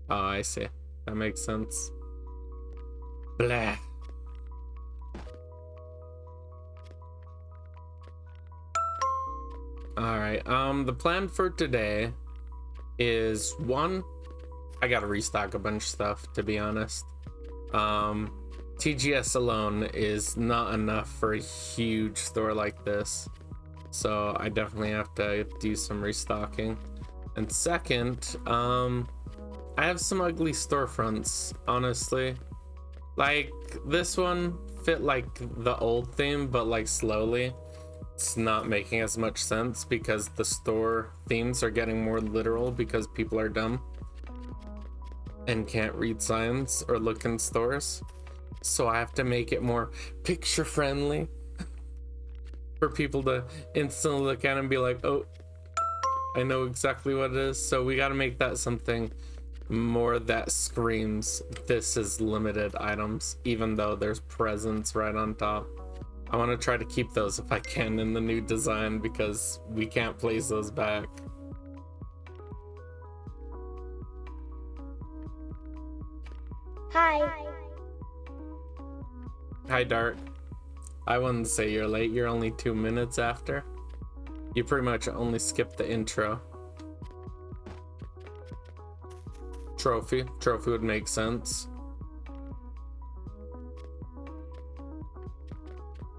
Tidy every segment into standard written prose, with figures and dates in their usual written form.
Oh, I see. That makes sense. Blah. Alright, the plan for today is one, I gotta restock a bunch of stuff, to be honest. TGS alone is not enough for a huge store like this, so I definitely have to do some restocking. And second, I have some ugly storefronts, honestly. Like, this one fit like the old theme, but like slowly. It's not making as much sense because the store themes are getting more literal because people are dumb and can't read signs or look in stores. So I have to make it more picture friendly for people to instantly look at it and be like, oh, I know exactly what it is. So we got to make that something more that screams this is limited items, even though there's presents right on top. I want to try to keep those if I can in the new design because we can't place those back. Hi. Hi, Dart. I wouldn't say you're late. You're only 2 minutes after. You pretty much only skipped the intro. Trophy would make sense.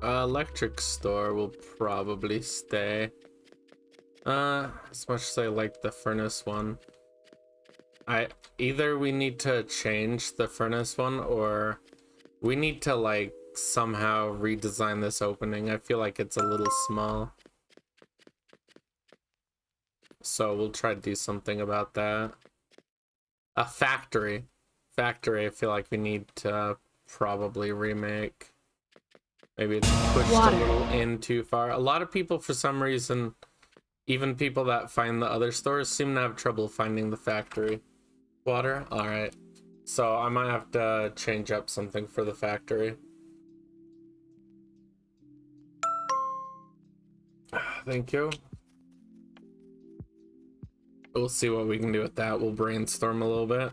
Electric store will probably stay. As much as I like the furnace one, either we need to change the furnace one or we need to like somehow redesign this opening. I feel like it's a little small, so we'll try to do something about that. A factory I feel like we need to probably remake. Maybe it's pushed a little in too far. A lot of people, for some reason, even people that find the other stores, seem to have trouble finding the factory. Water? Alright. So I might have to change up something for the factory. Thank you. We'll see what we can do with that. We'll brainstorm a little bit.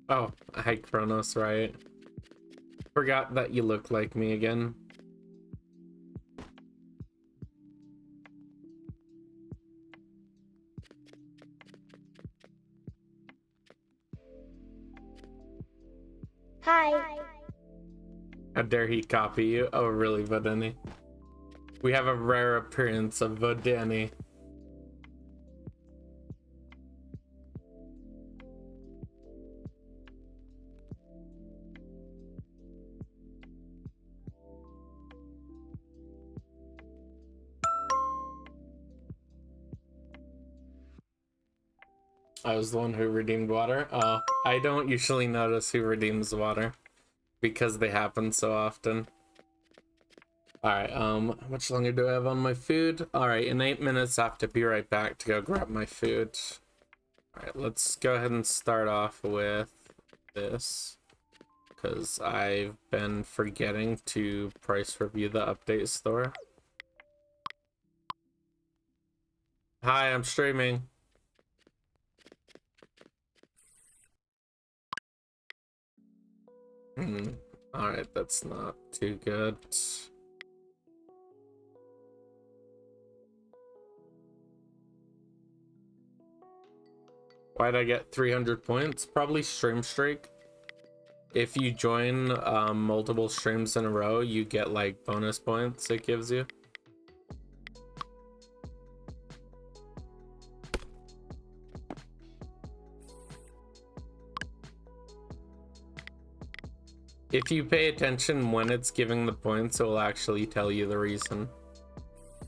Oh, hi Kronos, right? Forgot that you look like me again. Hi. How dare he copy you? Oh, really, Vodeni? We have a rare appearance of Vodeni. I was the one who redeemed water. I don't usually notice who redeems water because they happen so often. Alright, how much longer do I have on my food? Alright, in 8 minutes I have to be right back to go grab my food. Alright, let's go ahead and start off with this, because I've been forgetting to price review the update store. Hi, I'm streaming. Alright, that's not too good. Why'd I get 300 points? Probably stream streak. If you join multiple streams in a row, you get like bonus points it gives you. If you pay attention when it's giving the points, it will actually tell you the reason.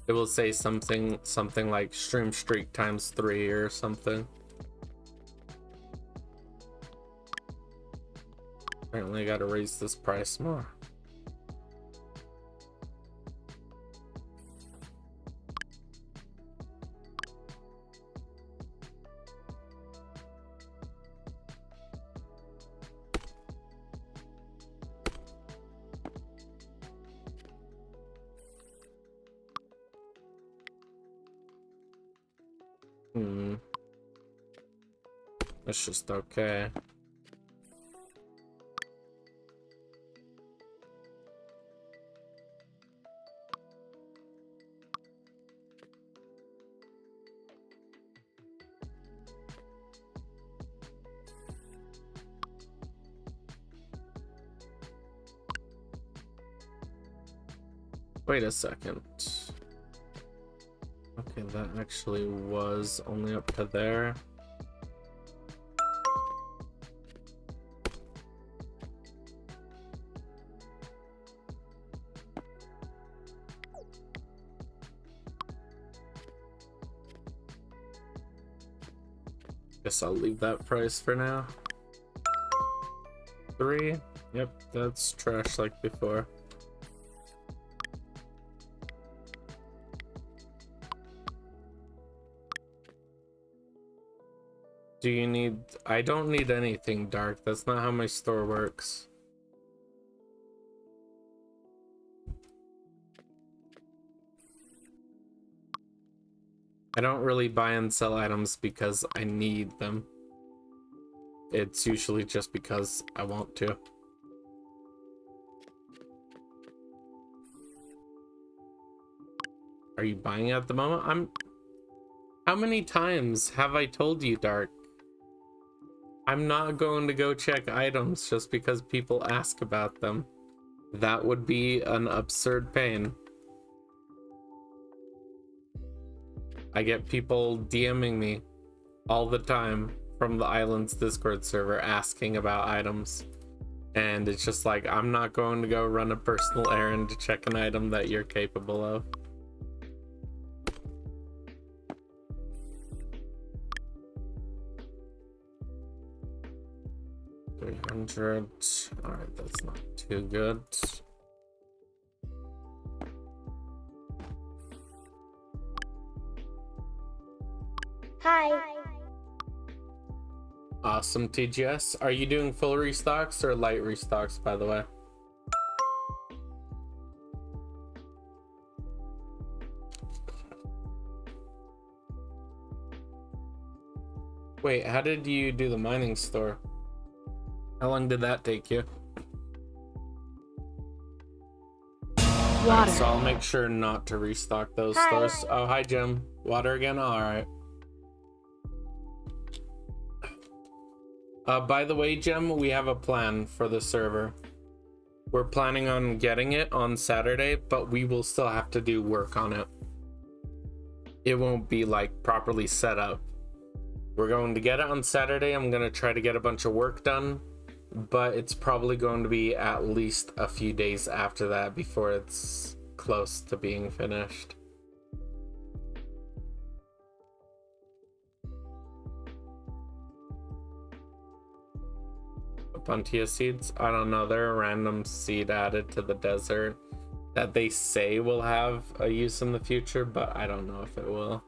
It will say something like stream streak times 3 or something. Apparently I gotta raise this price more. It's just okay. Wait a second. Okay, that actually was only up to there. Guess I'll leave that price for now. 3. Yep, that's trash like before. Do you need... I don't need anything dark. That's not how my store works. I don't really buy and sell items because I need them. It's usually just because I want to. Are you buying at the moment? How many times have I told you, Dark? I'm not going to go check items just because people ask about them. That would be an absurd pain. I get people DMing me all the time from the Islands Discord server asking about items. And it's just like, I'm not going to go run a personal errand to check an item that you're capable of. $300. Alright, that's not too good. Hi. Awesome, TGS. Are you doing full restocks or light restocks, by the way? Wait, how did you do the mining store? How long did that take you? Water. Right, so I'll make sure not to restock those stores. Oh, hi, Jim. Water again? Alright. By the way, Jim, we have a plan for the server. We're planning on getting it on Saturday, but we will still have to do work on it. It won't be like properly set up. We're going to get it on Saturday. I'm going to try to get a bunch of work done, but it's probably going to be at least a few days after that before it's close to being finished. Buntia seeds? I don't know. They're a random seed added to the desert that they say will have a use in the future, but I don't know if it will.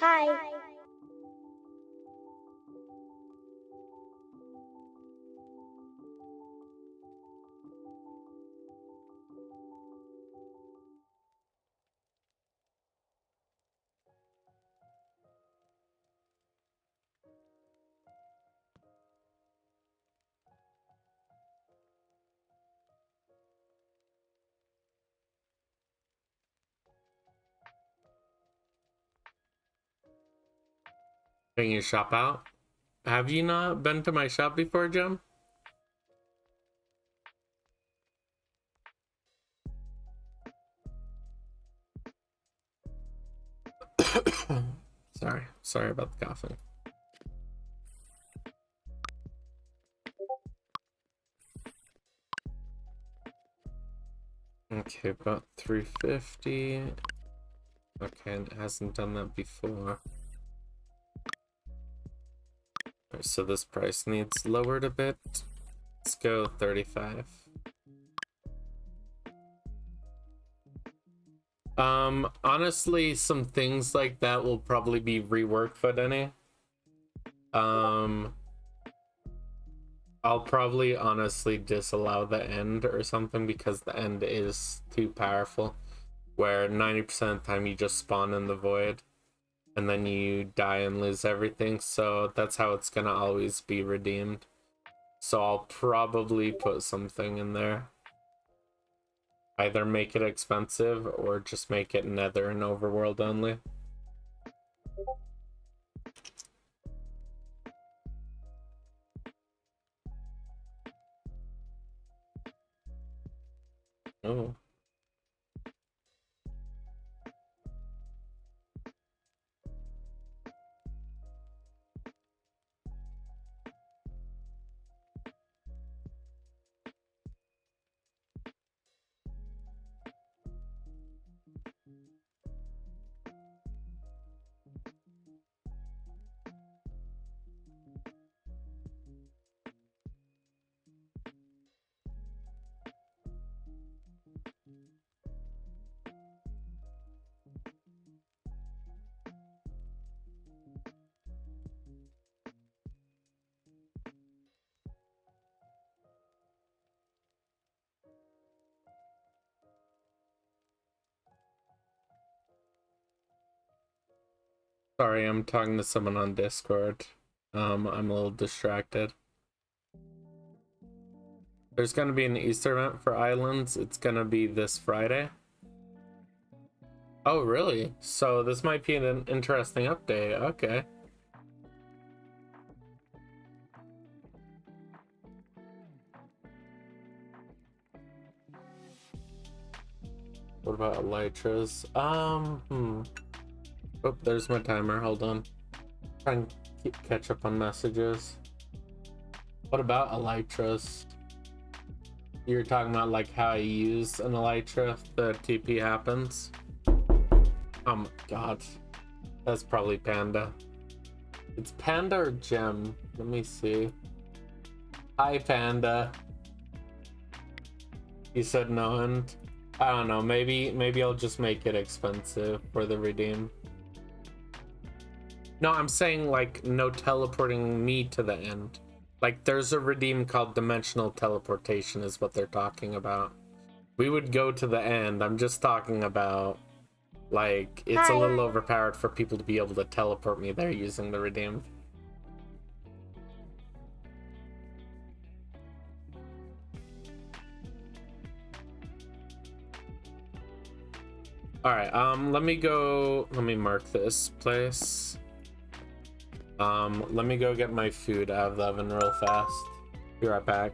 Hi. Bring your shop out. Have you not been to my shop before, Jim? Sorry about the coughing. Okay, about 350. Okay, and it hasn't done that before. Alright, so this price needs lowered a bit. Let's go 35. Honestly, some things like that will probably be reworked for Denny. I'll probably honestly disallow the end or something because the end is too powerful. Where 90% of the time you just spawn in the void and then you die and lose everything. So that's how it's gonna always be redeemed. So I'll probably put something in there. Either make it expensive or just make it nether and overworld only. Oh. Sorry, I'm talking to someone on Discord. I'm a little distracted. There's gonna be an Easter event for Islands. It's gonna be this Friday. Oh, really? So this might be an interesting update. Okay. What about Elytras? Oh, there's my timer. Hold on. Try and catch up on messages. What about Elytras? You're talking about like how you use an Elytra if the TP happens? Oh my god. That's probably Panda. It's Panda or Gem? Let me see. Hi, Panda. You said no, and I don't know. Maybe I'll just make it expensive for the redeem. No, I'm saying like no teleporting me to the end. Like there's a redeem called dimensional teleportation is what they're talking about. We would go to the end. I'm just talking about like it's a little overpowered for people to be able to teleport me there using the redeem. All right, let me mark this place. Let me go get my food out of the oven real fast. Be right back.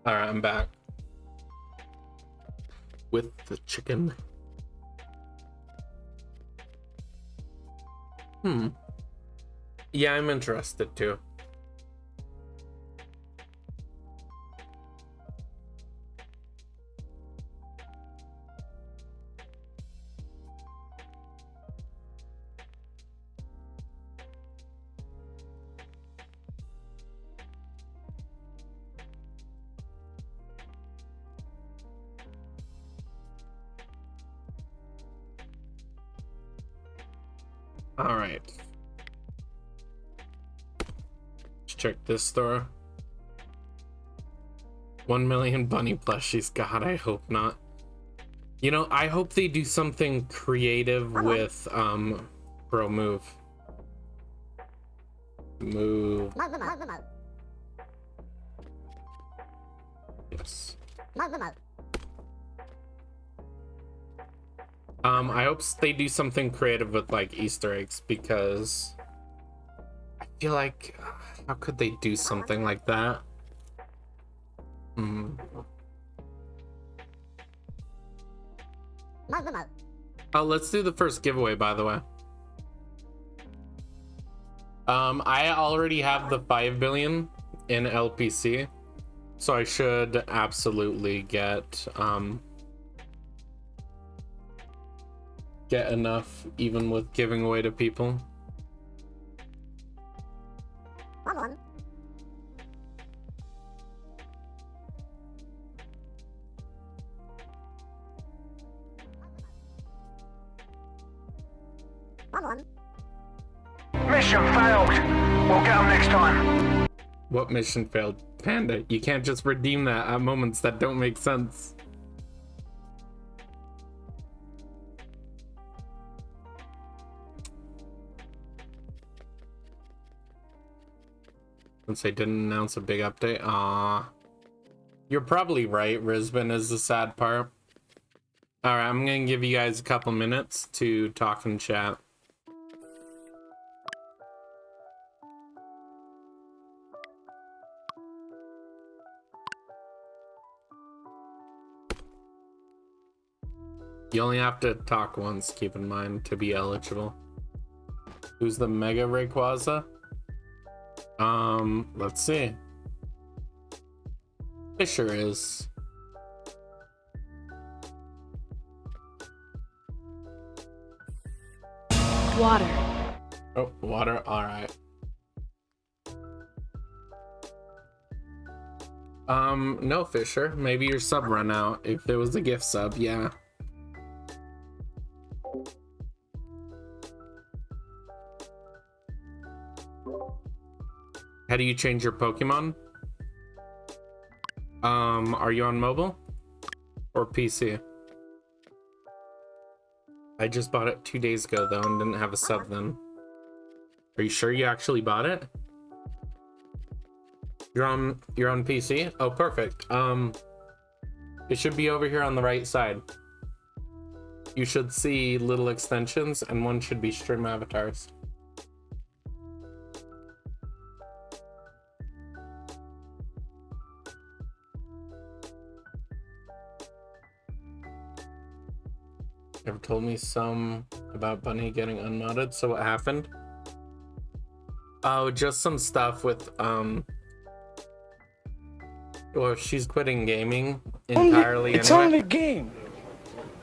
All right, I'm back with the chicken. Yeah, I'm interested too. All right. Let's check this store. 1 million bunny plushies. God, I hope not. You know, I hope they do something creative with bro, move. Yes. I hope they do something creative with like Easter eggs, because I feel like how could they do something like that? Oh, let's do the first giveaway, by the way. I already have the 5 billion in LPC, so I should absolutely get enough, even with giving away to people. Mission failed. We'll get them next time. What mission failed? Panda, you can't just redeem that at moments that don't make sense. Since they didn't announce a big update. Ah, you're probably right. Risbon is the sad part. All right, I'm gonna give you guys a couple minutes to talk and chat. You only have to talk once, keep in mind, to be eligible. Who's the Mega Rayquaza? Let's see. Fisher is. Water. Oh, water, alright. No, Fisher. Maybe your sub run out. If it was a gift sub, yeah. How do you change your Pokemon? Are you on mobile or PC? I just bought it 2 days ago though and didn't have a sub then. Are you sure you actually bought it? You're on PC? Oh, perfect. It should be over here on the right side. You should see little extensions and one should be stream avatars. Ever told me some about Bunny getting unmodded? So what happened? Oh, just some stuff with well, she's quitting gaming entirely. It's anyway. only a game.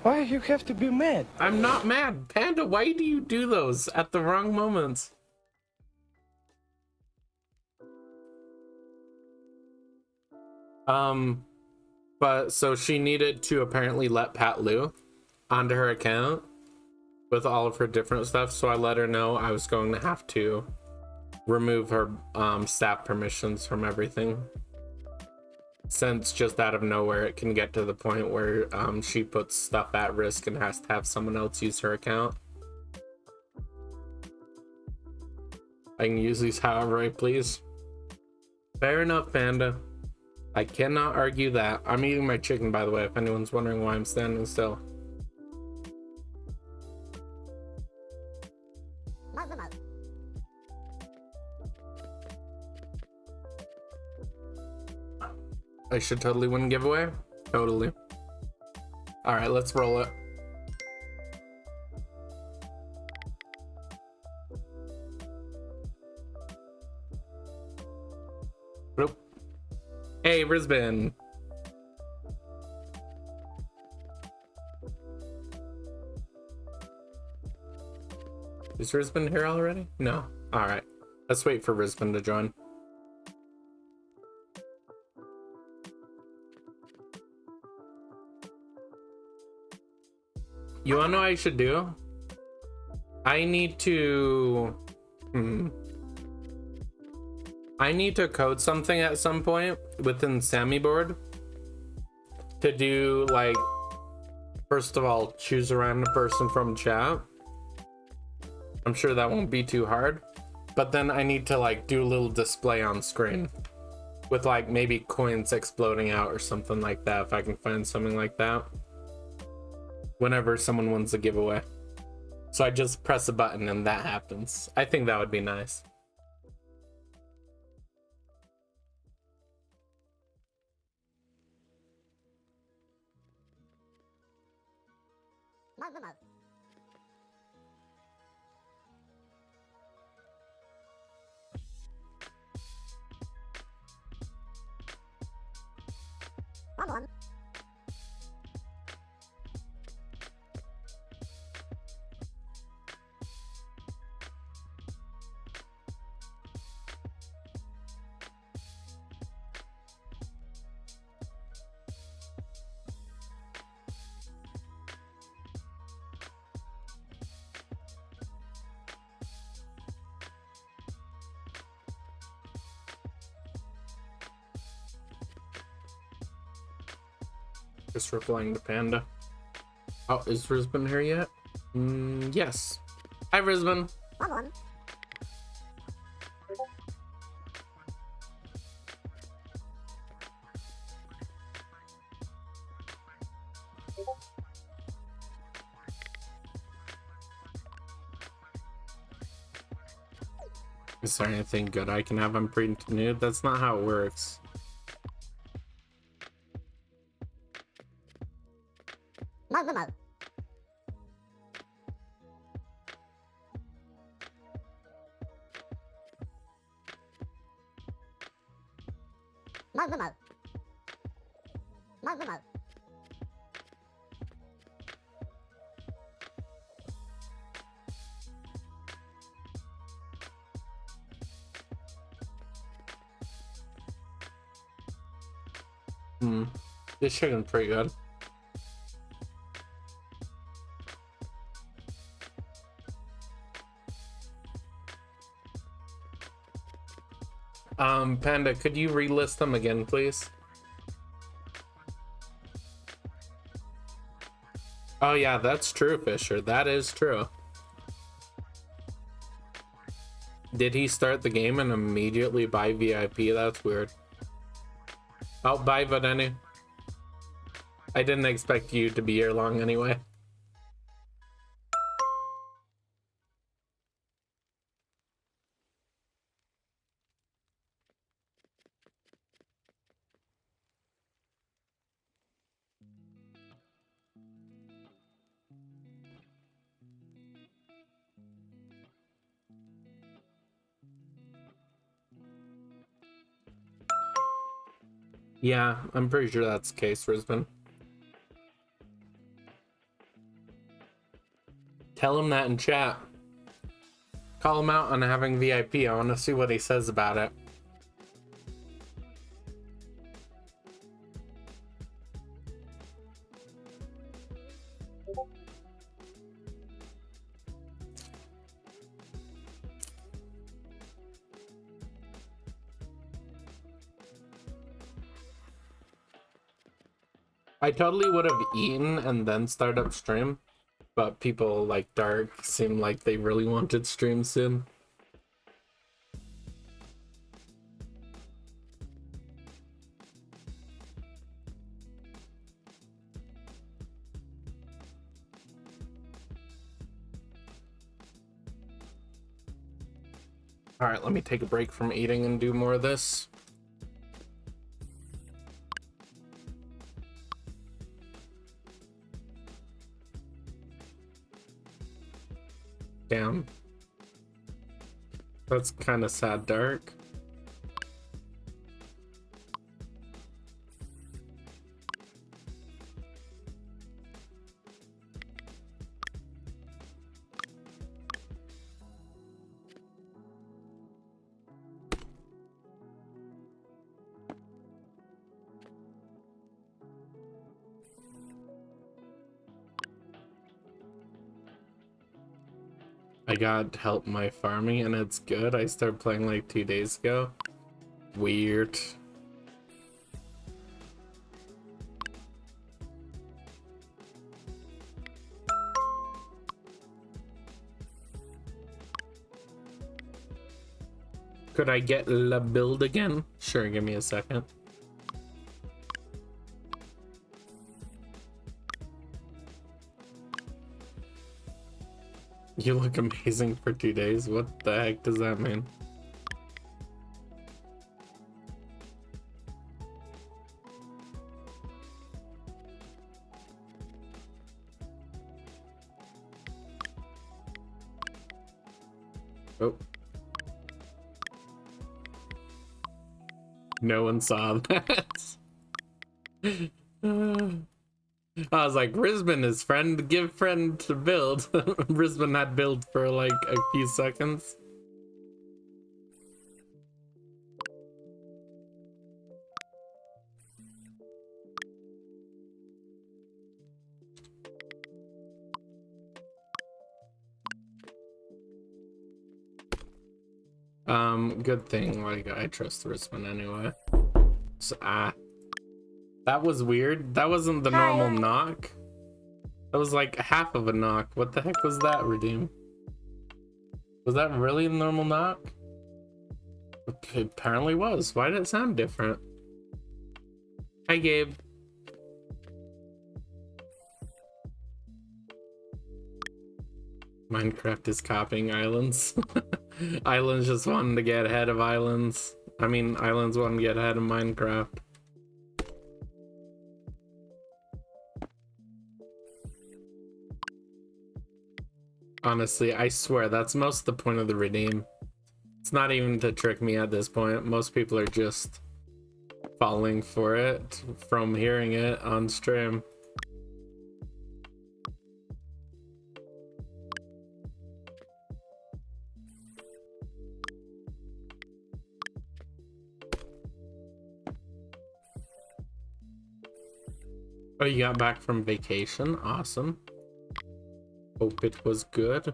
Why you have to be mad? I'm not mad, Panda. Why do you do those at the wrong moments? But so she needed to apparently let Pat Lou onto her account with all of her different stuff, so I let her know I was going to have to remove her staff permissions from everything, since just out of nowhere it can get to the point where she puts stuff at risk and has to have someone else use her account. I can use these however I please. Fair enough, Panda. I cannot argue that. I'm eating my chicken, by the way, if anyone's wondering why I'm standing still. I should totally win giveaway. Totally. All right, let's roll it. Nope. Hey, Risbin. Is Risbin here already? No. All right. Let's wait for Risbin to join. You wanna know what I should do? I need to... I need to code something at some point within Sammy board to do, like, first of all, choose a random person from chat. I'm sure that won't be too hard, but then I need to, like, do a little display on screen with, like, maybe coins exploding out or something like that, if I can find something like that whenever someone wins a giveaway. So I just press a button and that happens. I think that would be nice. Just replying to Panda. Oh, is Risbin here yet? Yes. Hi, Risbin. Is there anything good I can have on pre-nude? That's not how it works. This chicken's pretty good. Panda, could you relist them again, please? Oh yeah, that's true, Fisher. That is true. Did he start the game and immediately buy VIP? That's weird. Oh, bye, Vadeni. I didn't expect you to be here long anyway. Yeah, I'm pretty sure that's the case, Risbin. Tell him that in chat. Call him out on having VIP. I want to see what he says about it. I totally would have eaten and then start up stream, but people like Dark seemed like they really wanted stream soon. All right, let me take a break from eating and do more of this. Damn. That's kind of sad, Dark. I got help my farming and it's good. I started playing like 2 days ago. Weird. Could I get la build again? Sure, give me a second. You look amazing for 2 days. What the heck does that mean? Oh. No one saw that. I was like, Risbon is friend, give friend to build. Risbon had build for like a few seconds. Good thing, like, I trust Risbon anyway. So, that was weird. That wasn't the normal knock. That was like half of a knock. What the heck was that, Redeem? Was that really a normal knock? It apparently was. Why did it sound different? Hi, Gabe. Minecraft is copying Islands. Islands just wanting to get ahead of Islands. I mean, Islands wanting to get ahead of Minecraft. Honestly, I swear that's most of the point of the redeem. It's not even to trick me at this point. Most people are just falling for it from hearing it on stream. Oh, you got back from vacation? Awesome. Hope it was good.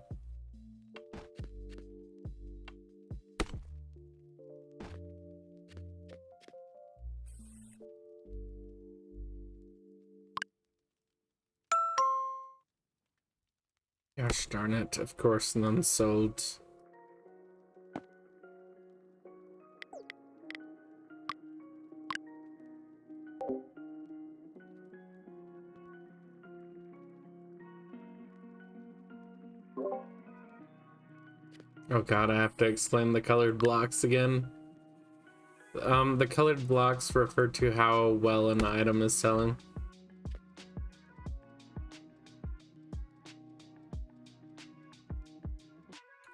Gosh darn it, of course none sold. Oh god, I have to explain the colored blocks again. The colored blocks refer to how well an item is selling.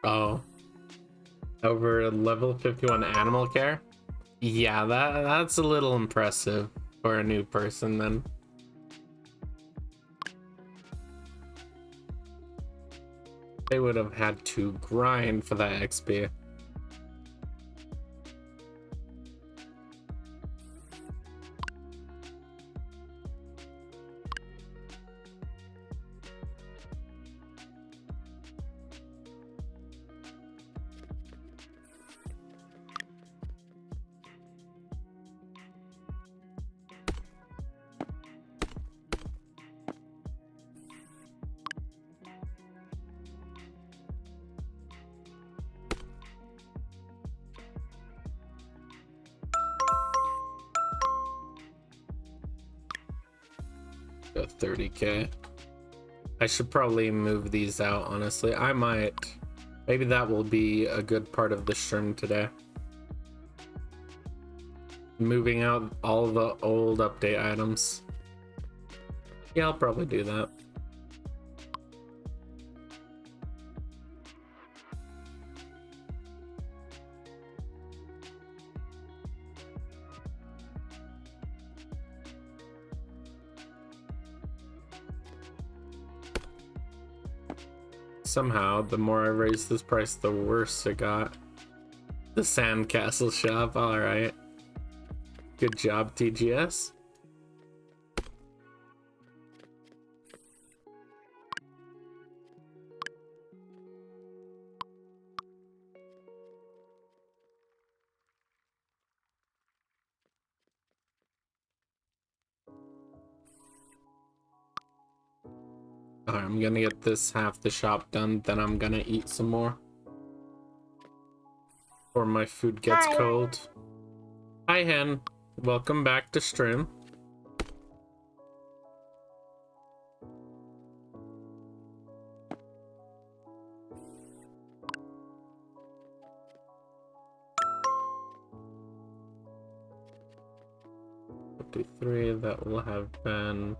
Oh. Over level 51 animal care? Yeah, that's a little impressive for a new person then. They would have had to grind for that XP. Got 30k. I should probably move these out, honestly. I might. Maybe that will be a good part of the stream today. Moving out all the old update items. Yeah, I'll probably do that. Somehow, the more I raised this price, the worse it got. The sandcastle shop, alright. Good job, TGS. Alright, I'm gonna get this half the shop done, then I'm gonna eat some more. Or my food gets Hi. cold. Hi, Hen. Welcome back to stream. Three, that will have been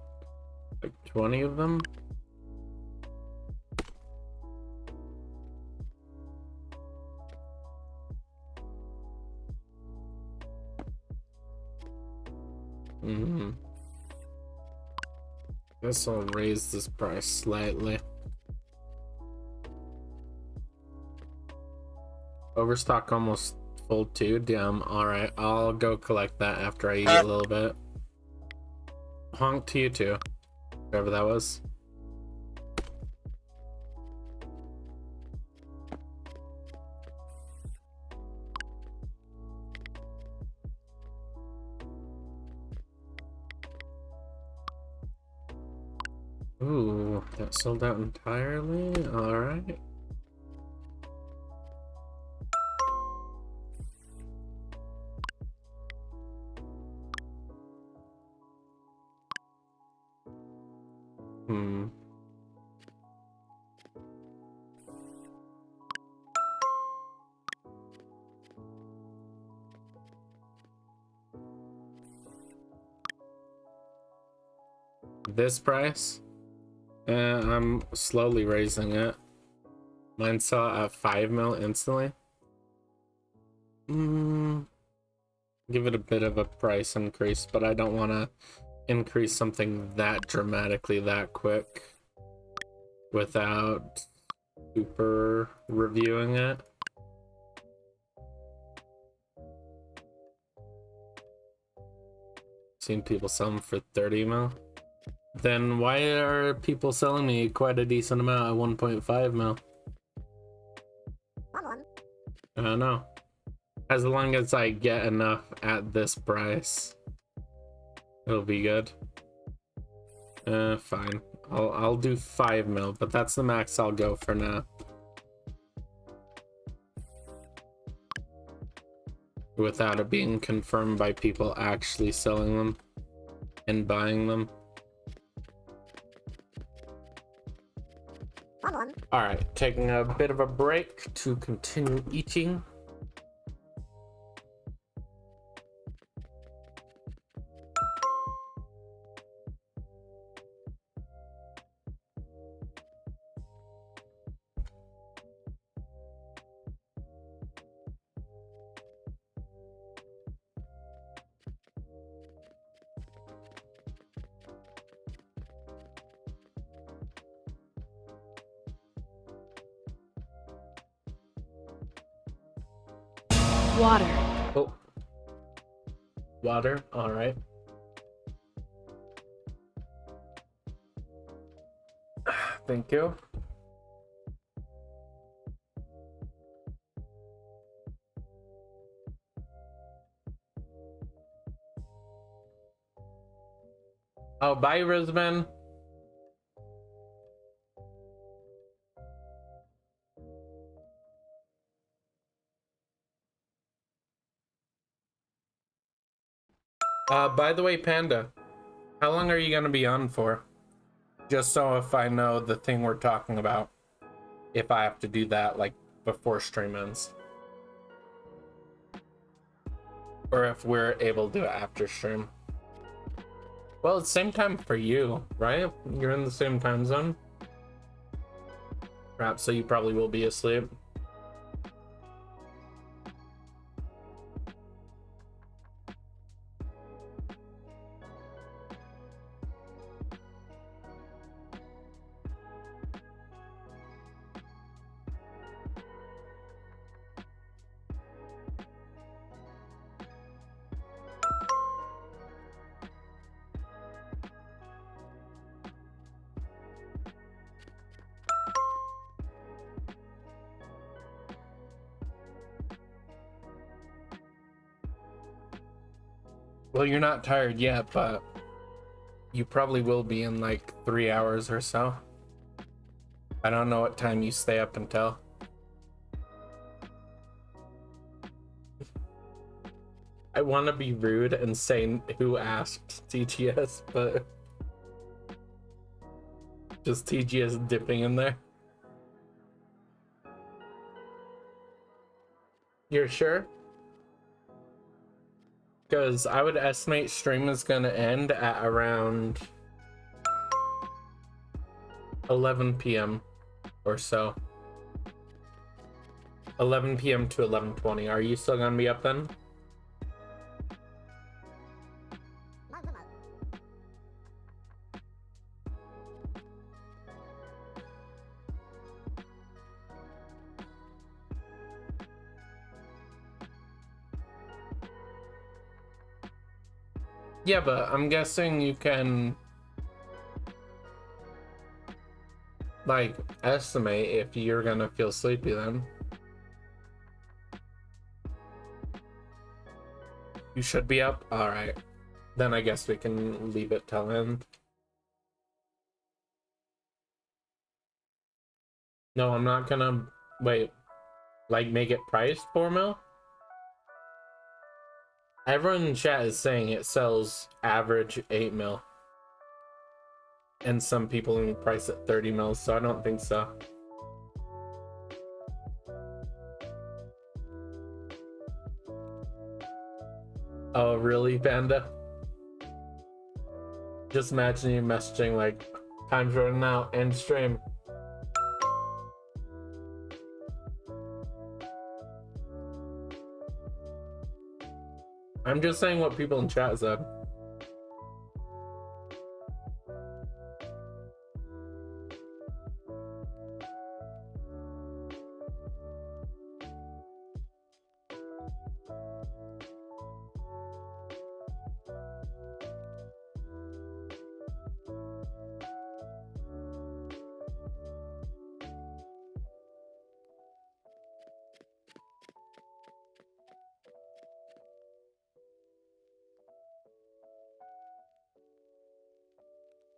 like 20 of them. Guess I'll raise this price slightly. Overstock almost full too. Damn. Alright, I'll go collect that after I eat a little bit. Honk to you too. Whatever that was. Ooh, that sold out entirely? Alright. This price? I'm slowly raising it. Mine saw at 5 mil instantly. Give it a bit of a price increase, but I don't want to increase something that dramatically that quick without super reviewing it. Seen people sell them for 30 mil. Then why are people selling me quite a decent amount at 1.5 mil? I don't know. As long as I get enough at this price, it'll be good. Fine. I'll do 5 mil, but that's the max I'll go for now. Without it being confirmed by people actually selling them and buying them. Alright, taking a bit of a break to continue eating. Water. Oh. Water, alright. Thank you. Oh, bye, Risman. By the way, Panda, how long are you gonna be on for? Just so if I know the thing we're talking about, if I have to do that like before stream ends, or if we're able to do it after stream. Well, it's same time for you, right? You're in the same time zone. Perhaps, so you probably will be asleep. Well, you're not tired yet, but you probably will be in like 3 hours or so. I don't know what time you stay up until. I want to be rude and say who asked TGS, but just TGS dipping in there. You're sure? Because I would estimate stream is going to end at around 11 p.m. or so. 11 p.m. to 11:20. Are you still going to be up then? Yeah, but I'm guessing you can like estimate if you're gonna feel sleepy then. You should be up? Alright. Then I guess we can leave it till end. No, I'm not gonna wait. Like make it priced 4 mil? Everyone in chat is saying it sells average 8 mil. And some people even price it 30 mils, so I don't think so. Oh, really, Panda? Just imagine you messaging like, time's running out, end stream. I'm just saying what people in chat said.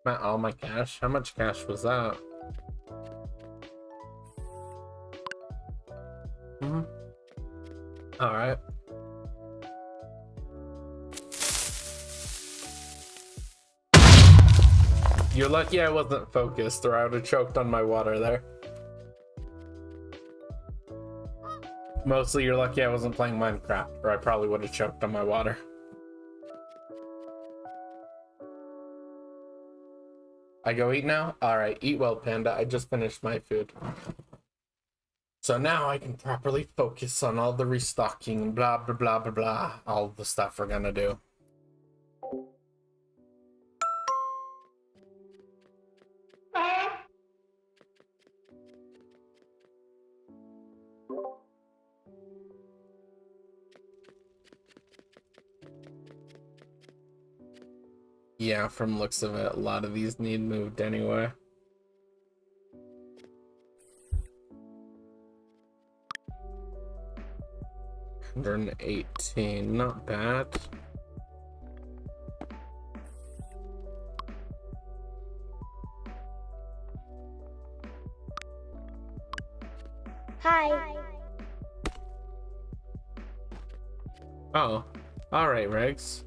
All my cash? How much cash was that? Alright. You're lucky I wasn't focused, or I would have choked on my water there. Mostly you're lucky I wasn't playing Minecraft, or I probably would have choked on my water. I go eat now? Alright, eat well, Panda. I just finished my food. So now I can properly focus on all the restocking and blah, blah, blah, blah, blah. All the stuff we're gonna do. Yeah, from looks of it, a lot of these need moved anyway. $118, not bad. Hi. Oh, alright, Regs.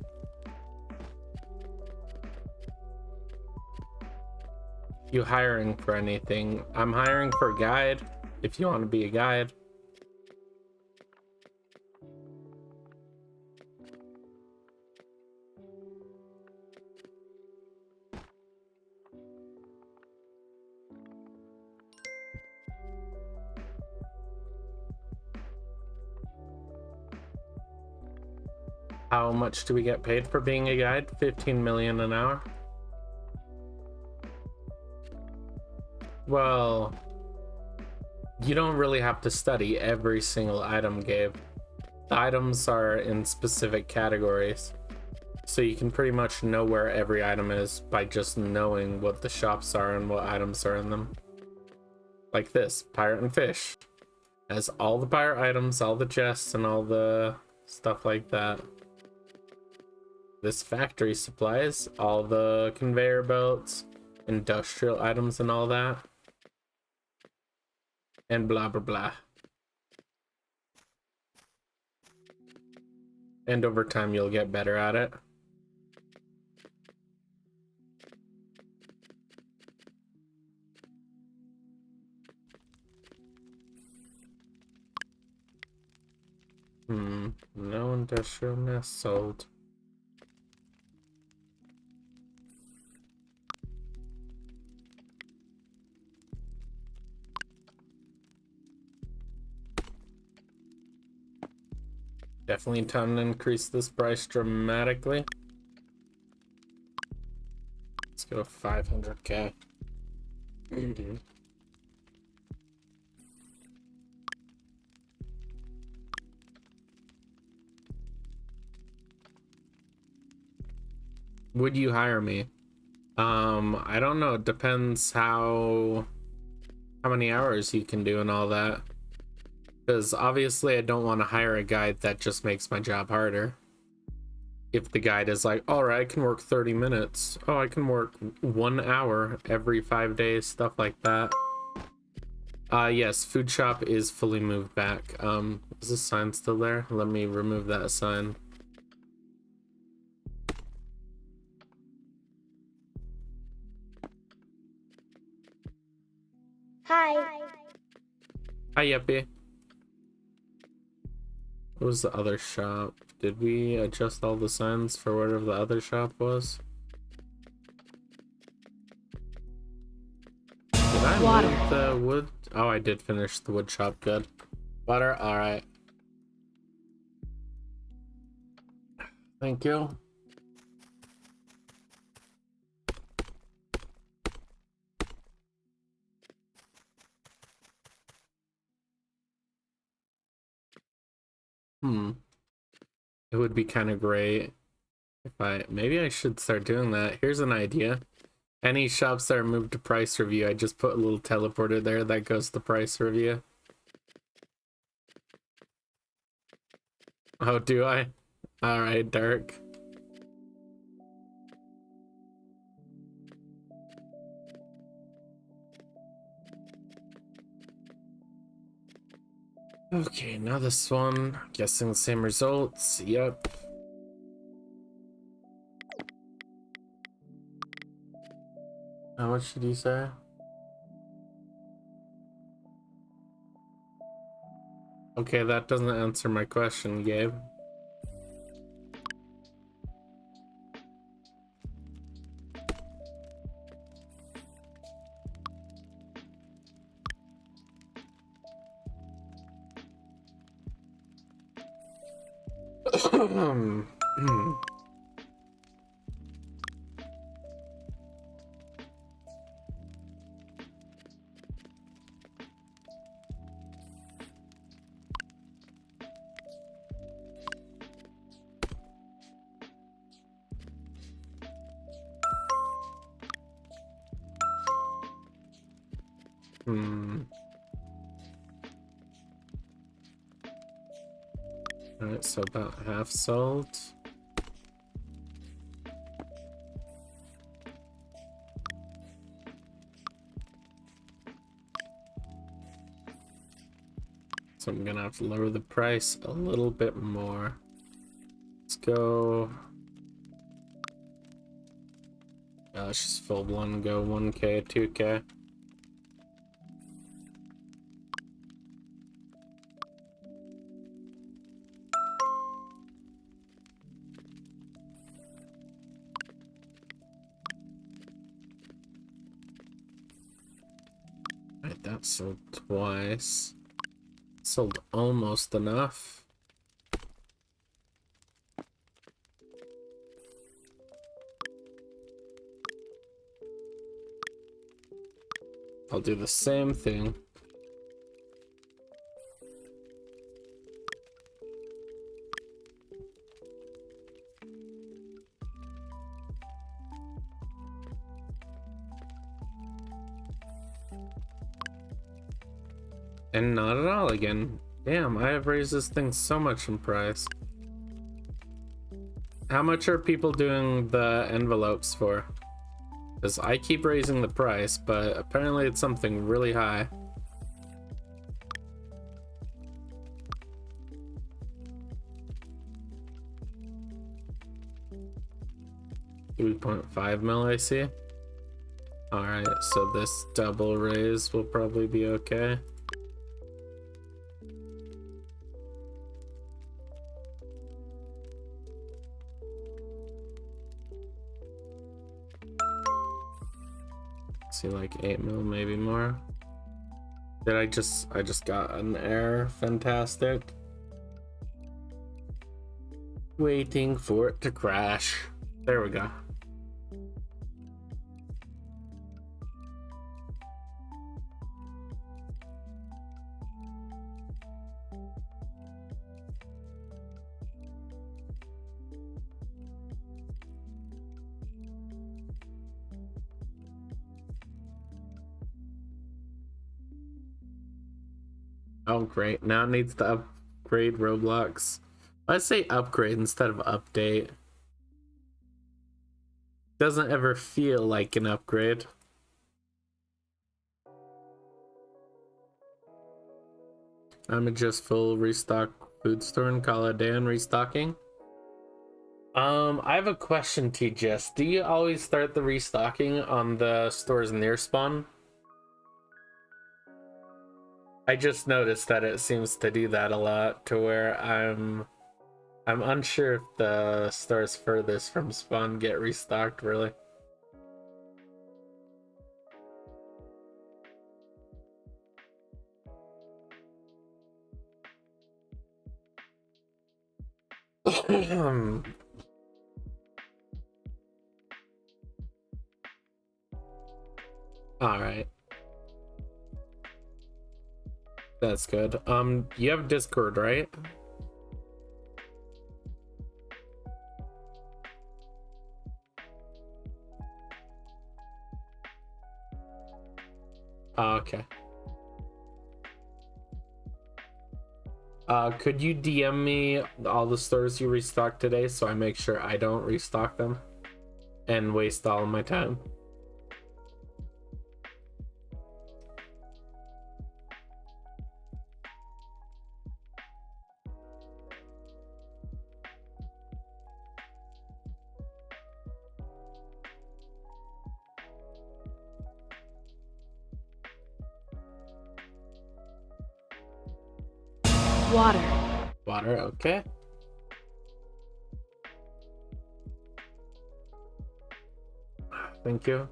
You hiring for anything? I'm hiring for a guide, if you want to be a guide. How much do we get paid for being a guide? 15 million an hour? Well, you don't really have to study every single item, Gabe. The items are in specific categories, so you can pretty much know where every item is by just knowing what the shops are and what items are in them. Like this, Pirate and Fish has all the pirate items, all the chests, and all the stuff like that. this factory supplies, all the conveyor belts, industrial items and all that. And blah blah blah. And over time you'll get better at it. No industrial nest sold. Definitely time to increase this price dramatically. Let's go 500k. Would you hire me? I don't know. It depends how many hours you can do and all that. Because obviously I don't want to hire a guide that just makes my job harder. If the guide is like, all right, I can work 30 minutes. Oh, I can work 1 hour every 5 days, stuff like that. Yes, food shop is fully moved back. Is this sign still there? Let me remove that sign. Hi. Hi, Yuppie. What was the other shop? Did we adjust all the signs for whatever the other shop was? Did I move the wood? Oh, I did finish the wood shop. Good. Water. All right. Thank you. It would be kind of great if maybe I should start doing that. Here's an idea. Any shops that are moved to price review, I just put a little teleporter there that goes to price review. Oh, do I? All right, Dark. Okay, now this one. Guessing the same results. Yep. How much did you say? Okay, that doesn't answer my question, Gabe. Alright, so about half sold. So I'm gonna have to lower the price a little bit more. Let's go. Yeah, let's just full blown go 1k, 2k. Right, that sold twice. Sold almost enough. I'll do the same thing. And not at all again. Damn, I have raised this thing so much in price. How much are people doing the envelopes for? Because I keep raising the price, but apparently it's something really high. $3.5 mil, I see. Alright, so this double raise will probably be okay. See, like 8 mil, maybe more. I just got an error. Fantastic. Waiting for it to crash. There we go. Oh, great. Now it needs to upgrade Roblox. I say upgrade instead of update. Doesn't ever feel like an upgrade. I'm just full restock food store and call it a day on restocking. I have a question, TGS. Do you always start the restocking on the stores near spawn? I just noticed that it seems to do that a lot, to where I'm unsure if the stores furthest from spawn get restocked, really. Alright. That's good. You have Discord, right? Okay. Could you DM me all the stores you restocked today so I make sure I don't restock them and waste all of my time? Water. Water, okay. Thank you.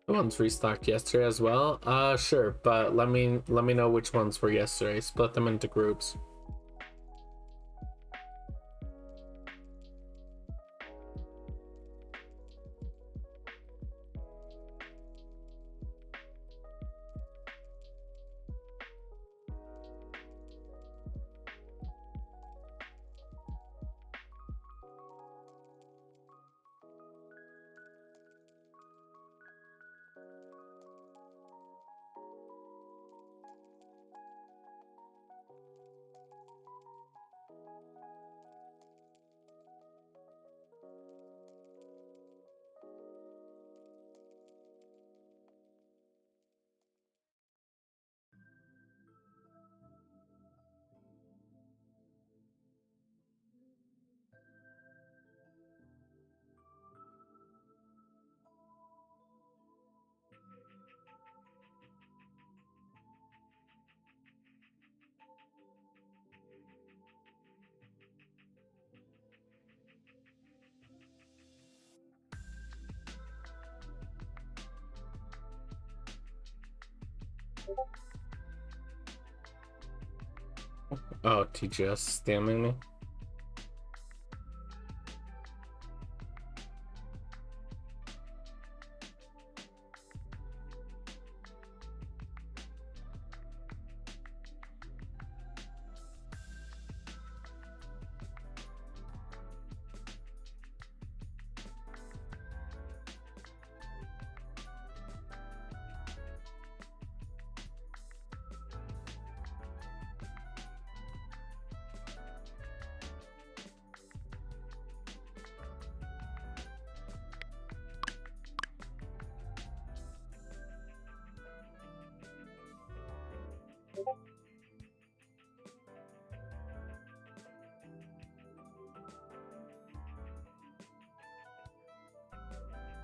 The ones restocked yesterday as well. Sure, but let me know which ones were yesterday. Split them into groups. Oh, TGS spamming me.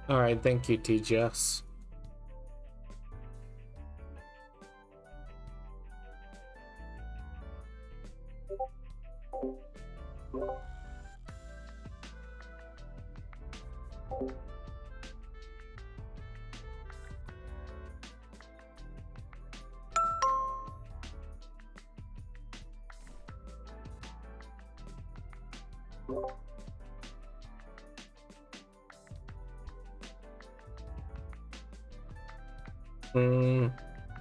All right, thank you, TGS.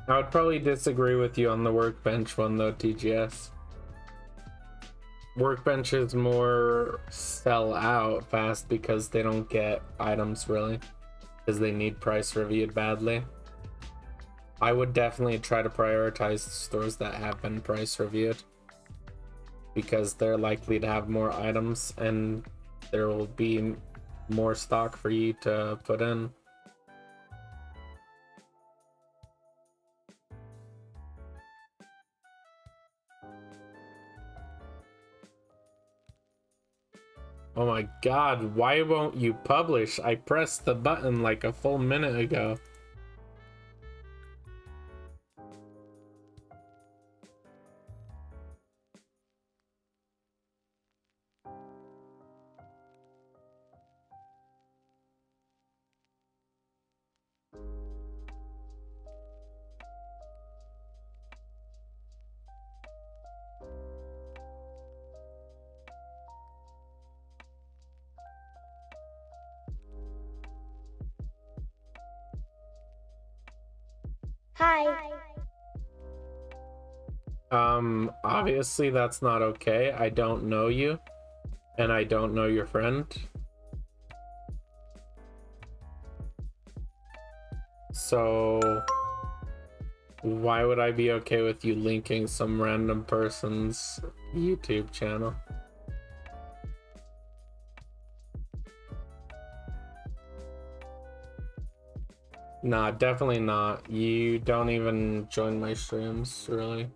I would probably disagree with you on the workbench one though, TGS. Workbenches more sell out fast because they don't get items really, because they need price reviewed badly. I would definitely try to prioritize the stores that have been price reviewed, because they're likely to have more items and there will be more stock for you to put in. Oh my god, why won't you publish? I pressed the button like a full minute ago. Hi. Obviously that's not okay. I don't know you, and I don't know your friend. So why would I be okay with you linking some random person's YouTube channel? Nah, definitely not. You don't even join my streams, really.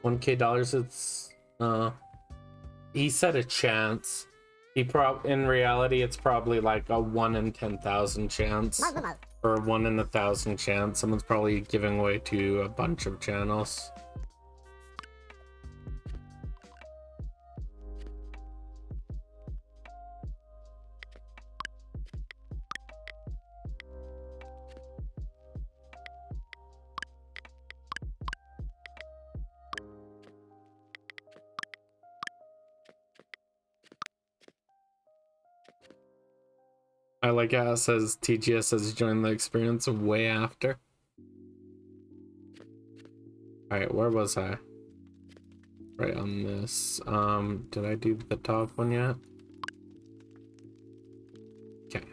$1K, it's he said a chance. In reality it's probably like a 1 in 10,000 chance, or 1 in 1,000 chance. Someone's probably giving away to a bunch of channels. I like how it says TGS has joined the experience way after. Alright, where was I? Right on this. Did I do the top one yet? Okay.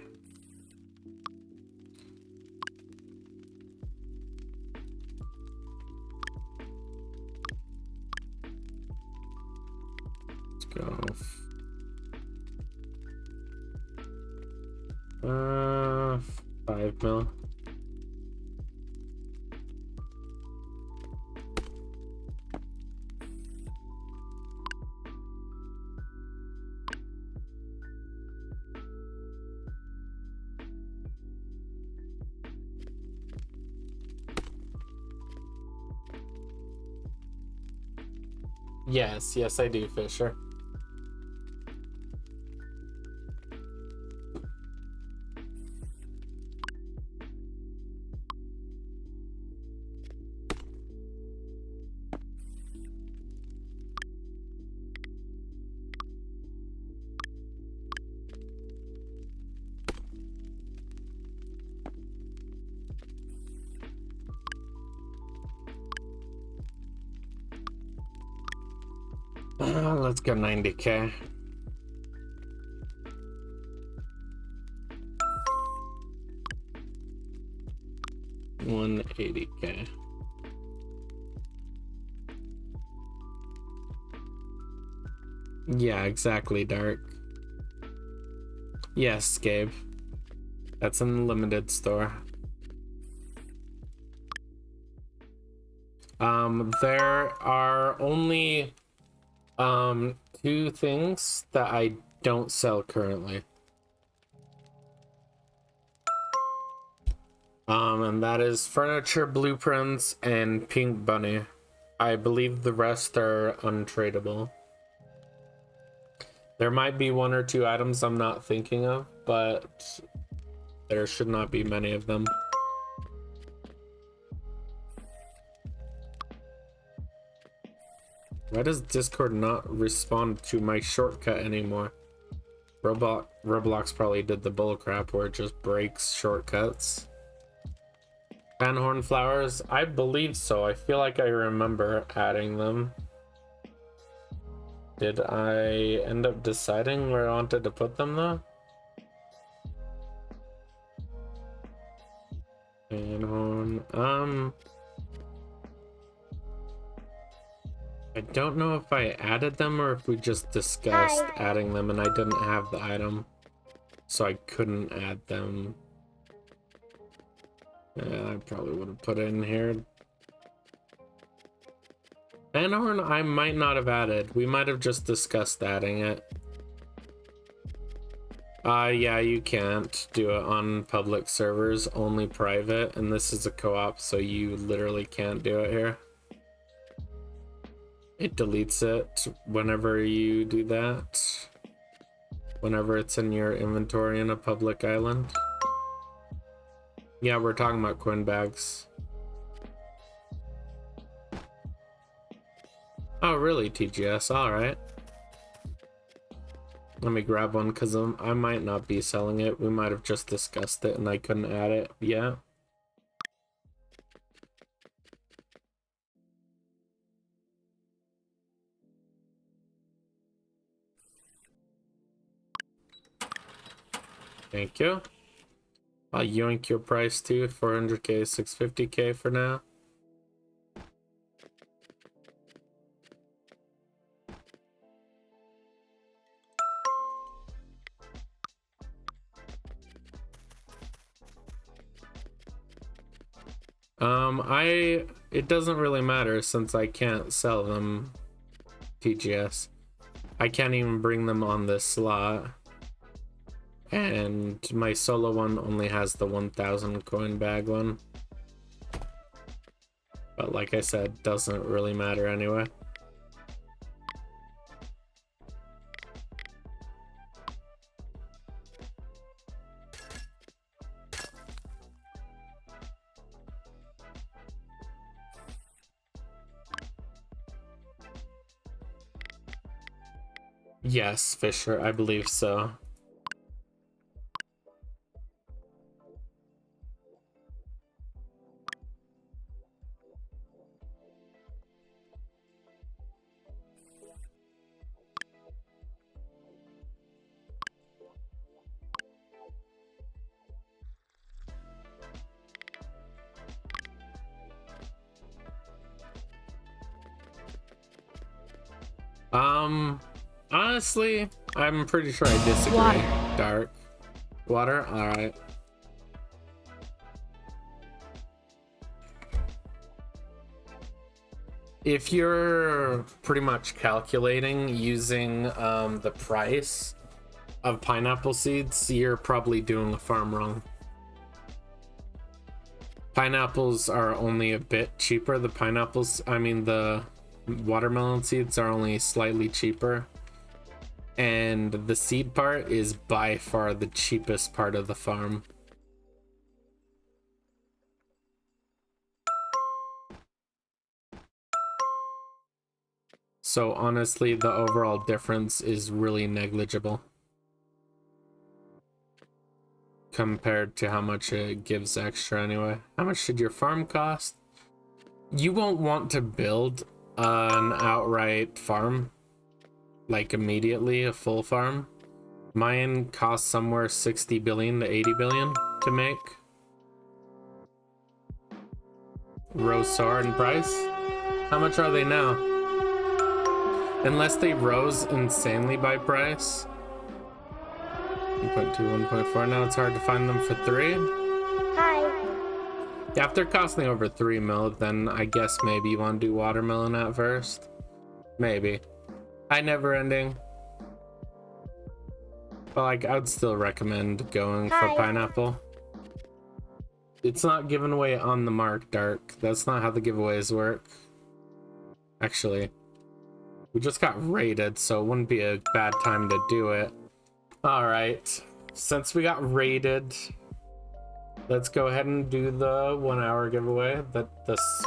Let's go. 5 mil. Yes, I do, Fisher. Let's go 90K. $180K. Yeah, exactly, Dark. Yes, Gabe. That's in the limited store. There are only two things that I don't sell currently. And that is furniture blueprints and pink bunny. I believe the rest are untradeable. There might be one or two items I'm not thinking of, but there should not be many of them. Why does Discord not respond to my shortcut anymore? Roblox probably did the bullcrap where it just breaks shortcuts. Panhorn flowers? I believe so. I feel like I remember adding them. Did I end up deciding where I wanted to put them though? Panhorn, I don't know if I added them or if we just discussed adding them and I didn't have the item, so I couldn't add them. Yeah, I probably would have put it in here. Panhorn I might not have added. We might have just discussed adding it. Yeah, you can't do it on public servers, only private, and this is a co-op, so you literally can't do it here. It deletes it whenever you do that. Whenever it's in your inventory in a public island. Yeah, we're talking about coin bags. Oh, really, TGS? Alright. Let me grab one, because I might not be selling it. We might have just discussed it and I couldn't add it yet. Thank you. I'll yoink your price too, 400k, 650k for now. It doesn't really matter since I can't sell them, TGS. I can't even bring them on this slot. And my solo one only has the 1000 coin bag one. But like I said, doesn't really matter anyway. Yes, Fisher, I believe so. Honestly, I'm pretty sure I disagree. Water. Dark. Water? Alright. If you're pretty much calculating using the price of pineapple seeds, you're probably doing a farm wrong. Pineapples are only a bit cheaper. The watermelon seeds are only slightly cheaper. And the seed part is by far the cheapest part of the farm. So honestly, the overall difference is really negligible compared to how much it gives extra anyway. How much should your farm cost? You won't want to build an outright farm like immediately, a full farm. Mine costs somewhere 60 billion to 80 billion to make. Rose SAR in price? How much are they now? Unless they rose insanely by price. 1.2, 1.4. Now it's hard to find them for 3. Hi. Yeah, if they're costing over 3 mil, then I guess maybe you want to do watermelon at first. Maybe. Hi, Never Ending. But like, I would still recommend going for Hi. pineapple. It's not given away on the mark, Dark. That's not how the giveaways work. Actually, we just got raided, so it wouldn't be a bad time to do it. All right, since we got raided, let's go ahead and do the 1 hour giveaway.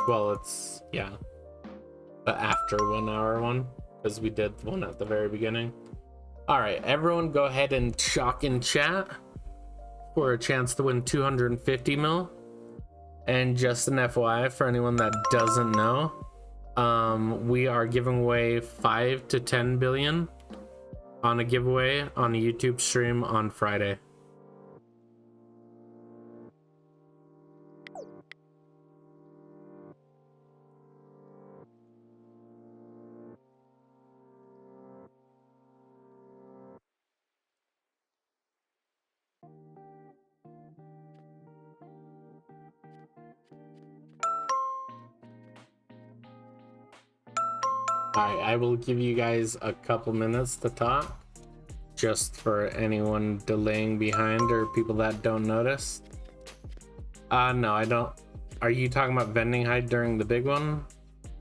Well, it's, yeah, the after 1 hour one, because we did one at the very beginning. All right, everyone go ahead and chalk in chat for a chance to win 250 mil. And just an FYI for anyone that doesn't know, we are giving away 5 to 10 billion on a giveaway on a YouTube stream on Friday. Alright, I will give you guys a couple minutes to talk, just for anyone delaying behind or people that don't notice. No, I don't. Are you talking about vending hide during the big one?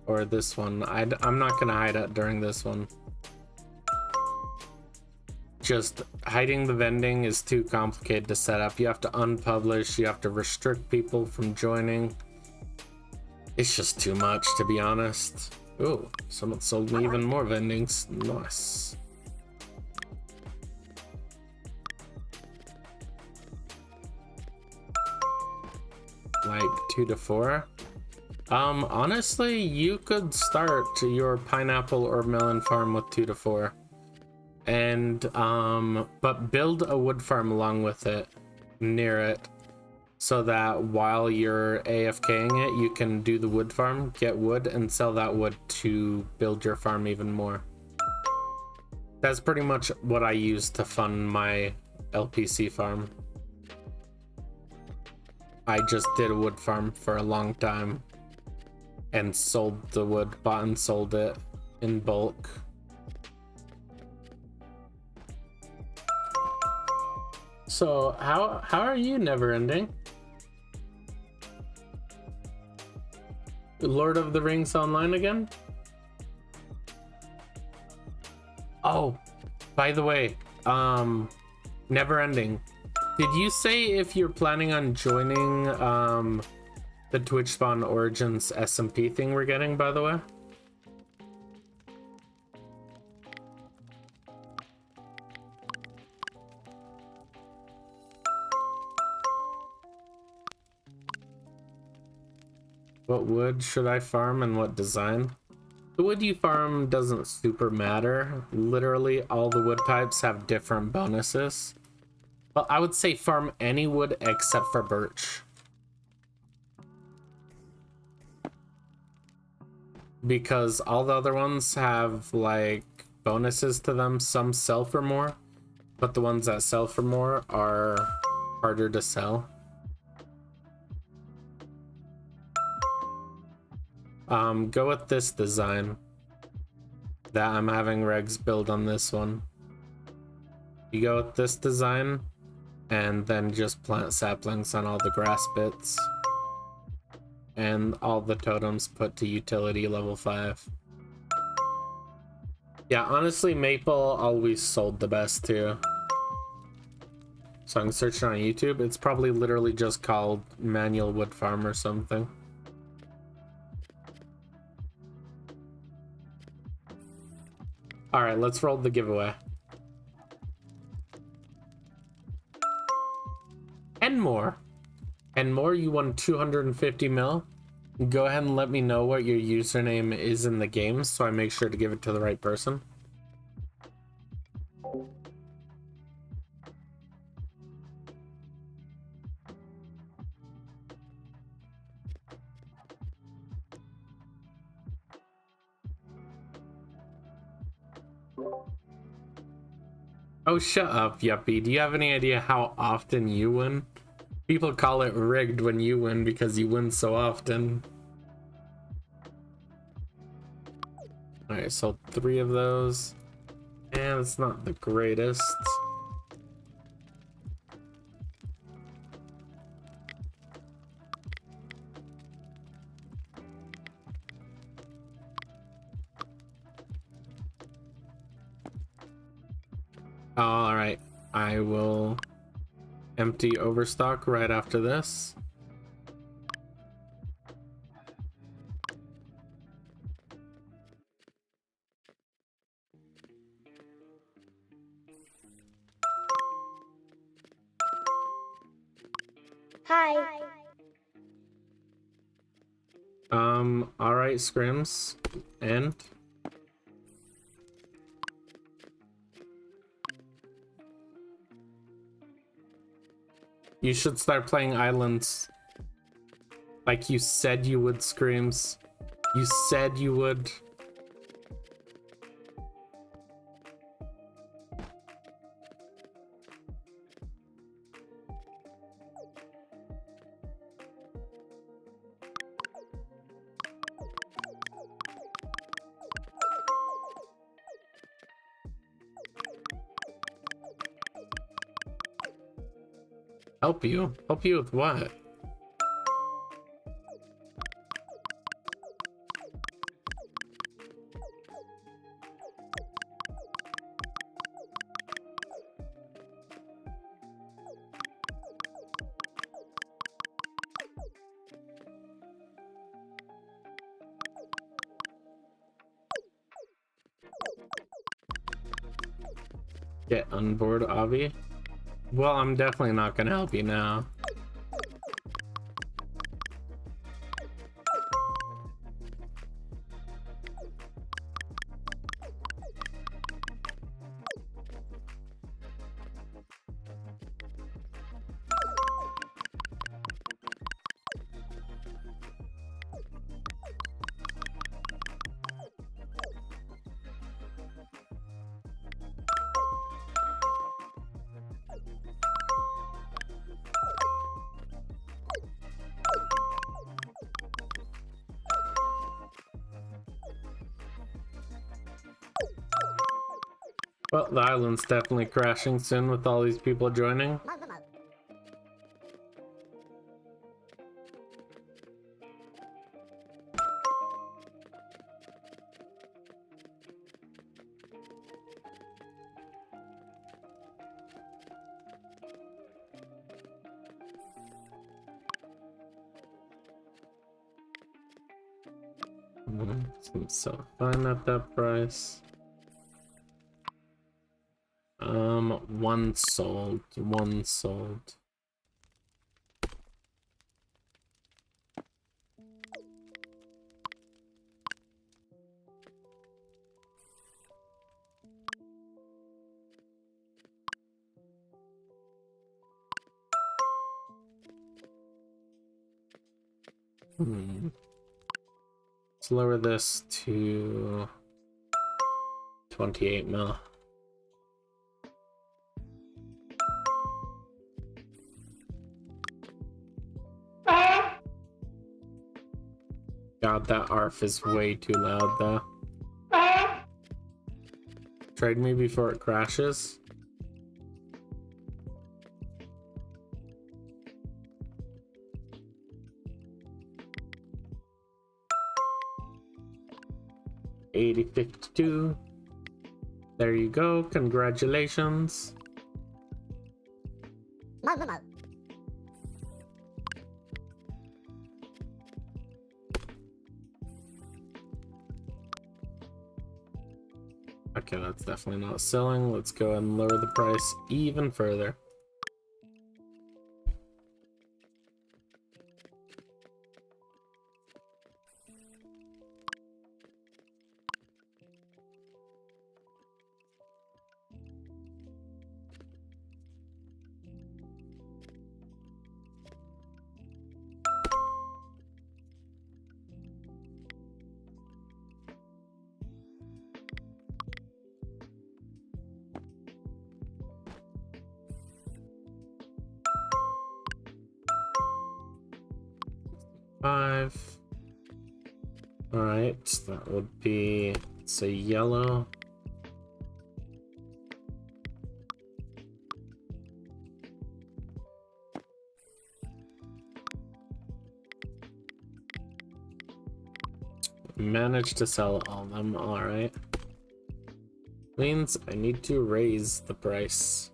Or this one? I'm not gonna hide it during this one. Just hiding the vending is too complicated to set up. You have to unpublish, you have to restrict people from joining. It's just too much, to be honest. Oh, someone sold me even more vendings. Nice. Like 2 to 4. Honestly, you could start your pineapple or melon farm with 2 to 4. And, but build a wood farm along with it, near it. So that while you're AFKing it, you can do the wood farm, get wood, and sell that wood to build your farm even more. That's pretty much what I use to fund my LPC farm. I just did a wood farm for a long time and sold the wood, bought and sold it in bulk. So how are you, Never Ending? Lord of the Rings Online again? Oh, by the way, Never Ending, did you say if you're planning on joining the Twitch Spawn Origins SMP thing we're getting, by the way? What wood should I farm and what design? The wood you farm doesn't super matter. Literally all the wood types have different bonuses. Well, I would say farm any wood except for birch. Because all the other ones have like bonuses to them. Some sell for more, but the ones that sell for more are harder to sell. Go with this design that I'm having Regs build on this one. You go with this design and then just plant saplings on all the grass bits and all the totems put to utility level 5. Yeah, honestly, maple always sold the best too. So I'm searching on YouTube. It's probably literally just called manual wood farm or something. All right, let's roll the giveaway. And more. And more, you won 250 mil. Go ahead and let me know what your username is in the game so I make sure to give it to the right person. Oh, shut up, Yuppie. Do you have any idea how often you win? People call it rigged when you win because you win so often. Alright, so 3 of those. And it's not the greatest. Alright, I will empty overstock right after this. Hi. Alright, scrims. And you should start playing islands. Like you said you would, Screams. You said you would. Help you? Help you with what? Get on board, Avi. Well, I'm definitely not gonna help you now. Well, the island's definitely crashing soon with all these people joining. Seems so fine at that price. One sold, one sold. Let's lower this to 28 mil. God, that ARF is way too loud though. Trade me before it crashes. $80.52. There you go. Congratulations. Okay, that's definitely not selling. Let's go ahead and lower the price even further. Five. All right, that would be So yellow. Managed to sell all of them, alright. Means I need to raise the price.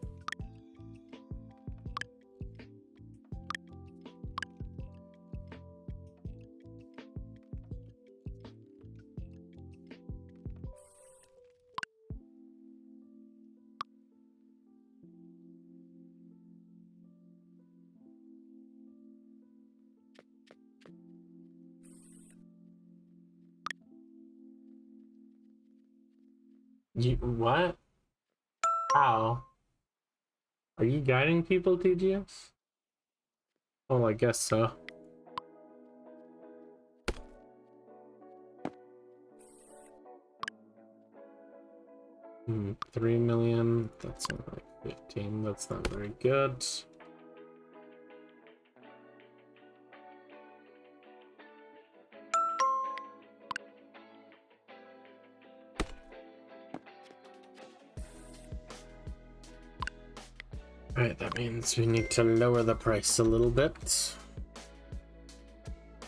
You what? How? Are you guiding people, TGS? Oh, I guess so. Hmm, 3 million. That's not like 15. That's not very good. Alright, that means we need to lower the price a little bit.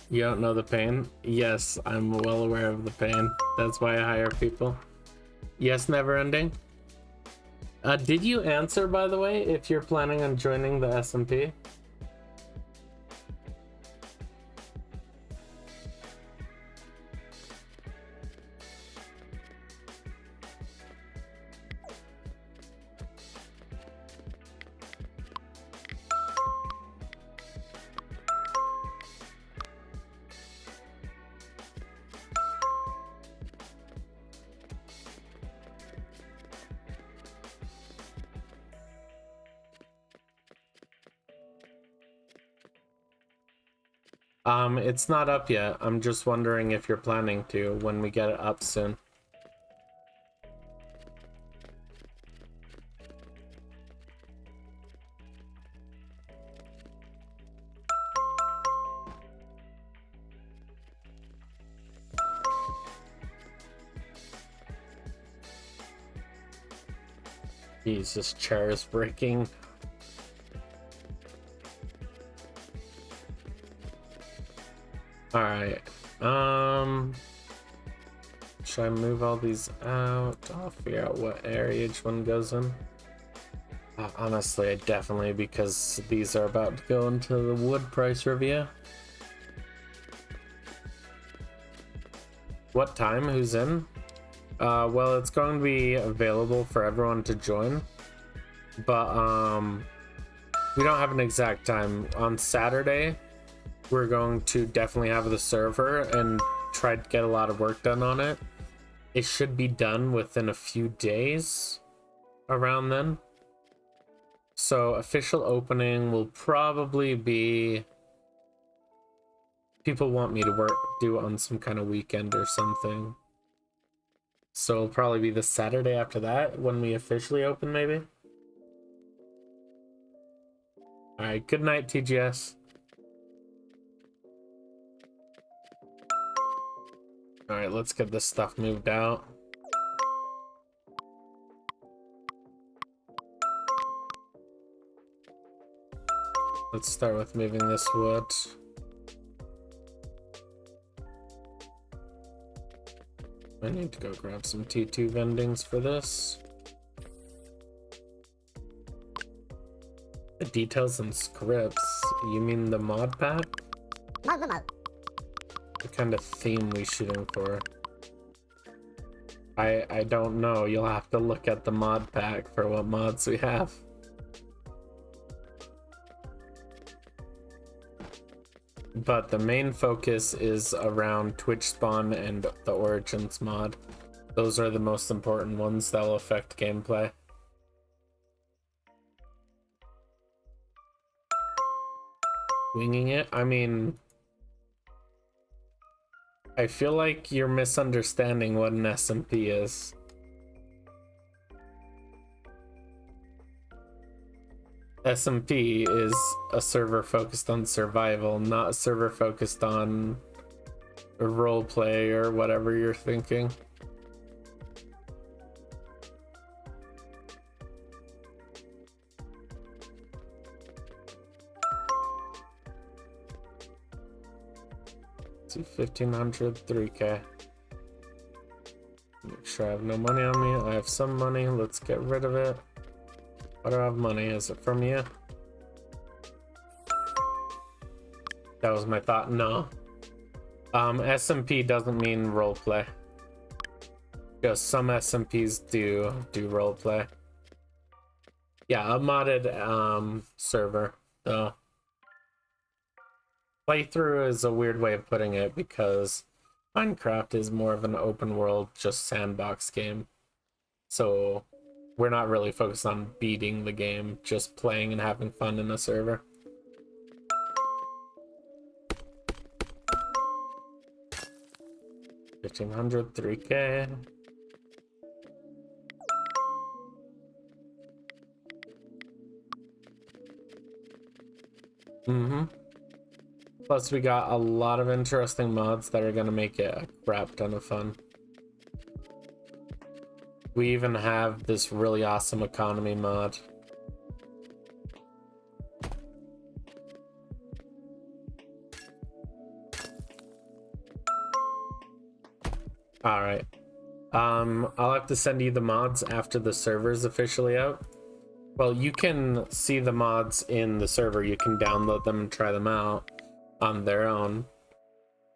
You don't know the pain? Yes, I'm well aware of the pain. That's why I hire people. Yes, never ending. Did you answer, by the way, if you're planning on joining the SMP? It's not up yet. I'm just wondering if you're planning to when we get it up soon. Jesus, chair is breaking. Alright, should I move all these out? I'll figure out what area each one goes in. Honestly, I definitely, because these are about to go into the wood price review. What time? Who's in? Well, it's going to be available for everyone to join, but we don't have an exact time. On Saturday, we're going to definitely have the server and try to get a lot of work done on it. It should be done within a few days around then. So official opening will probably be, people want me to do on some kind of weekend or something. So it'll probably be the Saturday after that when we officially open, maybe. All right, good night, TGS. All right, let's get this stuff moved out. Let's start with moving this wood. I need to go grab some T2 vendings for this. The details and scripts. You mean the mod pack? What kind of theme we shooting for? I don't know. You'll have to look at the mod pack for what mods we have. But the main focus is around Twitch spawn and the Origins mod. Those are the most important ones that will affect gameplay. Winging it? I mean, I feel like you're misunderstanding what an SMP is. SMP is a server focused on survival, not a server focused on roleplay or whatever you're thinking. see, 1500, 3K. Make sure I have no money on me. I have some money. Let's get rid of it. Why do I have money? Is it from you? That was my thought. No. SMP doesn't mean roleplay. Because some SMPs do roleplay. Yeah, a modded server, though. Playthrough is a weird way of putting it because Minecraft is more of an open world, just sandbox game. So we're not really focused on beating the game, just playing and having fun in a server. $1,500, 3K. Plus we got a lot of interesting mods that are gonna make it a crap ton of fun. We even have this really awesome economy mod. Alright. I'll have to send you the mods after the server's officially out. Well, you can see the mods in the server. You can download them and try them out on their own.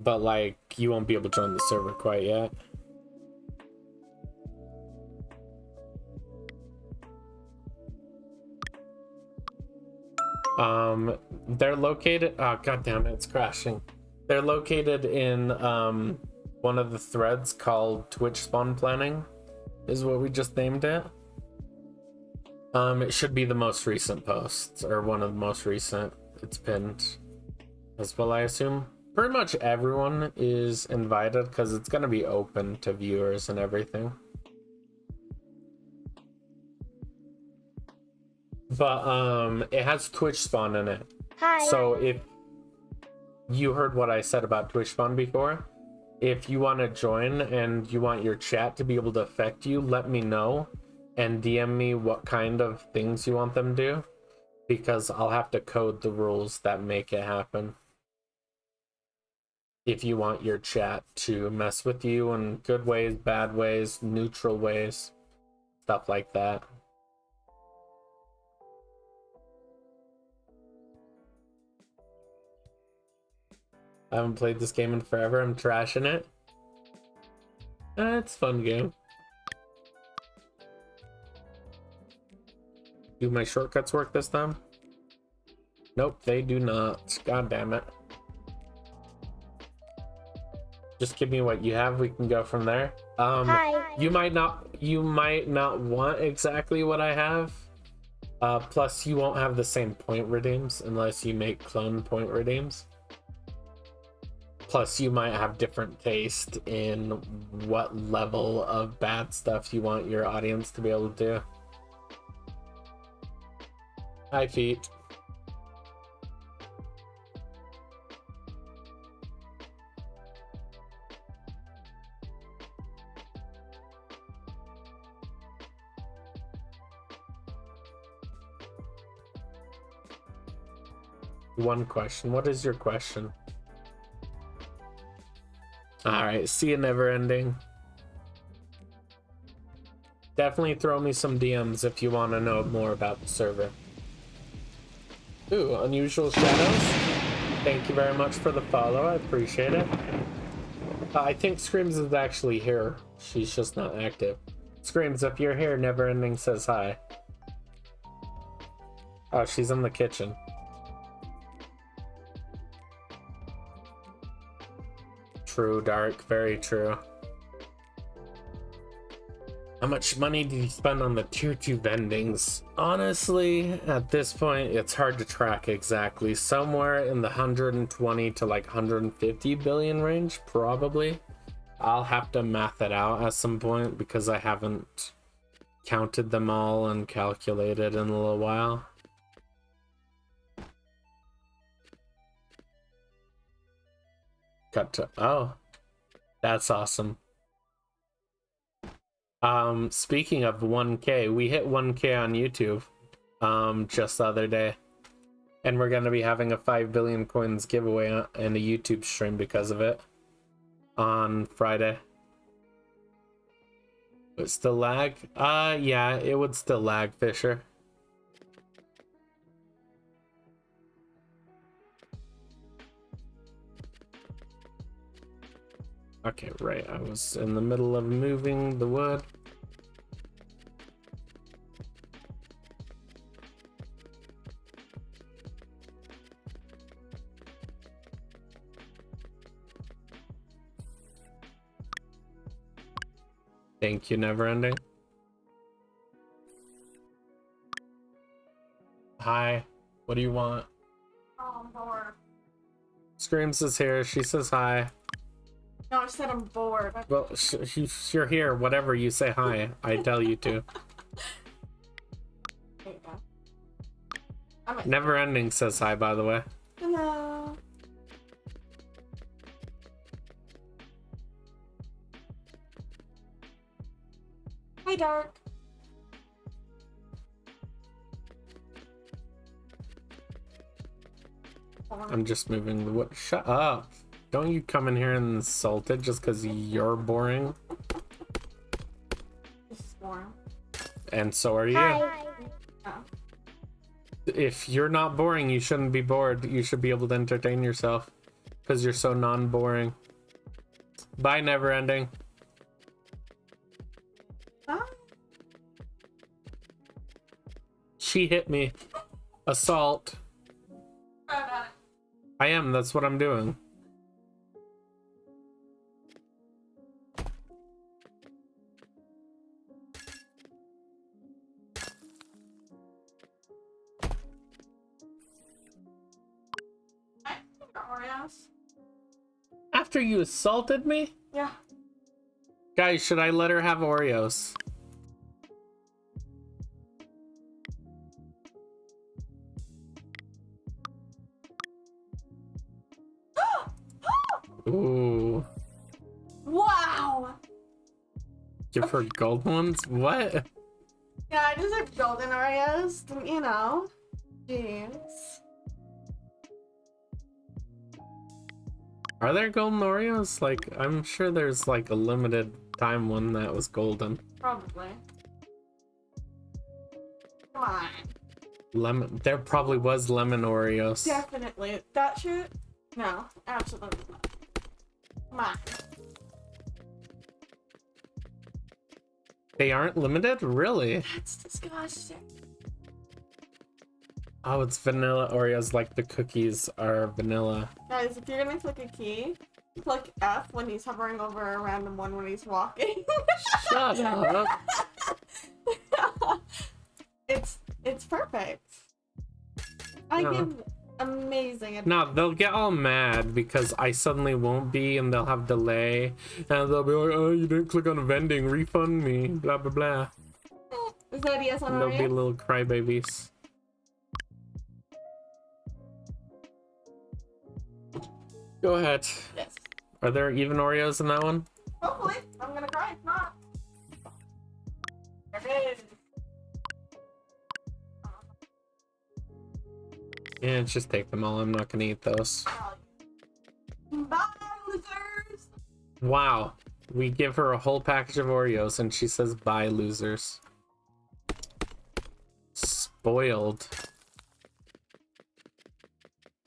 But, like, you won't be able to join the server quite yet. They're located... Oh, god damn it, it's crashing. They're located in, one of the threads called Twitch Spawn Planning, is what we just named it. It should be the most recent post, or one of the most recent. It's pinned as well, I assume. Pretty much everyone is invited because it's going to be open to viewers and everything. But it has Twitch Spawn in it. Hi. So if you heard what I said about Twitch Spawn before, if you want to join and you want your chat to be able to affect you, let me know and DM me what kind of things you want them to do, because I'll have to code the rules that make it happen. If you want your chat to mess with you in good ways, bad ways, neutral ways, stuff like that. I haven't played this game in forever. I'm trashing it. It's a fun game. Do my shortcuts work this time? Nope, they do not. God damn it. Just give me what you have. We can go from there. Hi. You might not want exactly what I have. Plus, you won't have the same point redeems unless you make clone point redeems. Plus, you might have different taste in what level of bad stuff you want your audience to be able to do. Hi, feet. One question. What is your question? Alright, see you, never ending. Definitely throw me some DMs if you want to know more about the server. Ooh, Unusual Shadows. Thank you very much for the follow. I appreciate it. I think Screams is actually here. She's just not active. Screams, if you're here, never ending says hi. Oh, she's in the kitchen. True, Dark. Very true. How much money did you spend on the tier 2 vendings? Honestly, at this point, it's hard to track exactly. Somewhere in the 120 to like 150 billion range, probably. I'll have to math it out at some point because I haven't counted them all and calculated in a little while. Cut to, oh, that's awesome. Speaking of 1K, we hit 1K on YouTube just the other day, and we're gonna be having a 5 billion coins giveaway and a YouTube stream because of it. on Friday. It still lag? Yeah, it would still lag, Fisher. Okay, right. I was in the middle of moving the wood. Thank you, Neverending. Hi. What do you want? Oh, I'm bored. Screams is here. She says hi. No, I said I'm bored. Well, you're here. Whatever you say hi, I tell you to. There you go. I'm a- Neverending says hi, by the way. Hello. Hi, Dark. I'm just moving the wood. Shut up. Don't you come in here and insult it just because you're boring. This is warm. And so are you. Hi. Oh. If you're not boring, you shouldn't be bored. You should be able to entertain yourself because you're so non-boring. Bye, Neverending. Huh? She hit me. Assault. I am. That's what I'm doing. Oreos? After you assaulted me? Yeah. Guys, should I let her have Oreos? Ooh. Wow! Give her gold ones? What? Yeah, I deserve golden Oreos. You know. Jeez. Are there golden Oreos? Like, I'm sure there's like a limited time one that was golden. Probably. Come on. Lemon. There probably was lemon Oreos. Definitely. That shit? No. Absolutely not. Come on. They aren't limited? Really? That's disgusting. Oh, it's vanilla Oreos like the cookies are vanilla. Guys, if you're gonna click a key, click F when he's hovering over a random one when he's walking. Shut up. It's perfect. I No. give amazing advice. No, they'll get all mad because I suddenly won't be and they'll have delay. And they'll be like, oh, you didn't click on vending, refund me, blah, blah, blah. Is that yes on And they'll be Oreo? little crybabies. Go ahead. Yes. Are there even Oreos in that one? Hopefully. I'm gonna cry if not. There it is. Yeah, just take them all. I'm not gonna eat those. Bye, losers! Wow. We give her a whole package of Oreos and she says, bye, losers. Spoiled.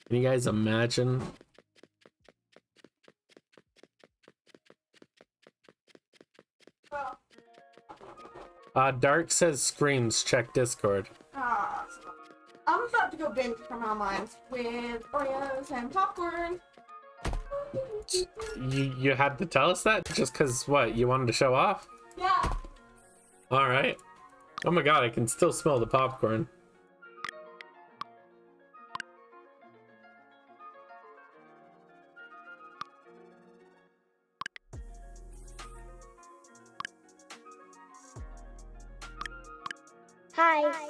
Can you guys imagine? Dark says screams, check Discord. I'm about to go binge from online with Oreos and popcorn. You had to tell us that just because what, you wanted to show off? Yeah. All right. Oh my god, I can still smell the popcorn. Hi.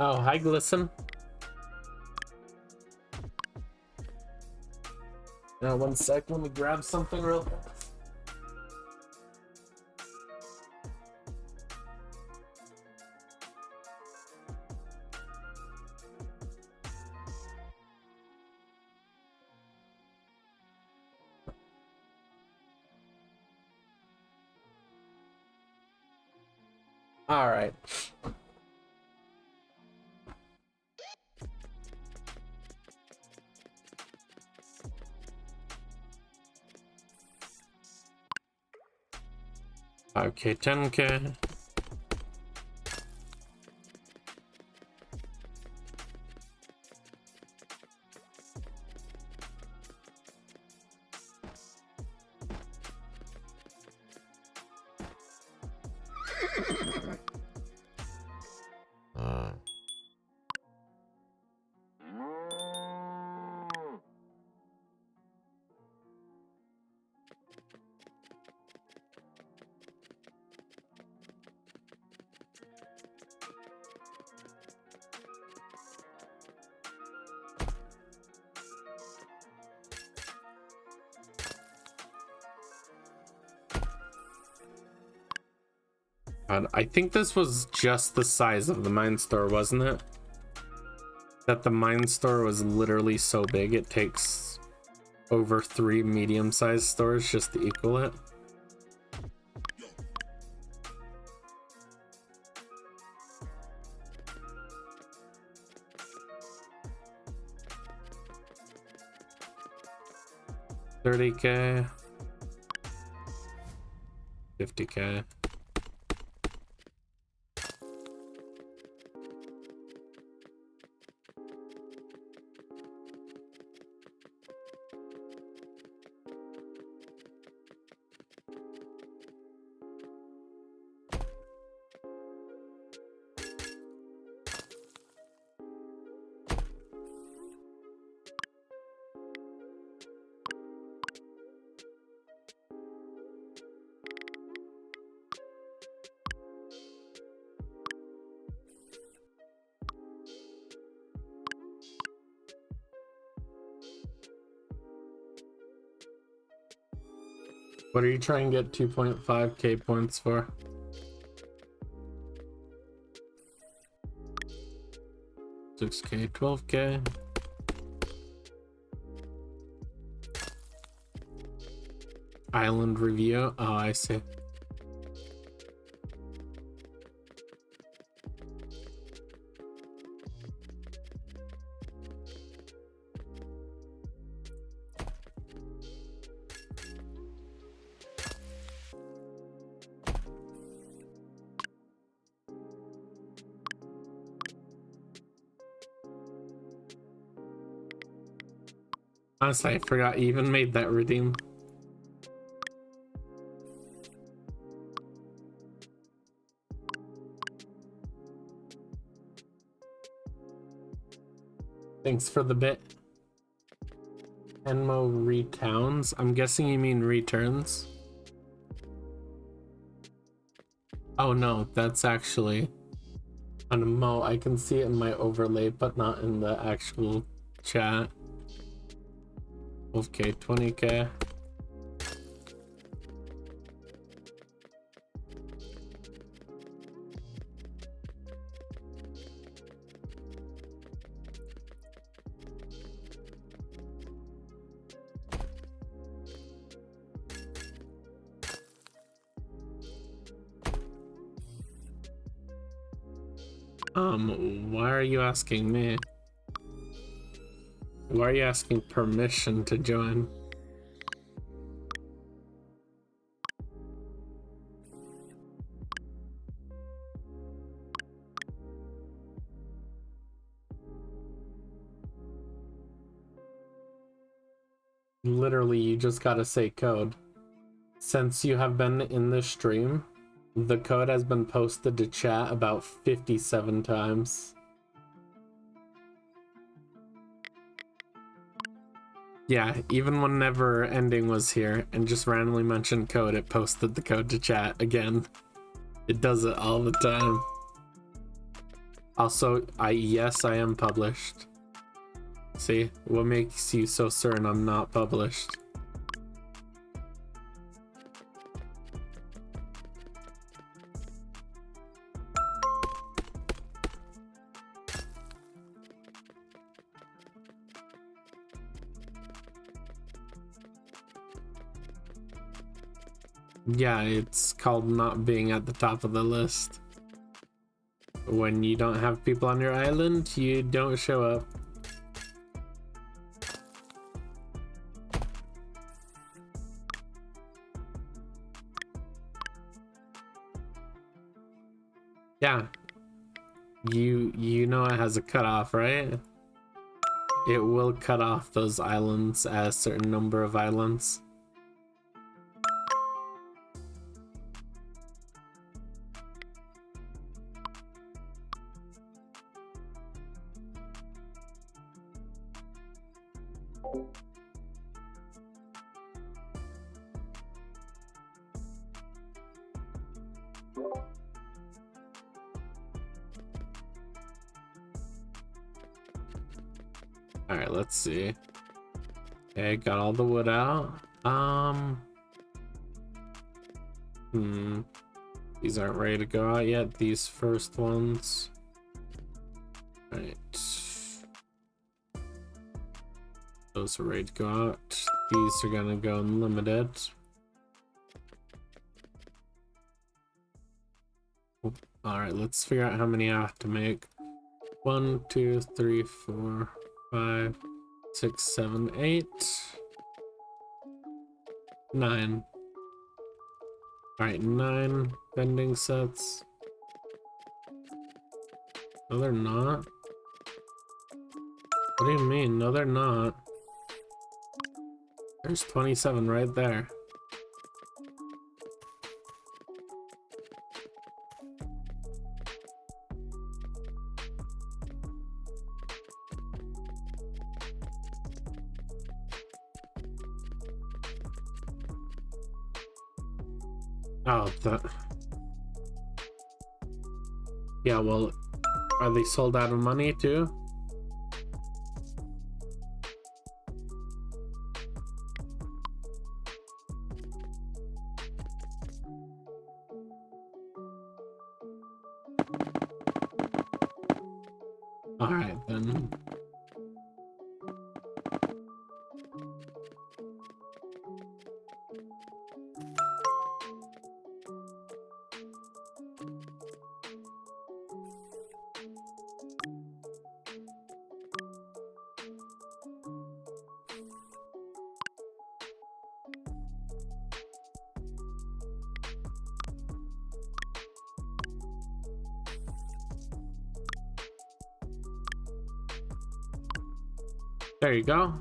Oh, hi, Glisten. Now, one sec, let me grab something real fast. All right. Okay, 10K. God, I think this was just the size of the mine store, wasn't it? That the mine store was literally so big it takes over 3 medium-sized stores just to equal it. $30K, $50K. What are you trying to get 2.5K points for? $6K, $12K. Island review. Oh, I see. Honestly, I forgot you even made that redeem. Thanks for the bit. Enmo retowns. I'm guessing you mean returns. Oh no, that's actually on a mo. I can see it in my overlay, but not in the actual chat. 12K, 20K. Why are you asking me? Why are you asking permission to join? Literally, you just gotta say code. Since you have been in this stream, the code has been posted to chat about 57 times. Yeah, even when Never Ending was here and just randomly mentioned code, it posted the code to chat again. It does it all the time. Also, yes, I am published. See, what makes you so certain I'm not published? Yeah, it's called not being at the top of the list. when you don't have people on your island, you don't show up. Yeah. You know it has a cutoff, right? It will cut off those islands at a certain number of islands. Alright, let's see. Okay, got all the wood out. These aren't ready to go out yet, these first ones. Alright. Those are ready to go out. These are gonna go unlimited. Alright, let's figure out how many I have to make. 1, 2, 3, 4, 5, 6, 7, 8, 9. Alright, 9 vending sets. No, they're not. What do you mean? No, they're not. There's 27 right there. Oh, yeah, well, are they sold out of money too? All right, then. There you go.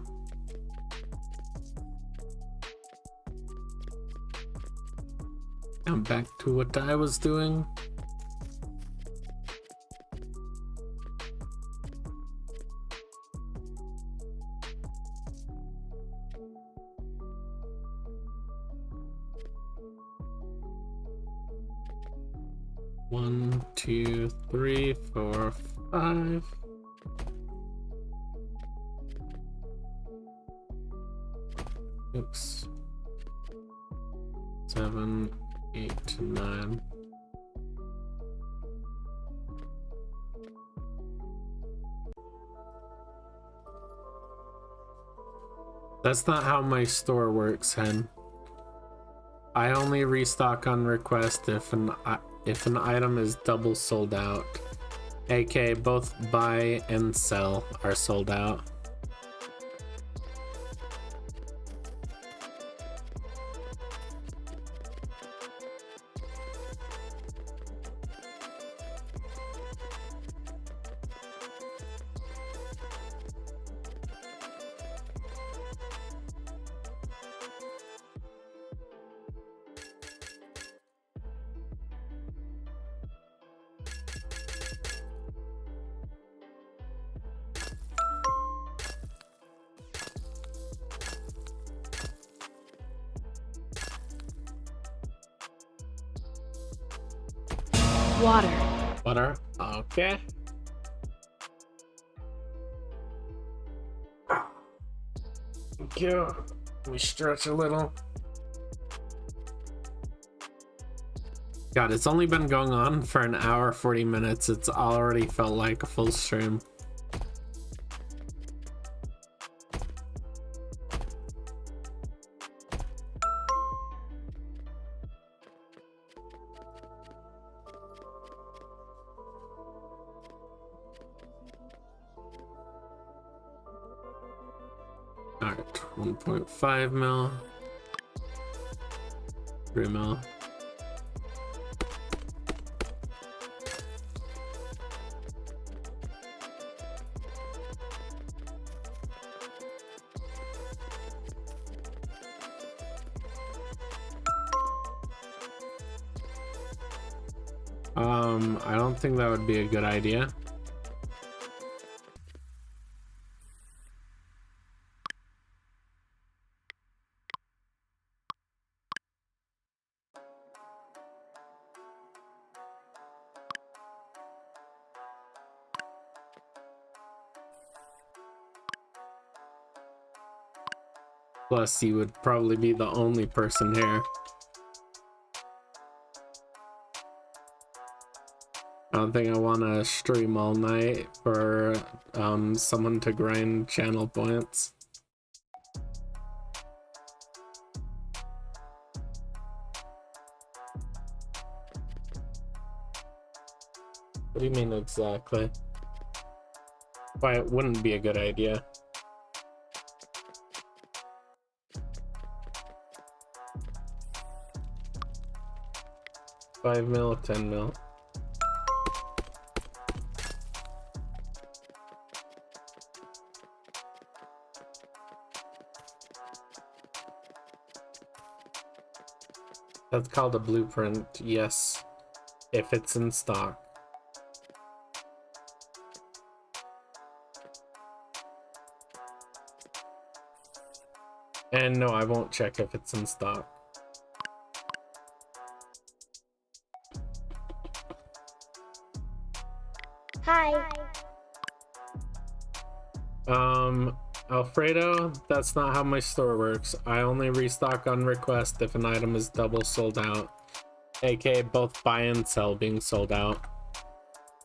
I'm back to what I was doing. One, two, three, four, 5. 6, 7, 8, 9. That's not how my store works, Hen. I only restock on request if an item is double sold out. aka both buy and sell are sold out. Water. Water. Okay. Thank you. Let me stretch a little. God, it's only been going on for an hour, 40 minutes. It's already felt like a full stream. Alright, 1.5 mil. 3 mil. I don't think that would be a good idea. Plus, you would probably be the only person here. I don't think I want to stream all night for someone to grind channel points. What do you mean exactly? Why it wouldn't be a good idea? $5 mil, 10 mil. That's called a blueprint, yes, if it's in stock. And no, I won't check if it's in stock. Hi. Alfredo, that's not how my store works. I only restock on request if an item is double sold out, aka both buy and sell being sold out.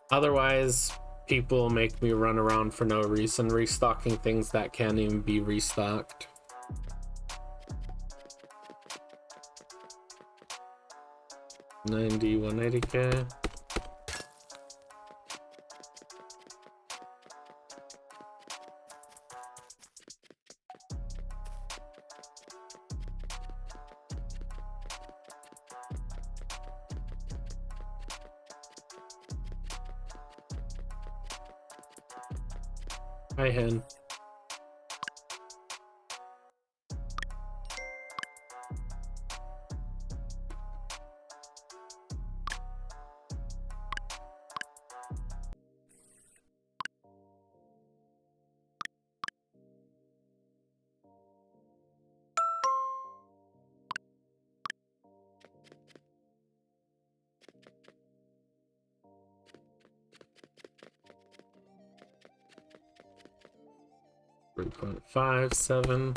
Otherwise, people make me run around for no reason restocking things that can't even be restocked. $90, $180K. Hi, Hen. $3.57.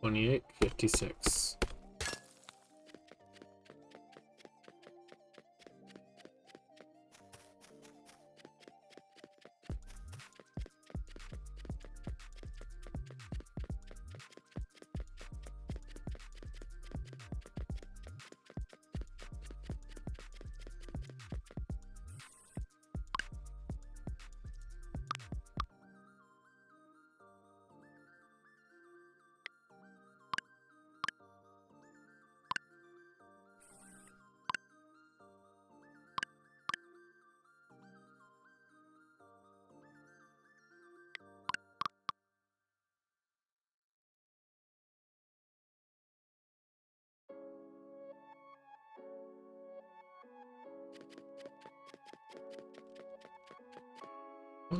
$28.56.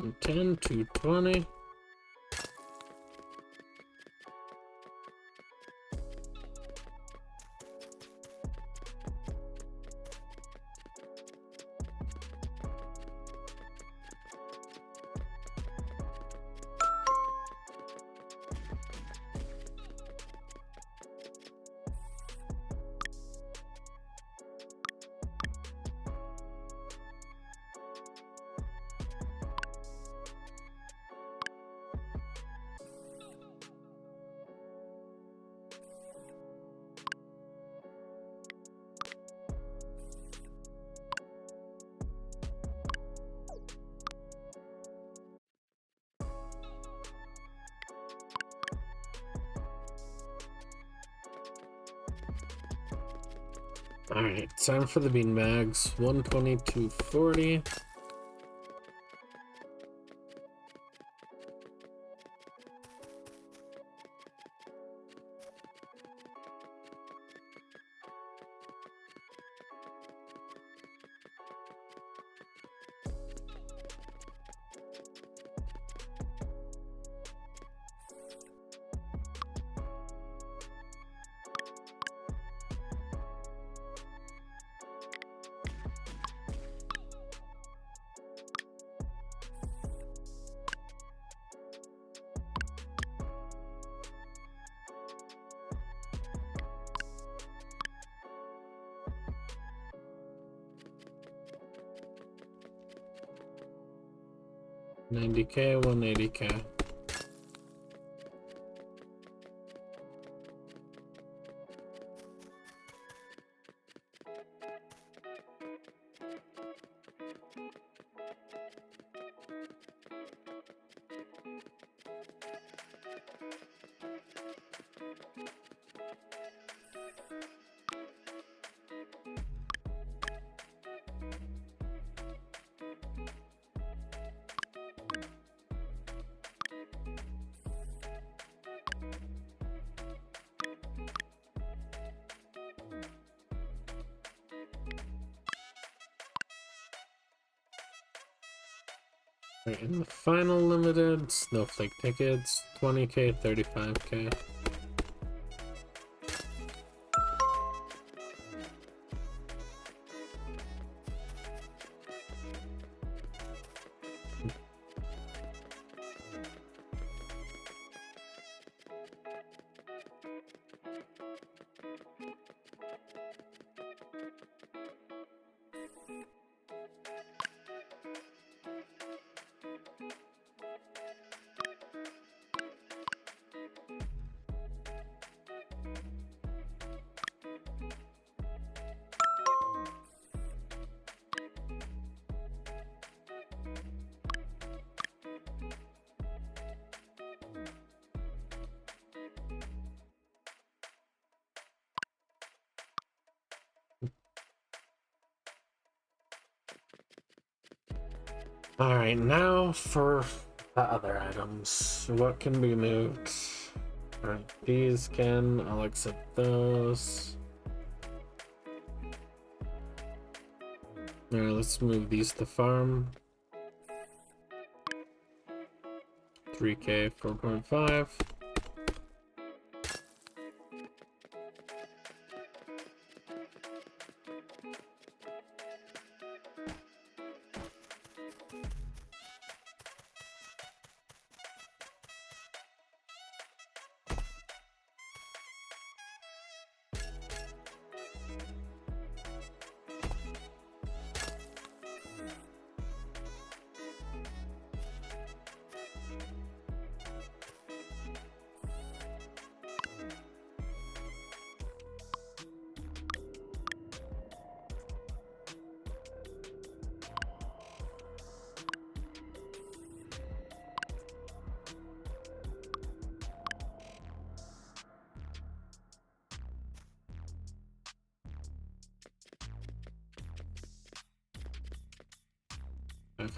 110, 220. Alright, time for the bean bags. 120, 240. $90K, $180K. Right, and the final limited snowflake tickets, 20K, 35K. Alright, now for the other items. What can be moved? Alright, these can, I'll accept those. Alright, let's move these to farm. 3K, 4.5.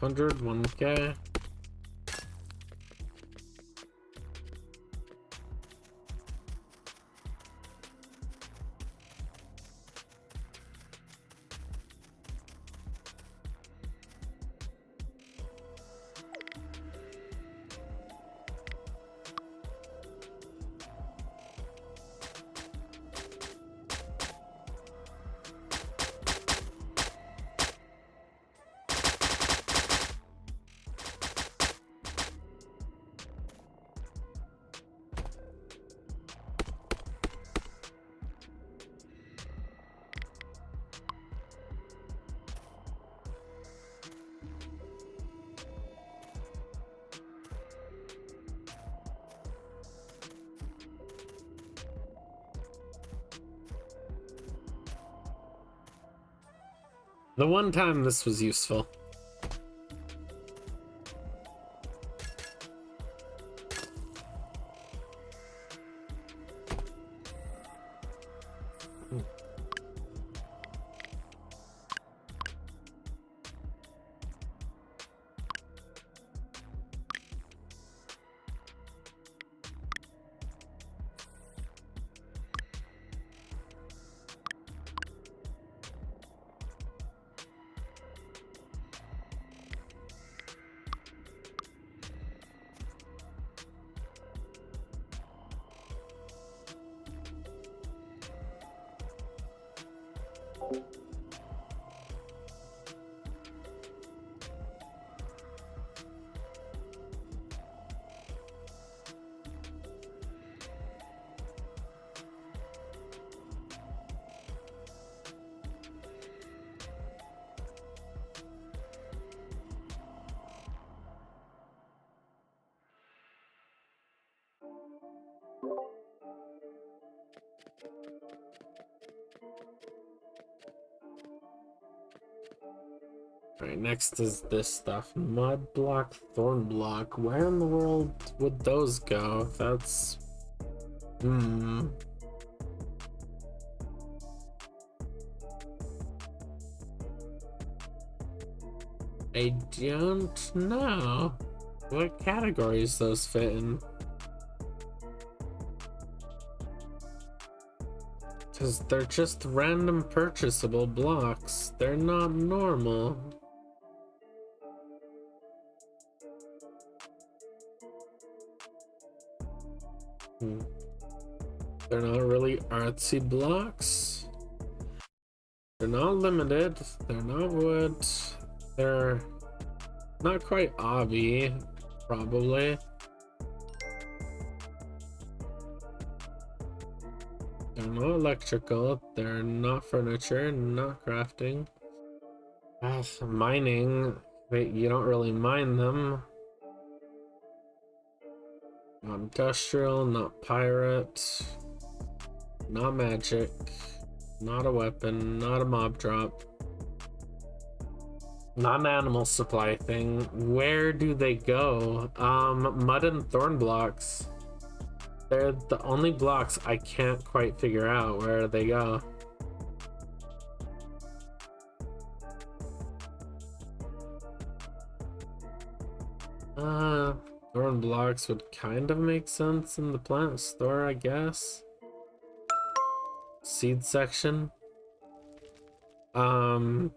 $500, 1K. The one time this was useful. Alright, next is this stuff. Mud block, thorn block. Where in the world would those go? That's... I don't know what categories those fit in. Because they're just random purchasable blocks. They're not normal. They're not really artsy blocks. They're not limited. They're not wood. They're not quite obby, probably. They're not electrical. They're not furniture. Not crafting. Mining. Wait, you don't really mine them. Not industrial, not pirate, not magic, not a weapon, not a mob drop, not an animal supply thing. Where do they go? Mud and thorn blocks. They're the only blocks I can't quite figure out where they go. Thorn blocks would kind of make sense in the plant store, I guess. Seed section. How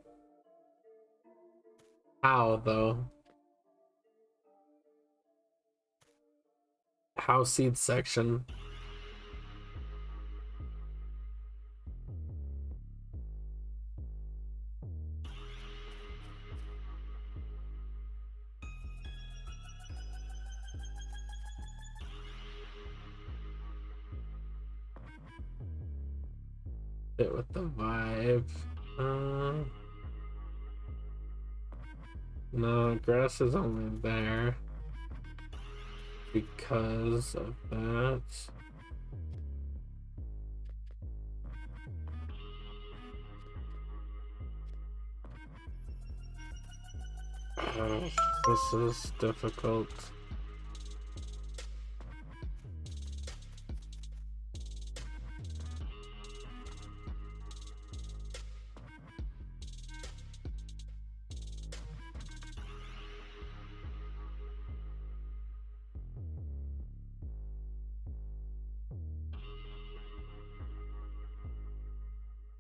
though? How seed section? Fit with the vibe. No, grass is only there because of that. This is difficult.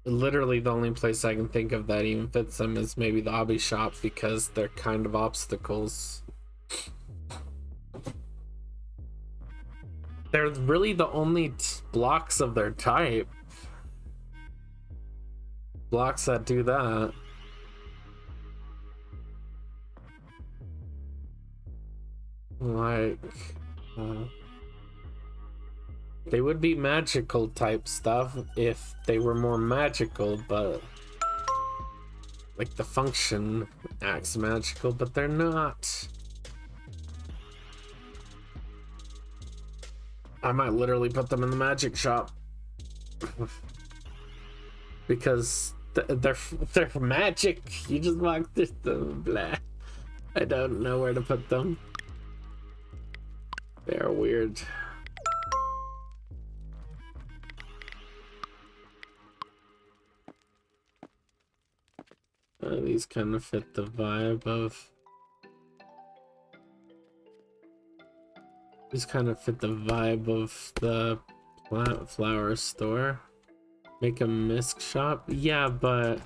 Literally the only place I can think of that even fits them is maybe the hobby shop because they're kind of obstacles. They're really the only blocks of their type. Blocks that do that. Like... they would be magical type stuff if they were more magical, but like the function acts magical, but they're not. I might literally put them in the magic shop because they're magic. You just walk through them. Blah. I don't know where to put them. They're weird. These kind of fit the vibe of. These kind of fit the vibe of the flower store. Make a misc shop? Yeah, but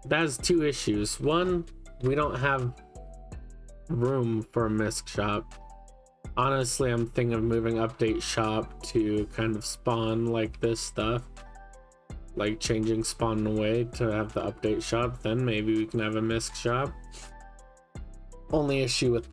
that has two issues. One, we don't have room for a misc shop. Honestly, I'm thinking of moving update shop to kind of spawn like this stuff. Like changing spawn away to have the update shop. Then maybe we can have a misc shop. Only issue with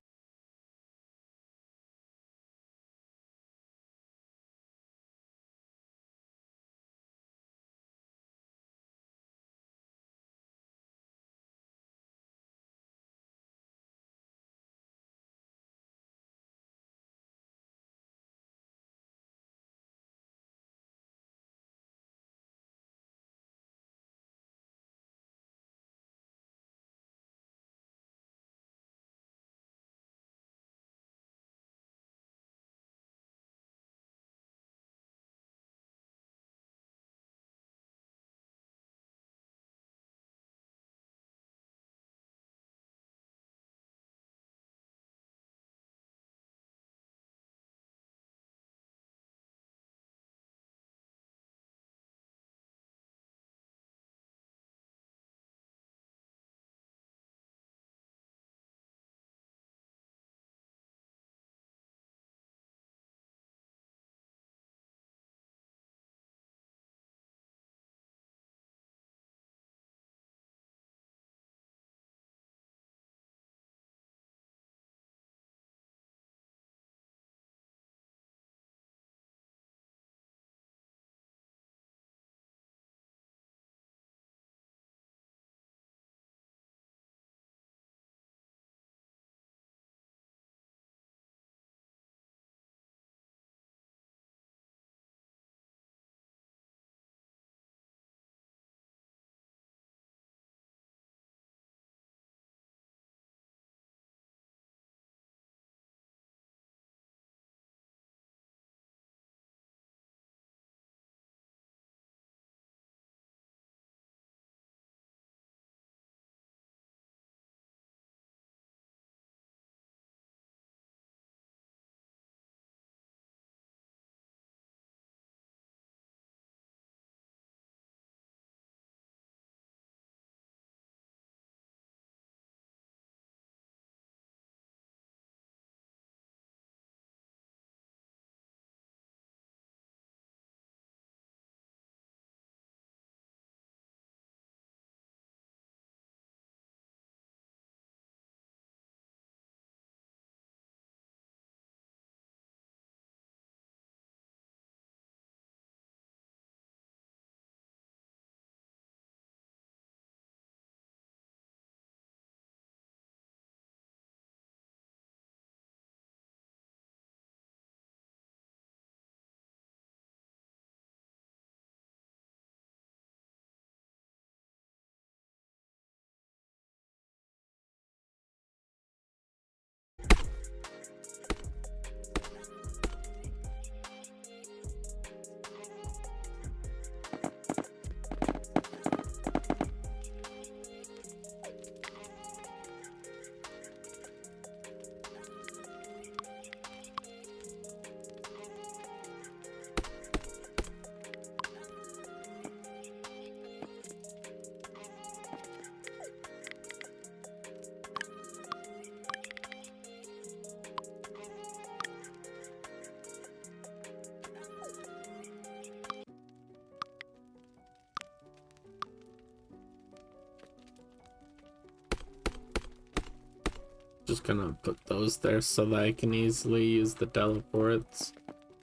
just gonna put those there so that I can easily use the teleports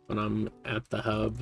when I'm at the hub.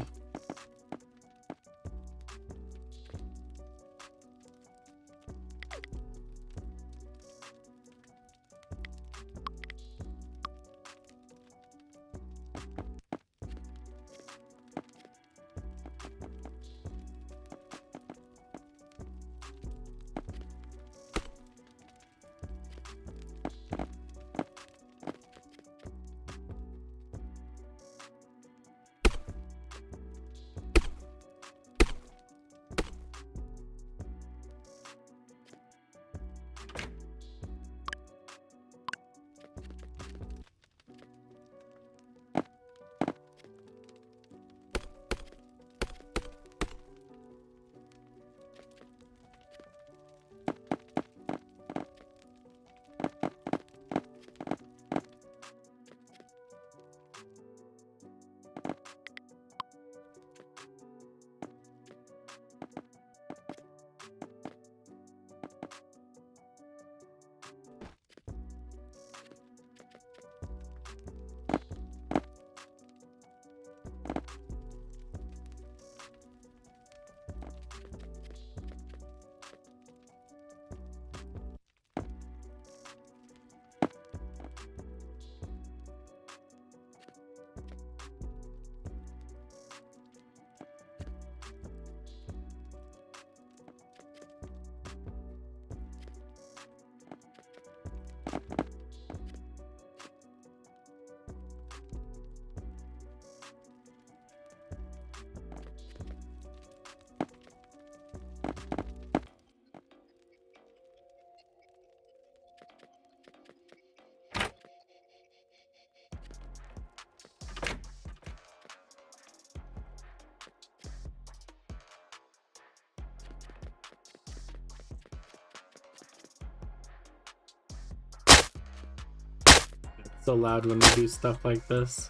so loud when we do stuff like this.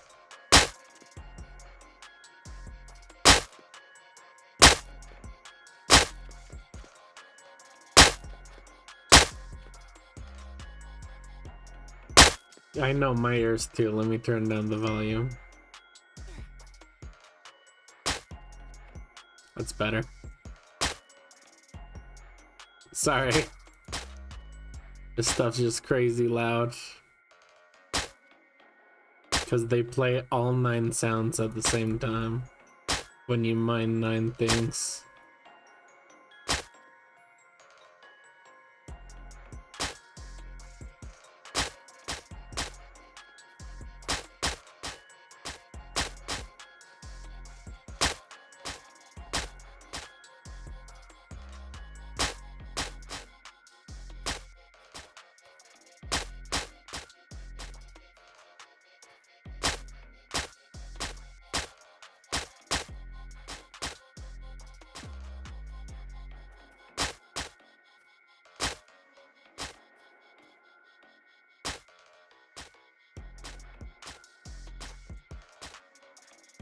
I know my ears too. Let me turn down the volume. That's better. Sorry. This stuff's just crazy loud. Because they play all 9 sounds at the same time when you mine 9 things.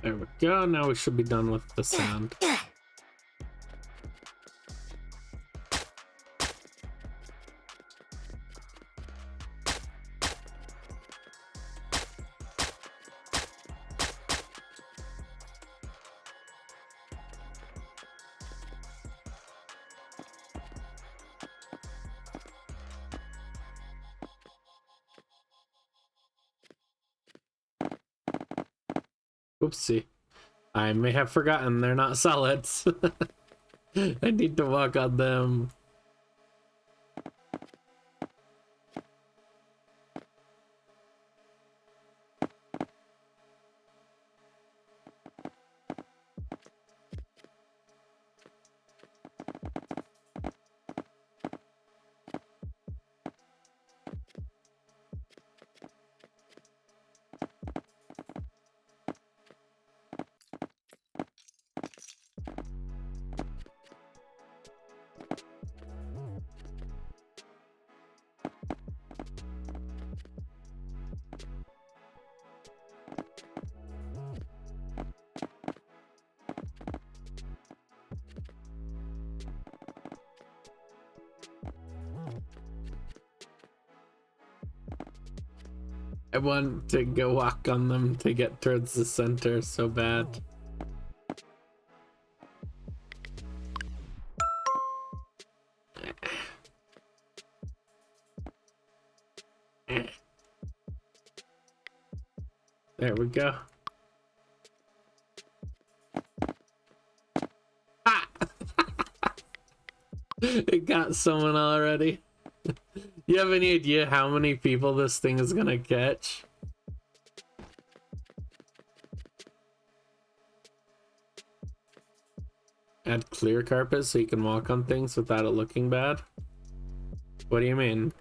There we go. Now we should be done with the sound. Oopsie. I may have forgotten they're not solids. I need to walk on them. I want to go walk on them to get towards the center so bad. There we go. Ah! It got someone already. You have any idea how many people this thing is gonna catch? Add clear carpet so you can walk on things without it looking bad? What do you mean?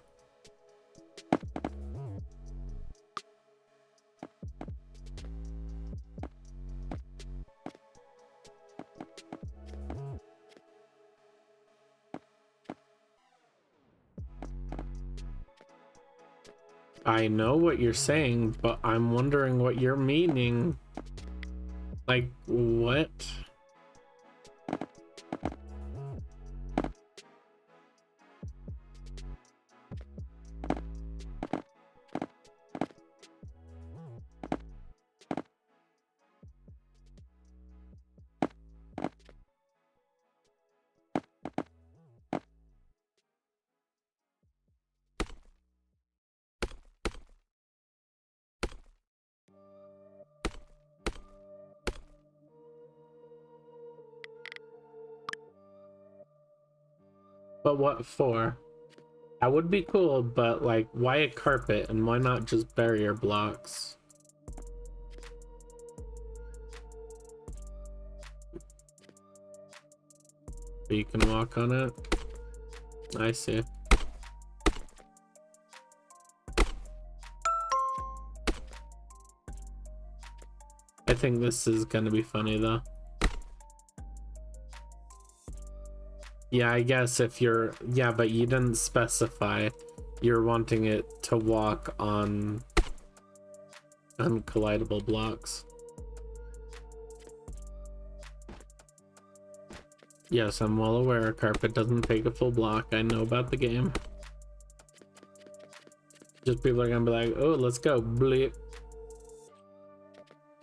I know what you're saying, but I'm wondering what you're meaning. Like, what? But what for? That would be cool, but like, why a carpet and why not just barrier blocks? So you can walk on it? I see. I think this is gonna be funny though. Yeah, I guess if you're... Yeah, but you didn't specify. You're wanting it to walk on uncollidable blocks. Yes, I'm well aware carpet doesn't take a full block. I know about the game. Just people are gonna be like, oh, let's go, bleep.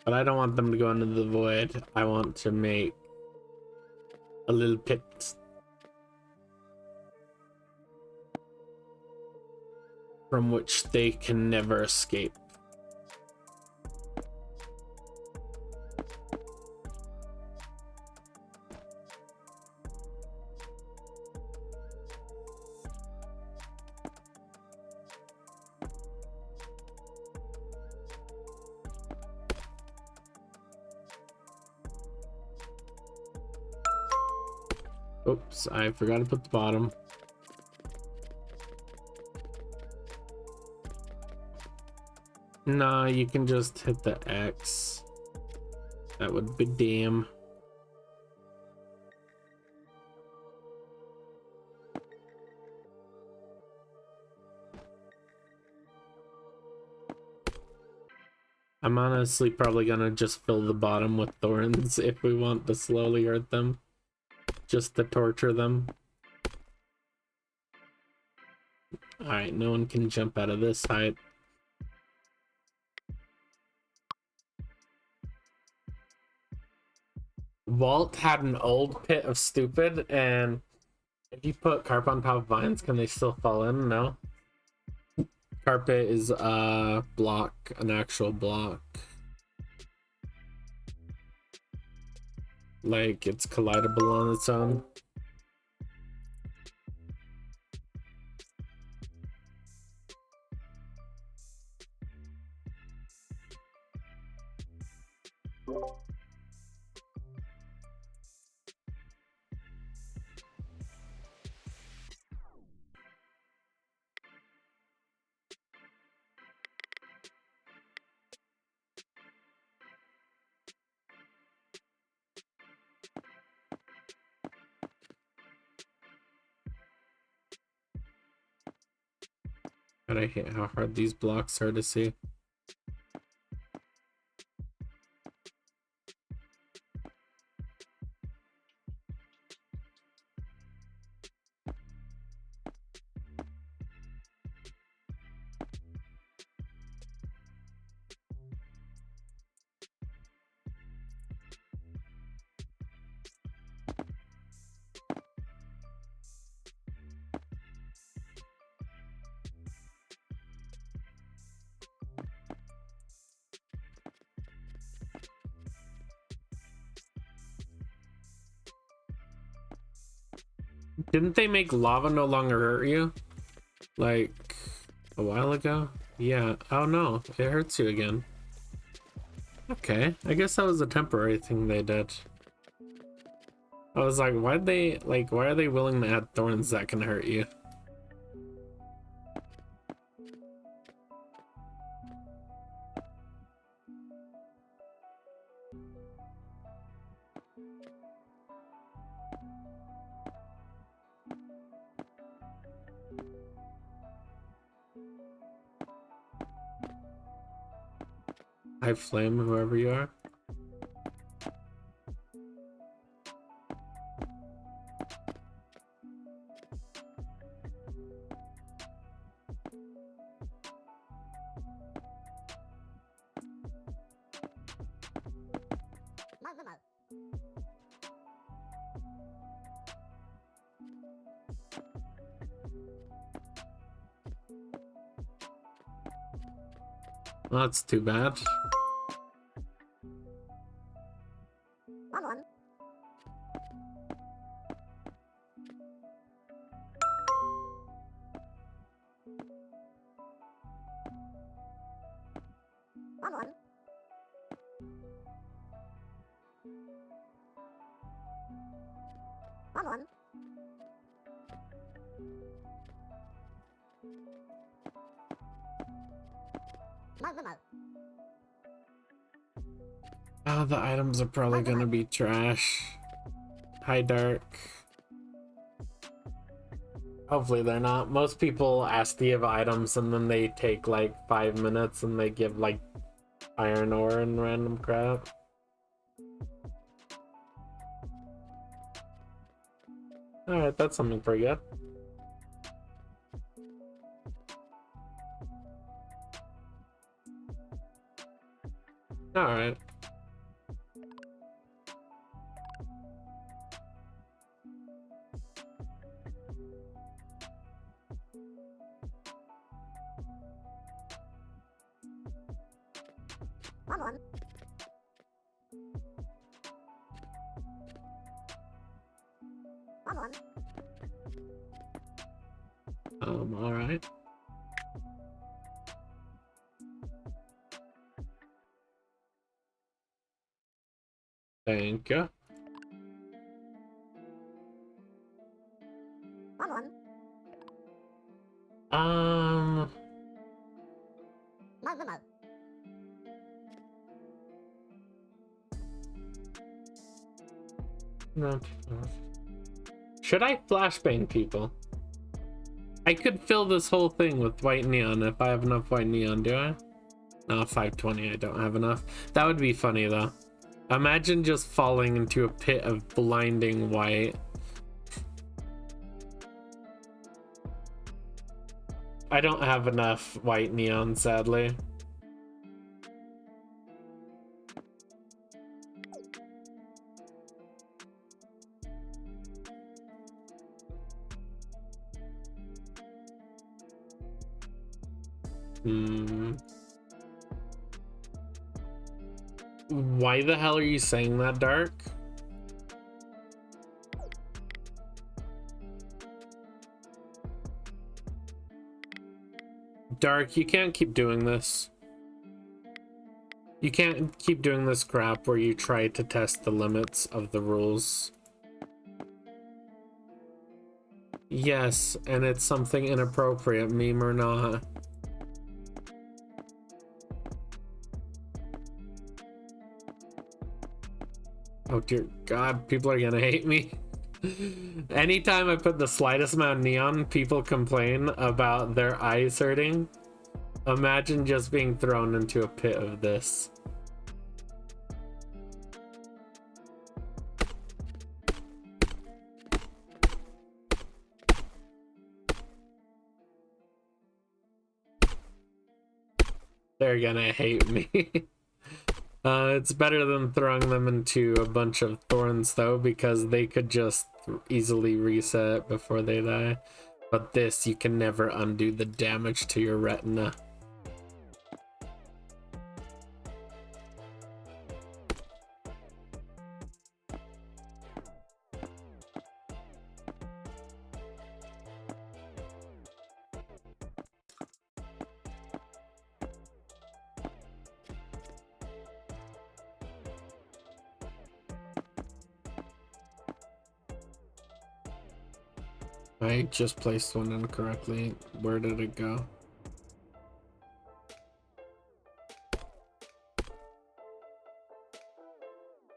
But I don't want them to go into the void. I want to make a little pit. From which they can never escape. Oops, I forgot to put the bottom. No, you can just hit the X. That would be damn. I'm honestly probably gonna just fill the bottom with thorns if we want to slowly hurt them. Just to torture them. Alright, no one can jump out of this height. Walt had an old pit of stupid, and if you put carpet on top of vines, can they still fall in? No. Carpet is a block, an actual block. Like, it's collidable on its own. God, I hate how hard these blocks are to see. Didn't they make lava no longer hurt you? Like, a while ago? Yeah. Oh no, it hurts you again. Okay, I guess that was a temporary thing they did. I was like, why are they willing to add thorns that can hurt you? High flame, whoever you are. Well, that's too bad. Oh, the items are probably gonna be trash. Hi, Dark. Hopefully they're not. Most people ask to give items and then they take like 5 minutes and they give like iron ore and random crap. Alright, that's something pretty good. Alright. Alright. Thank you. Um, no. Should I flashbang people? I could fill this whole thing with white neon if I have enough white neon, do I? No, 520, I don't have enough. That would be funny though. Imagine just falling into a pit of blinding white. I don't have enough white neon, sadly. Why the hell are you saying that, Dark? Dark, you can't keep doing this. You can't keep doing this crap where you try to test the limits of the rules. Yes, and it's something inappropriate, meme or not. Oh dear God, people are gonna hate me. Anytime I put the slightest amount of neon, people complain about their eyes hurting. Imagine just being thrown into a pit of this. They're gonna hate me. It's better than throwing them into a bunch of thorns though, because they could just easily reset before they die. But this, you can never undo the damage to your retina. I just placed one incorrectly. Where did it go?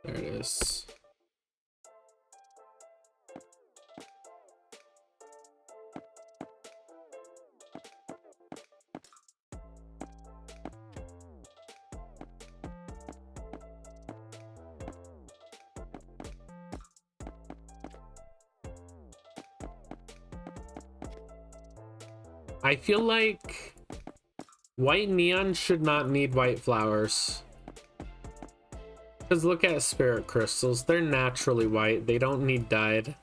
There it is. I feel like white neon should not need white flowers. Because look at spirit crystals. They're naturally white. They don't need dyed.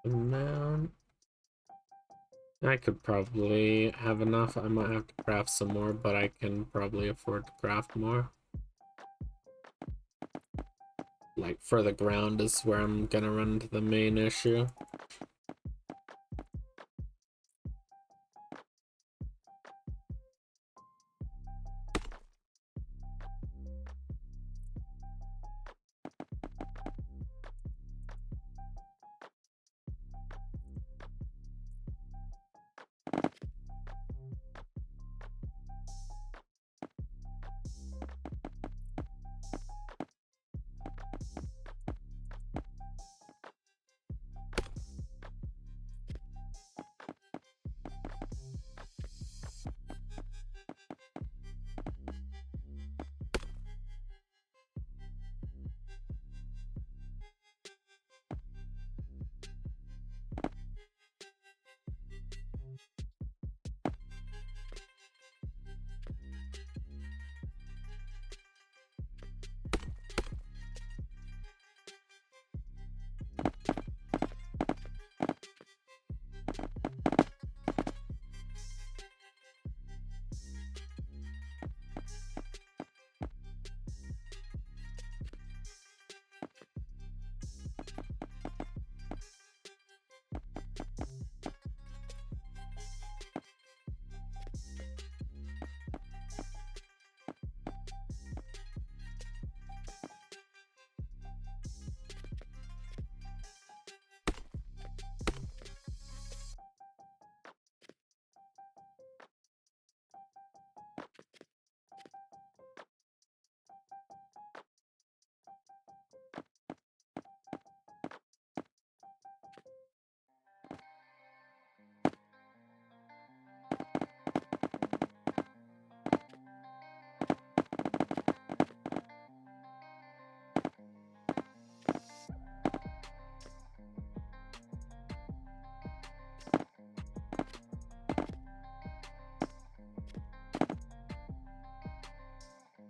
And then I could probably have enough. I might have to craft some more, but I can probably afford to craft more. Like for the ground is where I'm gonna run into the main issue.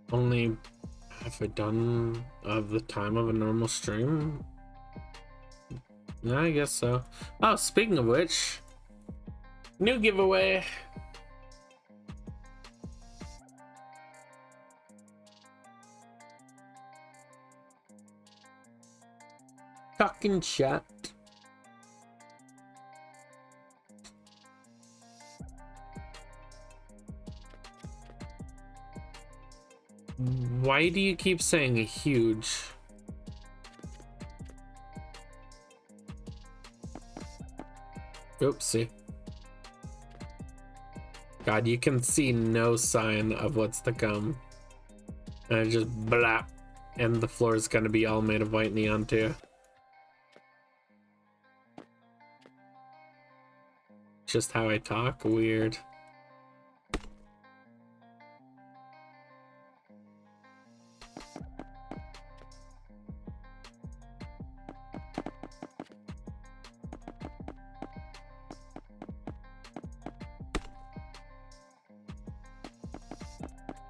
Only have I done of the time of a normal stream? Yeah, I guess so. Oh, speaking of which, new giveaway. Talking chat. Why do you keep saying huge? Oopsie. God, you can see no sign of what's to come. And it just blap. And the floor is gonna be all made of white neon too. Just how I talk, weird.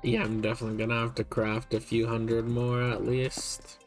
Yeah, I'm definitely gonna have to craft a few hundred more at least.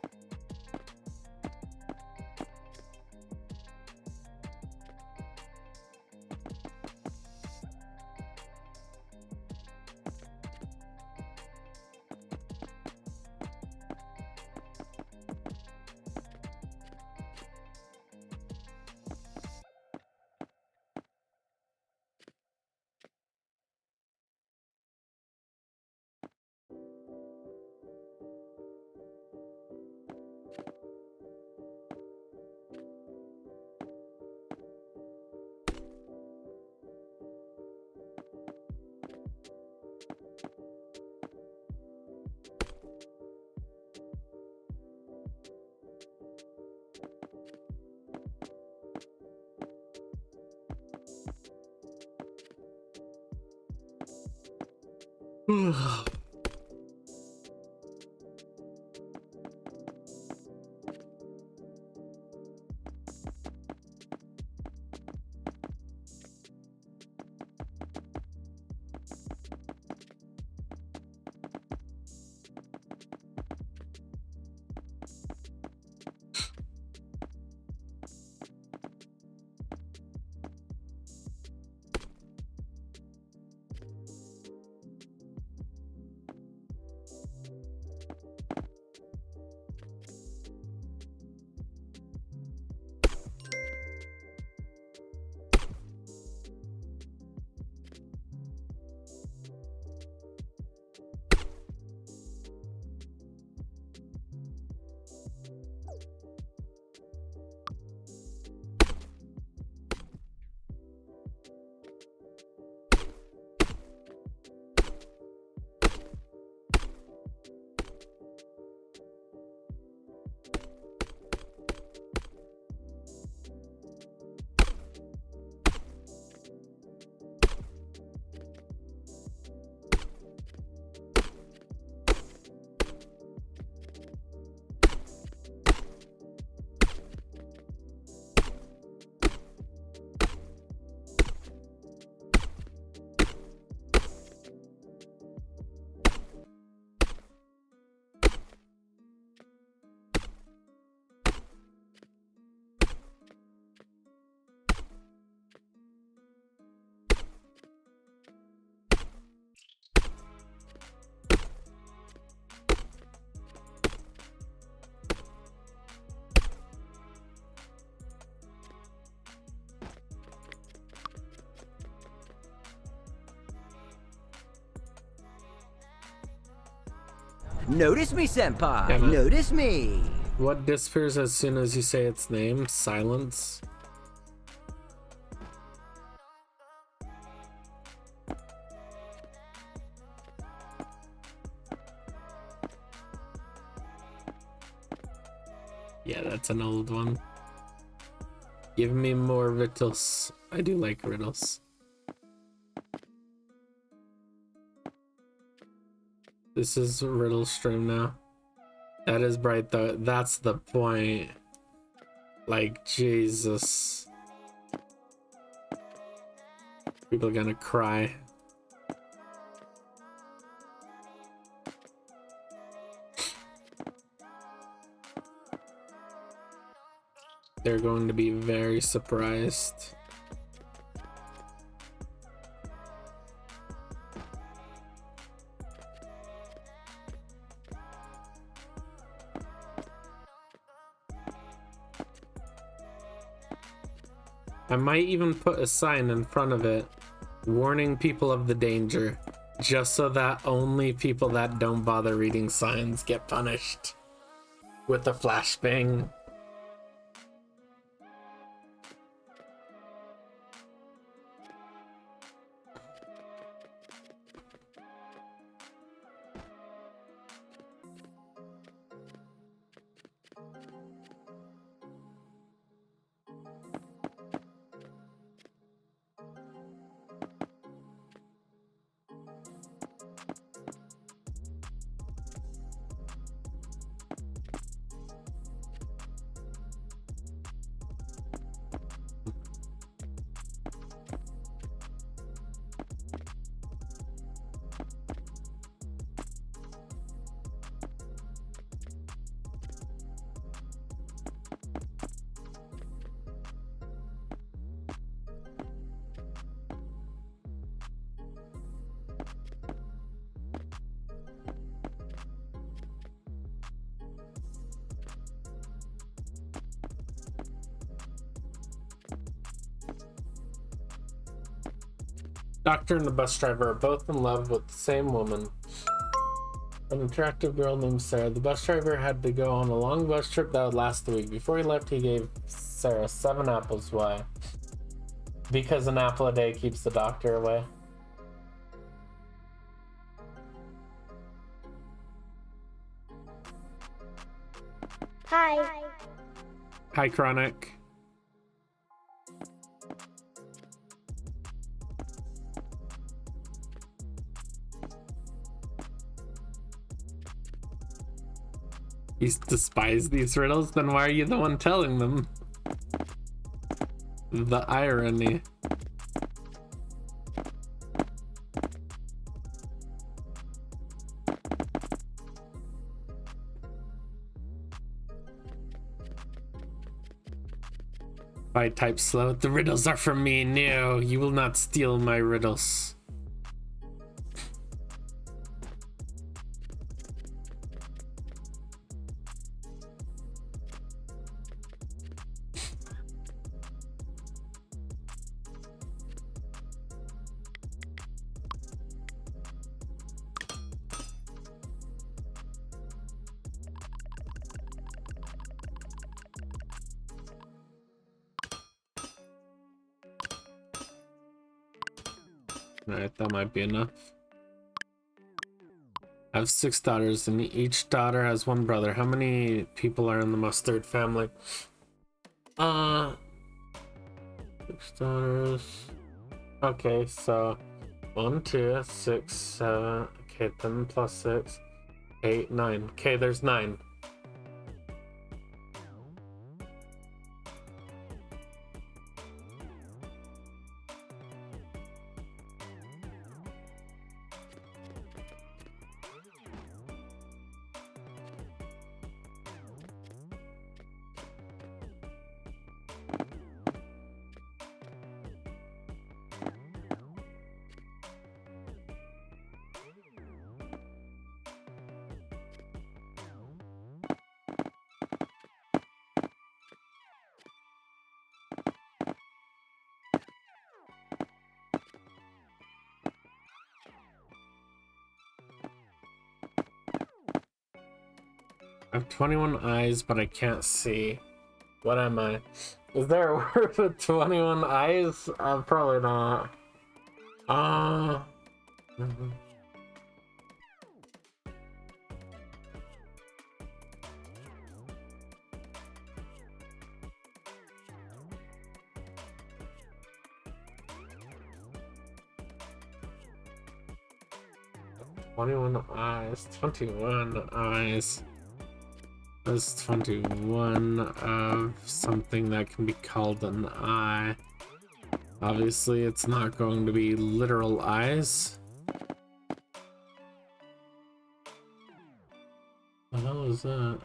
Notice me, senpai. Damn it. Notice me. What disappears as soon as you say its name? Silence. Yeah, that's an old one. Give me more riddles. I do like riddles. This is a riddle stream now. That is bright though. That's the point. Like, Jesus. People are gonna cry. They're going to be very surprised. I might even put a sign in front of it warning people of the danger, just so that only people that don't bother reading signs get punished with a flashbang. Doctor and the bus driver are both in love with the same woman, an attractive girl named Sarah. The bus driver had to go on a long bus trip that would last a week. Before he left, he gave Sarah 7 apples. Why? Because an apple a day keeps the doctor away. Hi. Hi, Chronic. You despise these riddles? Then why are you the one telling them? The irony. If I type slow, the riddles are from me. No, you will not steal my riddles. Alright, that might be enough. I have 6 daughters, and each daughter has 1 brother. How many people are in the mustard family? 6 daughters. Okay, so 1, 2, 6, 7. Okay, 10 plus 6, 8, 9. Okay, there's 9. I have 21 eyes, but I can't see. What am I? Is there a word with 21 eyes? Probably not. Mhm. 21 eyes. 21 eyes. There's 21 of something that can be called an eye. Obviously, it's not going to be literal eyes. What the hell is that?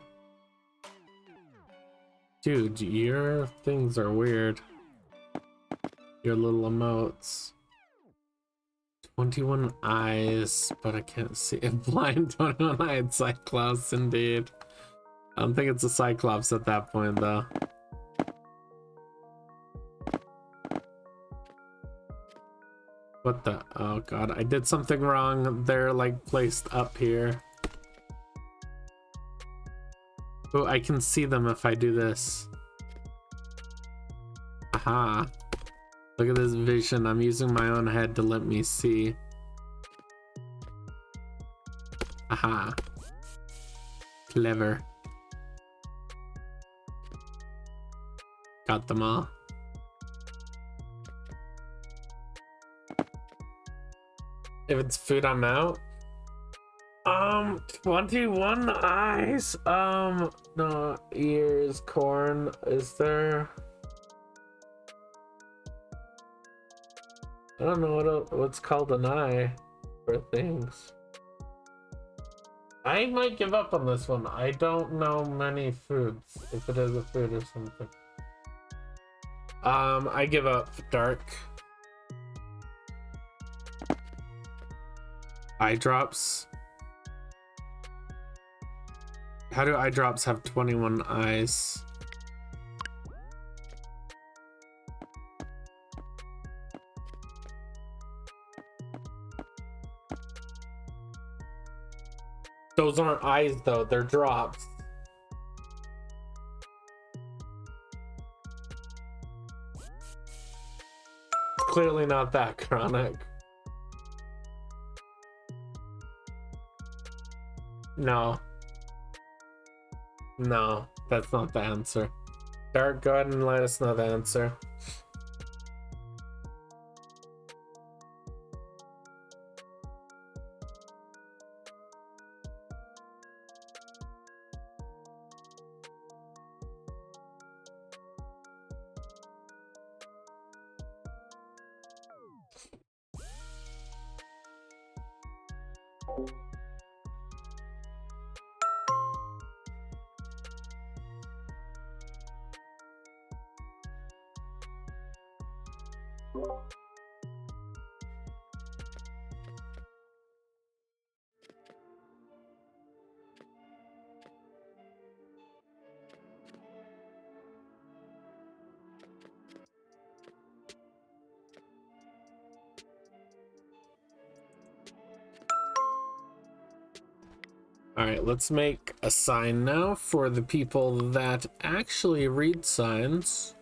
Dude, your things are weird. Your little emotes. 21 eyes, but I can't see. A blind 21-eyed Cyclops, indeed. I don't think it's a Cyclops at that point, though. What the? Oh god, I did something wrong. They're like placed up here. Oh, I can see them if I do this. Aha. Look at this vision. I'm using my own head to let me see. Aha. Clever. Got them all. If it's food, I'm out. 21 eyes. No, ears, corn. Is there? I don't know what's called an eye for things. I might give up on this one. I don't know many foods, if it is a food or something. I give up. Dark. Eye drops. How do eye drops have 21 eyes? Those aren't eyes though, they're drops. Clearly not that chronic. No. No, that's not the answer. Dark, go ahead and let us know the answer. Alright, let's make a sign now for the people that actually read signs.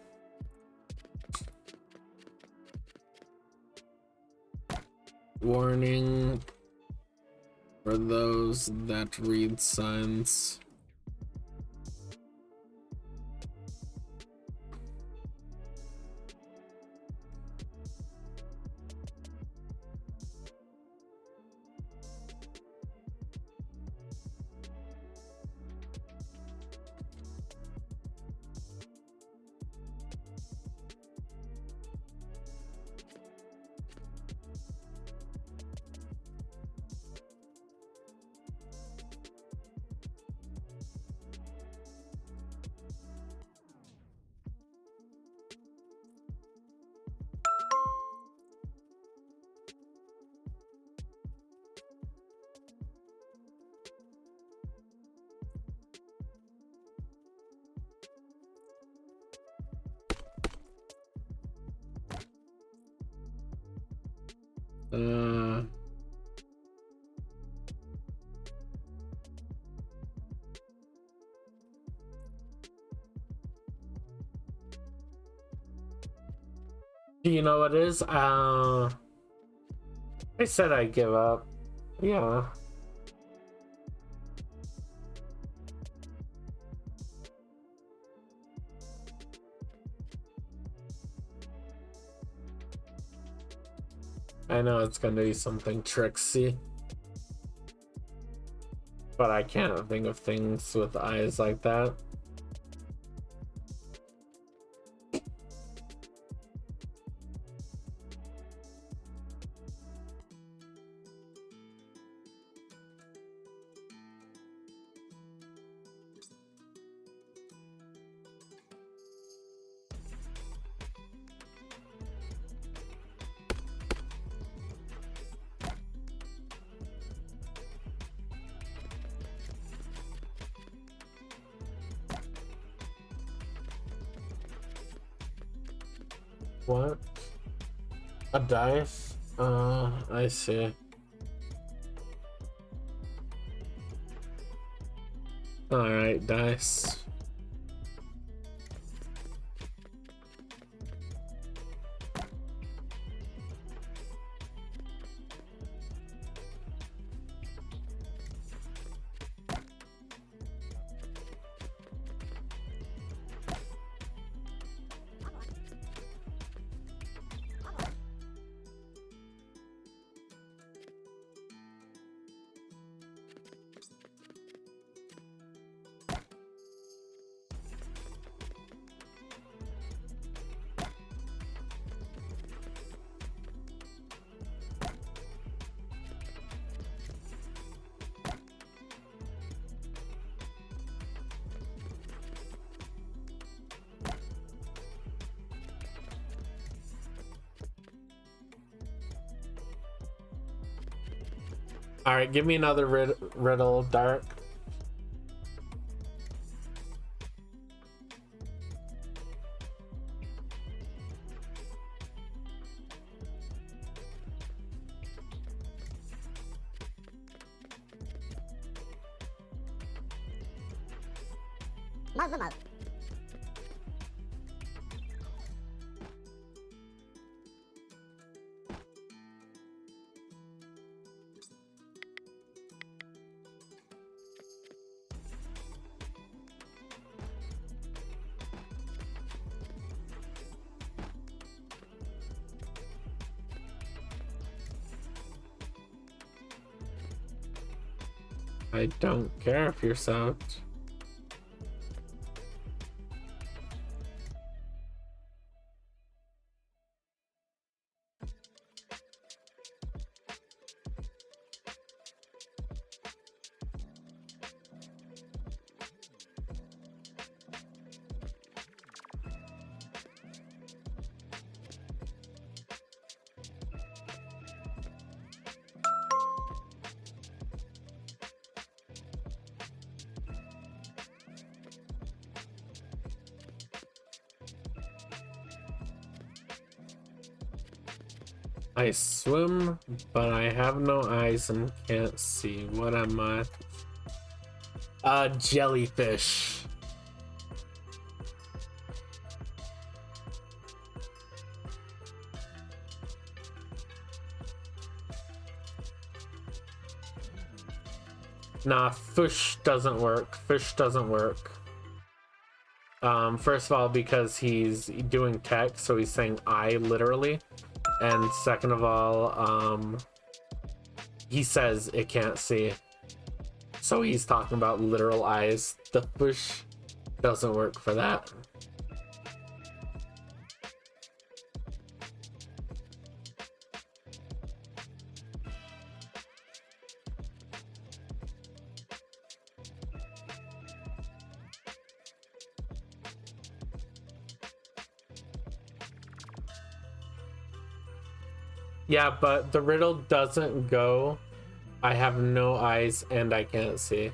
Warning for those that read signs. Do you know what it is? I said I'd give up. Yeah. I know it's gonna be something tricksy, but I can't think of things with eyes like that. What? A dice? I see. Alright, dice. All right, give me another riddle, Dark. I don't care if you're soaked. I swim, but I have no eyes and can't see. What am I? A jellyfish. Nah, fish doesn't work. Fish doesn't work. First of all, because he's doing text, so he's saying I literally. And second of all, he says it can't see. So he's talking about literal eyes. The fish doesn't work for that. Yeah, but the riddle doesn't go, I have no eyes and I can't see.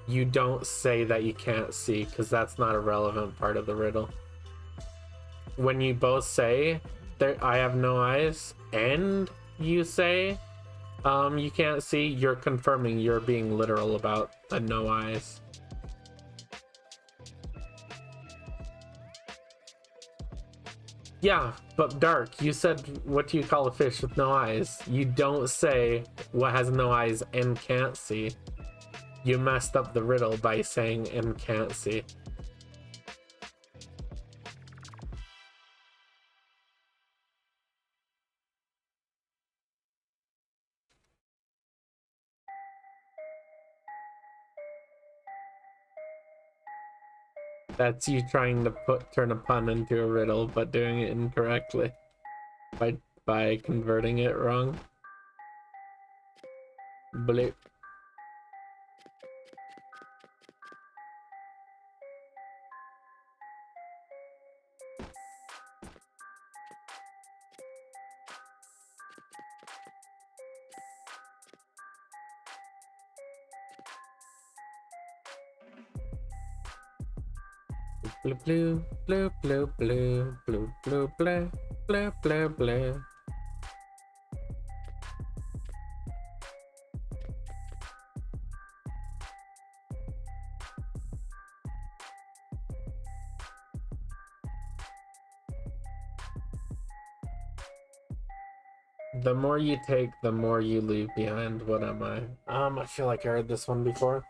You don't say that you can't see, because that's not a relevant part of the riddle. When you both say that I have no eyes and you say you can't see, you're confirming you're being literal about the no eyes. Yeah, but Dark, you said, what do you call a fish with no eyes? You don't say what has no eyes and can't see. You messed up the riddle by saying and can't see. That's you trying to turn a pun into a riddle, but doing it incorrectly by converting it wrong. Blip. Blue blue blue blue blue blue blue blue blue blue blue. The more you take, the more you leave behind. What am I? I feel like I heard this one before.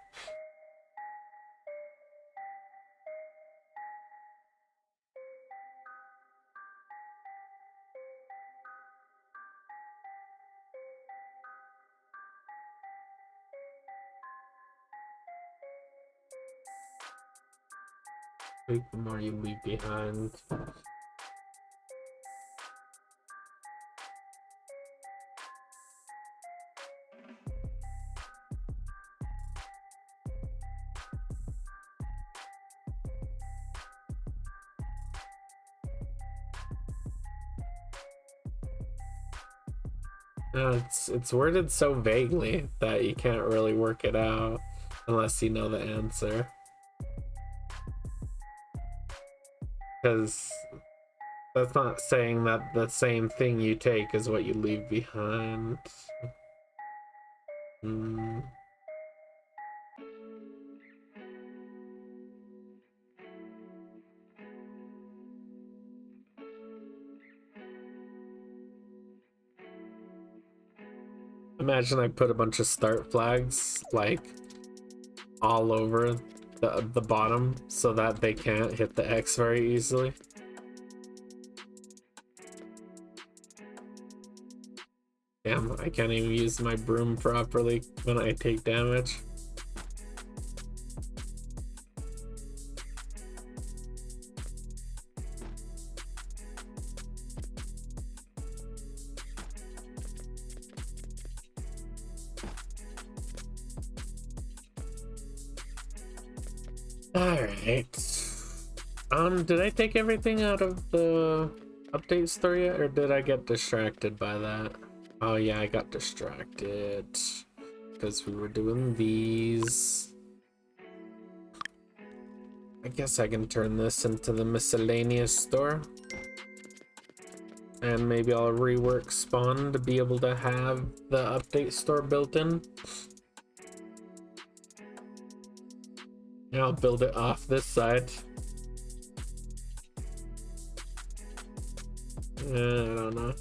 Take the more you leave behind. It's worded so vaguely that you can't really work it out unless you know the answer. Because that's not saying that the same thing you take is what you leave behind. Imagine I put a bunch of start flags like all over the bottom so that they can't hit the X very easily. Damn, I can't even use my broom properly when I take damage. Alright. Did I take everything out of the update store yet, or did I get distracted by that? Oh yeah, I got distracted because we were doing these. I guess I can turn this into the miscellaneous store. And maybe I'll rework spawn to be able to have the update store built in. And I'll build it off this side. I don't know.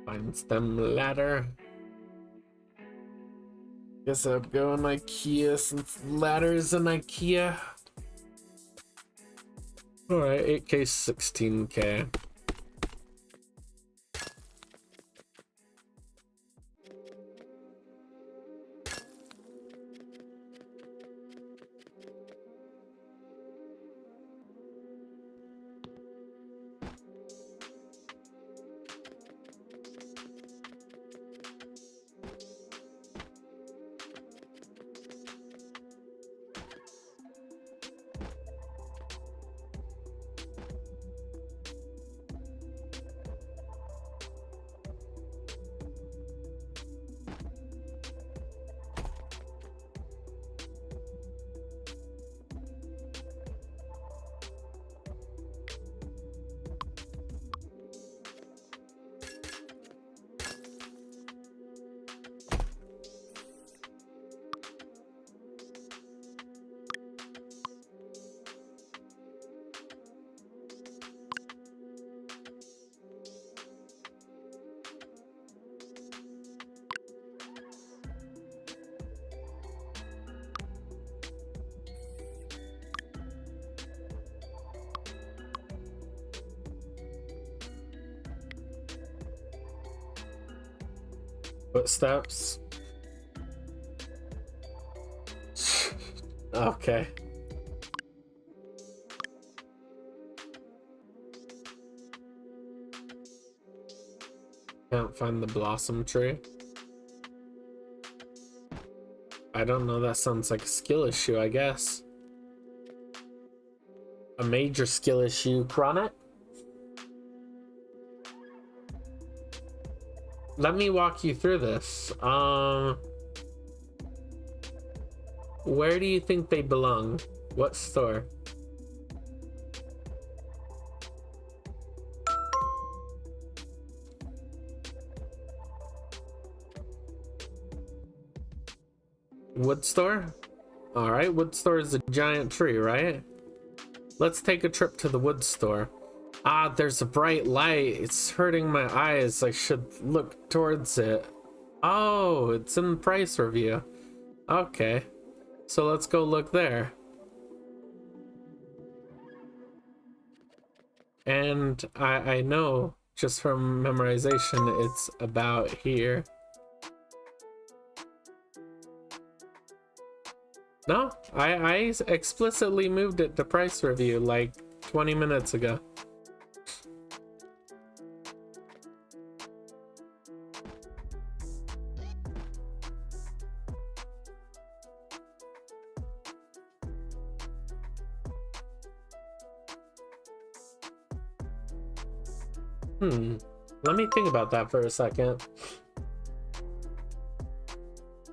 Finds them ladder. Guess I'll go in IKEA since ladder's in IKEA. Alright, 8K, 16K. Footsteps. Okay. Can't find the blossom tree. I don't know, that sounds like a skill issue, I guess. A major skill issue, Chronic. Let me walk you through this. Where do you think they belong? What store? Wood store? Alright, wood store is a giant tree, right? Let's take a trip to the wood store. Ah, there's a bright light. It's hurting my eyes. I should look towards it. Oh, it's in the price review. Okay. So let's go look there. And I know just from memorization it's about here. No, I explicitly moved it to price review like 20 minutes ago. Let me think about that for a second.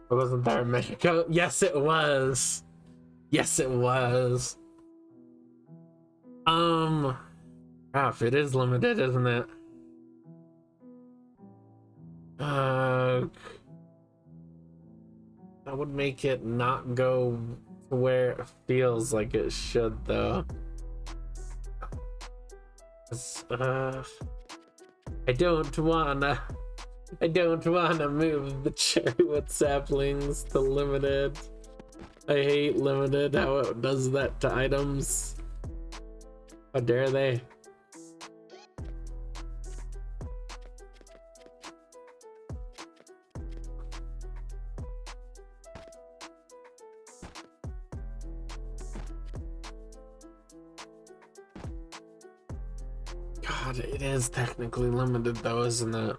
Wasn't there a minute ago? Yes, it was. Yes, it was. Crap, it is limited, isn't it? That would make it not go where it feels like it should, though. I don't wanna move the cherrywood saplings to limited. I hate limited, how it does that to items. How dare they? God, it is technically limited though, isn't it?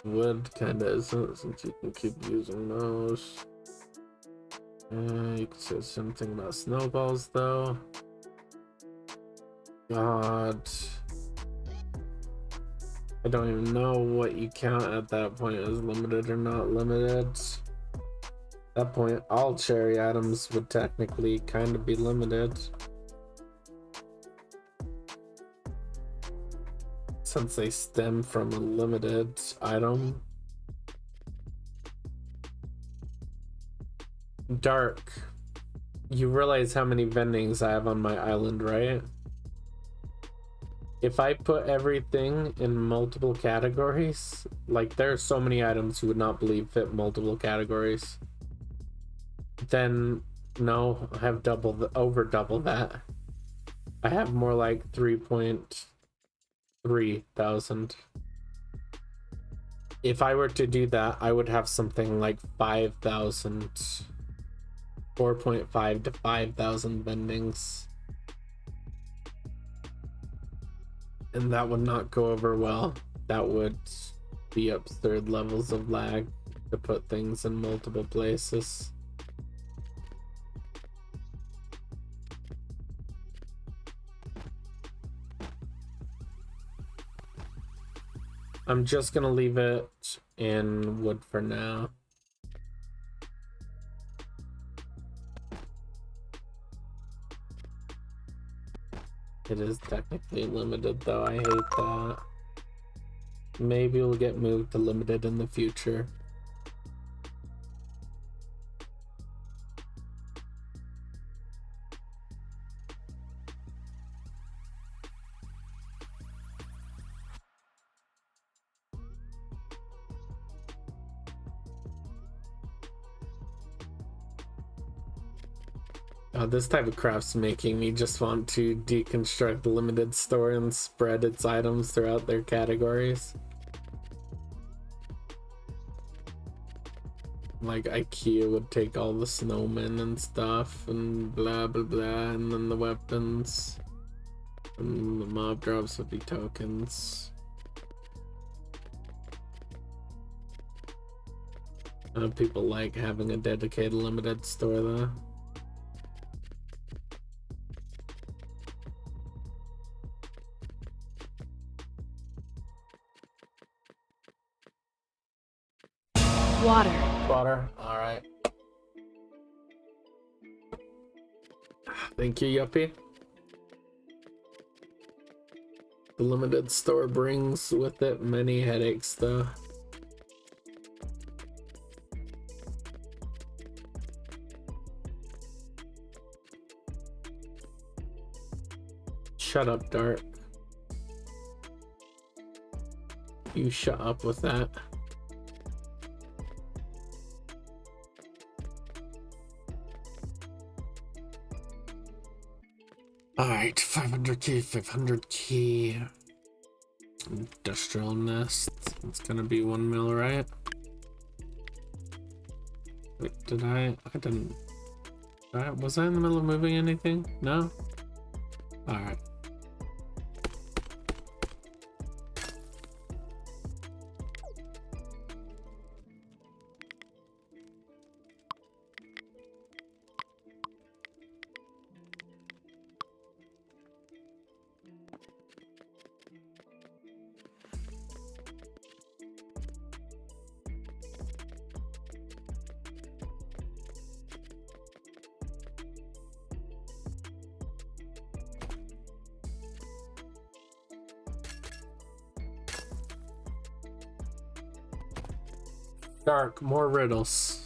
Wood kinda isn't, since you can keep using those. You can say something about snowballs though. God, I don't even know what you count at that point as limited or not limited. At that point, all cherry items would technically kind of be limited, since they stem from a limited item. Dark. You realize how many vendings I have on my island, right? If I put everything in multiple categories, like there are so many items you would not believe fit multiple categories. Then no, I have over double that. I have more like 3.3 thousand. If I were to do that, I would have something like 5,000, 4.5 to 5,000 vendings. And that would not go over well. That would be absurd levels of lag to put things in multiple places. I'm just gonna leave it in wood for now. It is technically limited though, I hate that. Maybe it'll get moved to limited in the future. This type of craft's making me just want to deconstruct the limited store and spread its items throughout their categories. Like IKEA would take all the snowmen and stuff and blah blah blah, and then the weapons and the mob drops would be tokens. People like having a dedicated limited store though. Water. Water, alright. Thank you, Yuppie. The limited store brings with it many headaches though. Shut up, Dart. You shut up with that. Alright, 500k, 500k. Industrial nest. It's gonna be 1 mil, right? Wait, did I didn't. Was I in the middle of moving anything? No? Alright. Dark, more riddles.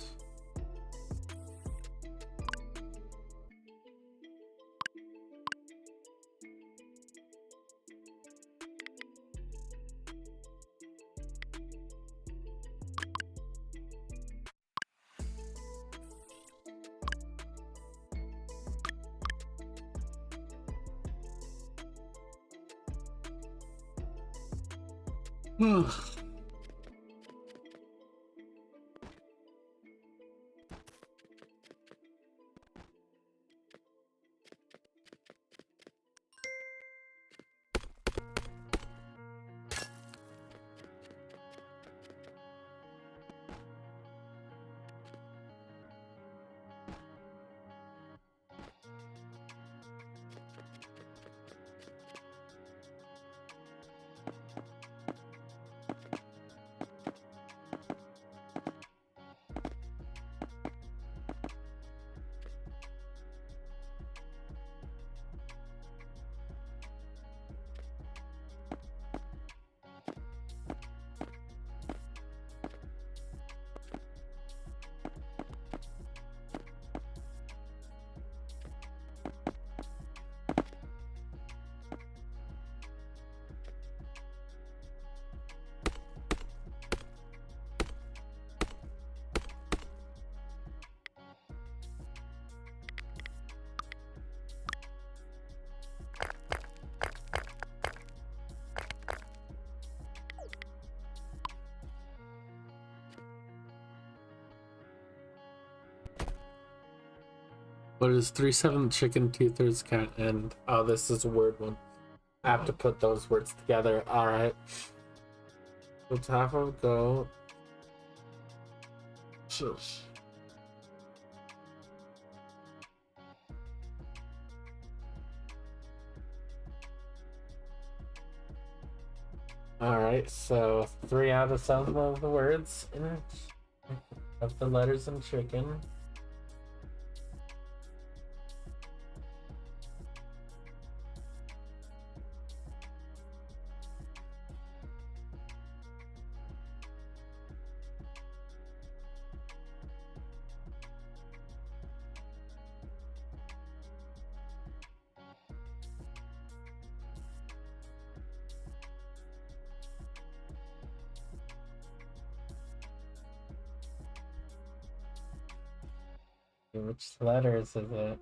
What is 3/7 chicken, 2/3 cat, and oh, this is a word one. I have to put those words together. All right. So it's half of goat. Shush. All right. So 3 out of 7 of the words of the letters in chicken. Which letters is it?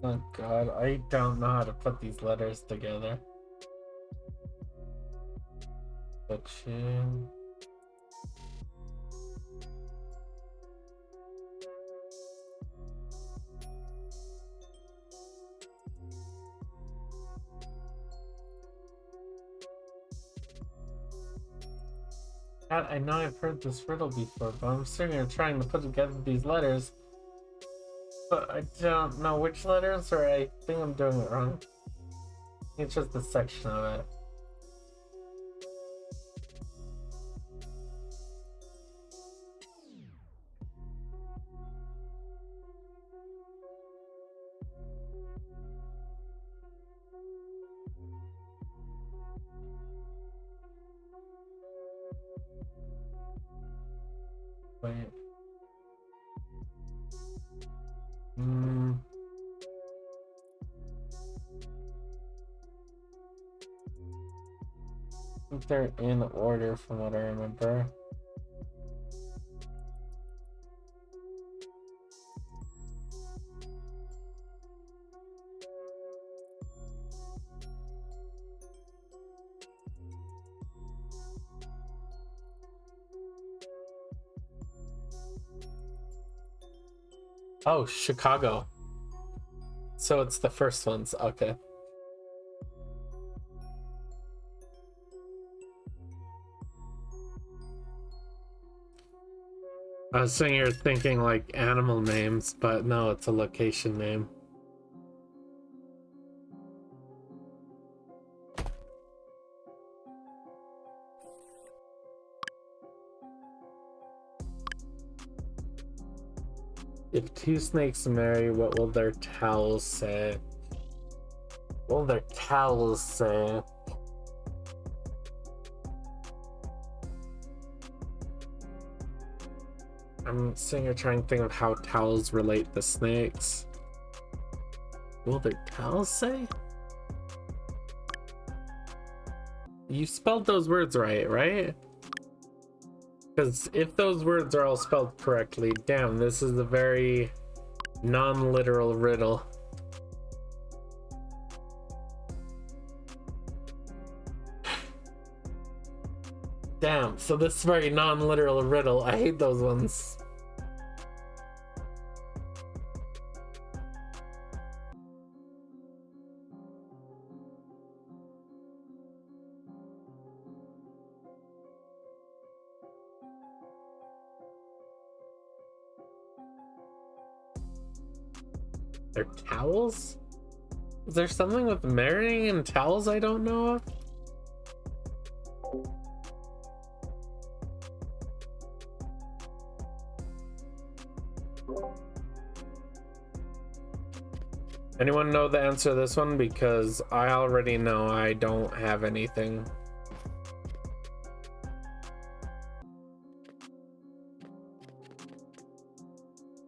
Oh god, I don't know how to put these letters together. Section. God, I know I've heard this riddle before, but I'm sitting here trying to put together these letters. But I don't know which letters, or I think I'm doing it wrong. It's just a section of it. Wait. I think they're in order from what I remember. Oh, Chicago. So it's the first ones. Okay. I was sitting here thinking like animal names, but no, it's a location name. If two snakes marry, what will their towels say? What will their towels say? I'm sitting here trying to think of how towels relate to snakes. What will their towels say? You spelled those words right? Because if those words are all spelled correctly, damn, this is a very non-literal riddle. Damn, so this is a very non-literal riddle. I hate those ones. They're towels? Is there something with marrying and towels I don't know of? Anyone know the answer to this one? Because I already know I don't have anything.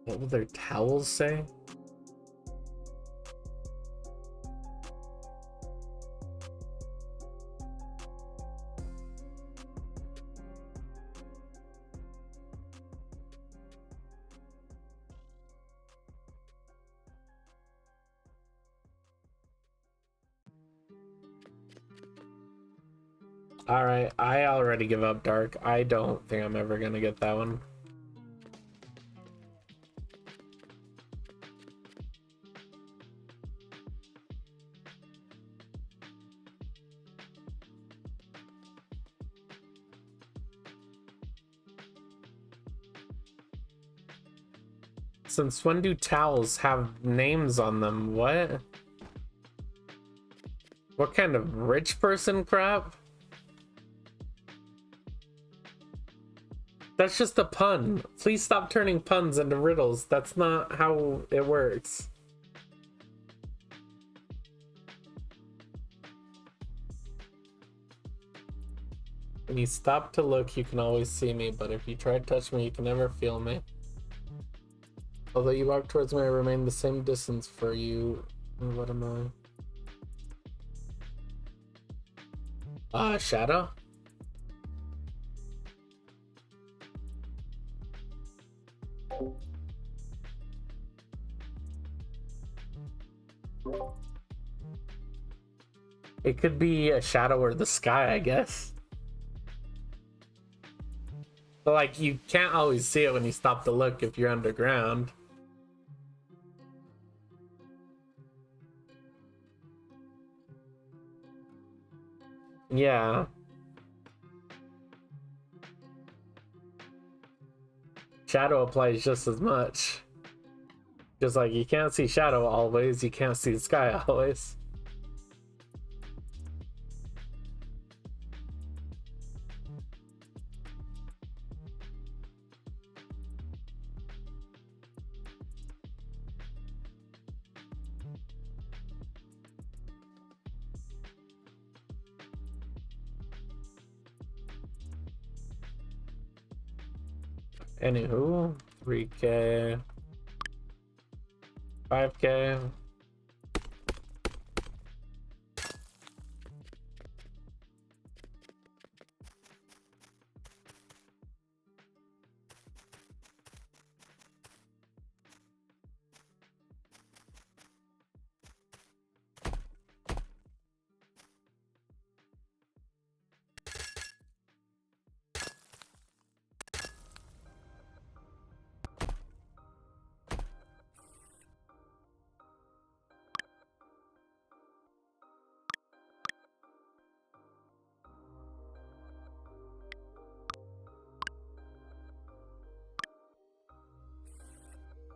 What will their towels say? Alright, I already give up dark. I don't think I'm ever gonna get that one. Since when do towels have names on them? What? What kind of rich person crap? That's just a pun. Please stop turning puns into riddles. That's not how it works. When you stop to look, you can always see me, but if you try to touch me, you can never feel me. Although you walk towards me, I remain the same distance for you. What am I? Shadow? It could be a shadow or the sky, I guess. But like, you can't always see it when you stop to look if you're underground. Yeah. Shadow applies just as much. Just like you can't see shadow always, you can't see the sky always. Anywho, 3K, 5K.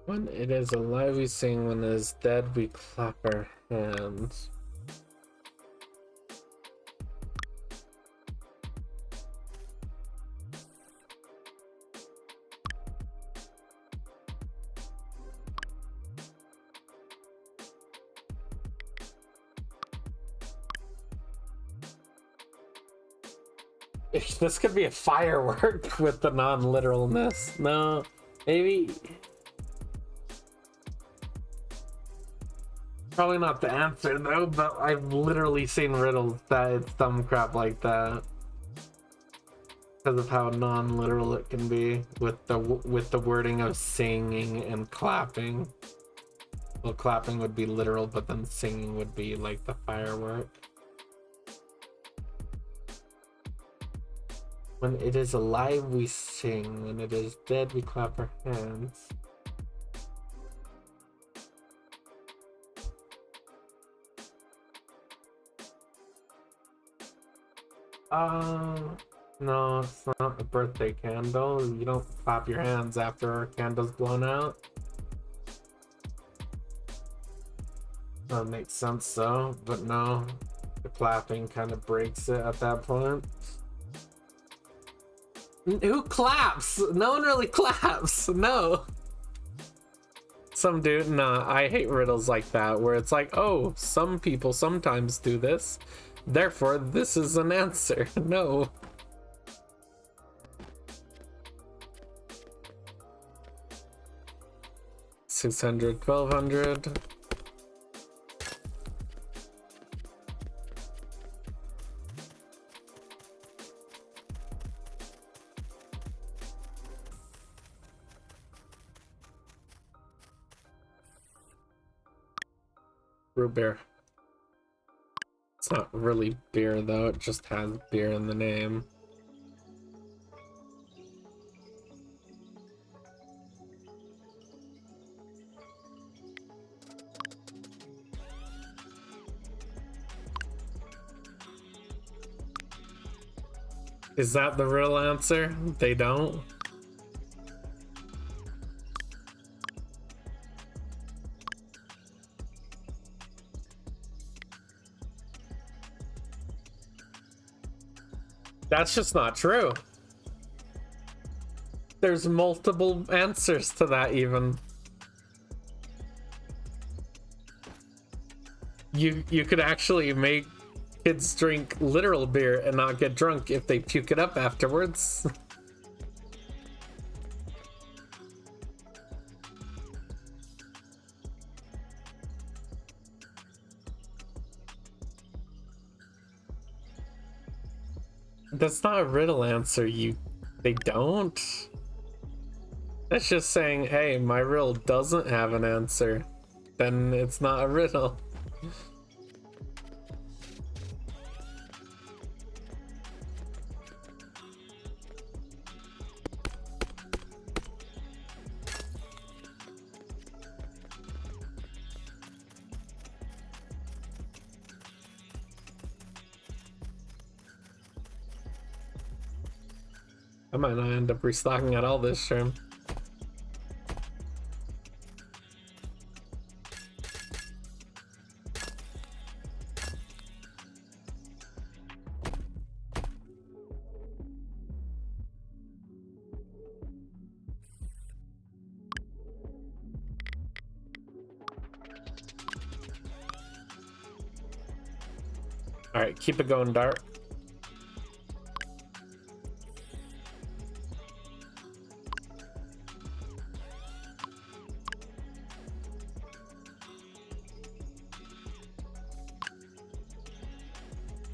When it is alive, we sing. When it is dead, we clap our hands. This could be a firework with the non-literalness. No, maybe. Probably not the answer though, but I've literally seen riddles that it's dumb crap like that because of how non-literal it can be with the wording of singing and clapping. Well, clapping would be literal, but then singing would be like the firework. When it is alive, we sing. When it is dead, we clap our hands. No, it's not a birthday candle. You don't clap your hands after a candle's blown out. That makes sense though, but no. The clapping kind of breaks it at that point. Who claps? No one really claps. No. Some dude, nah, I hate riddles like that where it's like, oh, some people sometimes do this. Therefore, this is an answer. No. $600, $1,200. Root beer. It's not really beer though, it just has beer in the name. Is that the real answer? They don't? That's just not true. There's multiple answers to that even. You could actually make Kids drink literal beer and not get drunk if they puke it up afterwards. That's not a riddle answer, they don't. That's just saying, hey, my riddle doesn't have an answer. Then it's not a riddle. I might not end up restocking at all this term. All right, keep it going, Dart.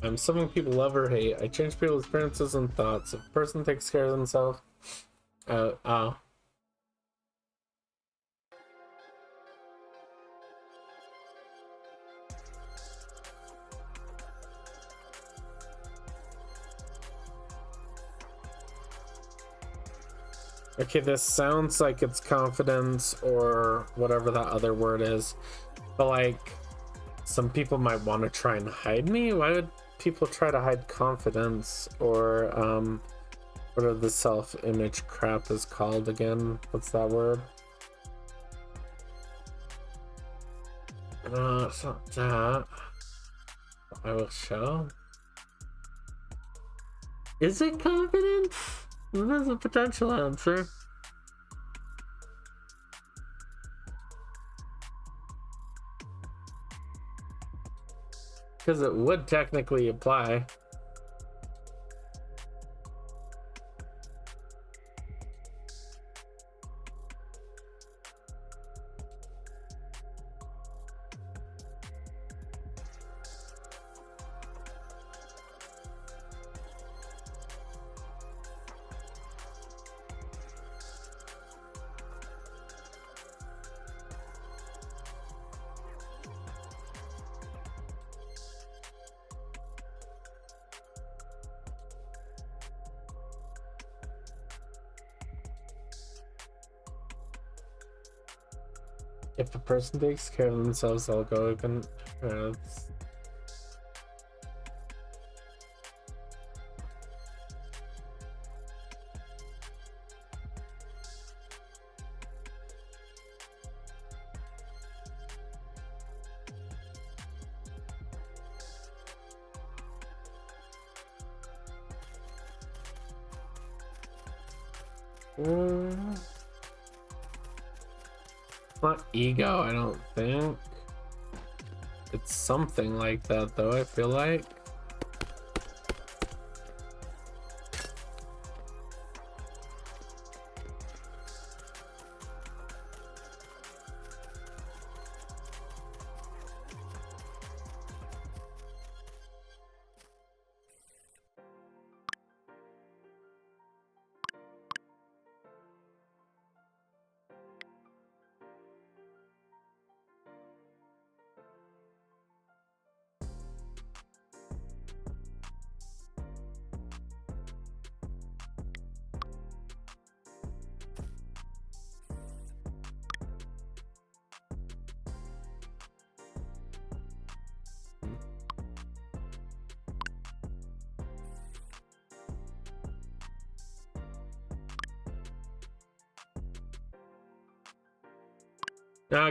I'm something people love or hate. I change people's appearances and thoughts. If a person takes care of themselves, Okay, this sounds like it's confidence or whatever that other word is. But like, some people might want to try and hide me. Why would people try to hide confidence? Or whatever the self-image crap is called again. What's that word? It's not that. I will show. Is it confidence? That's a potential answer. Because it would technically apply. If a person takes care of themselves, they'll go even. Not ego, I don't think. It's something like that, though, I feel like.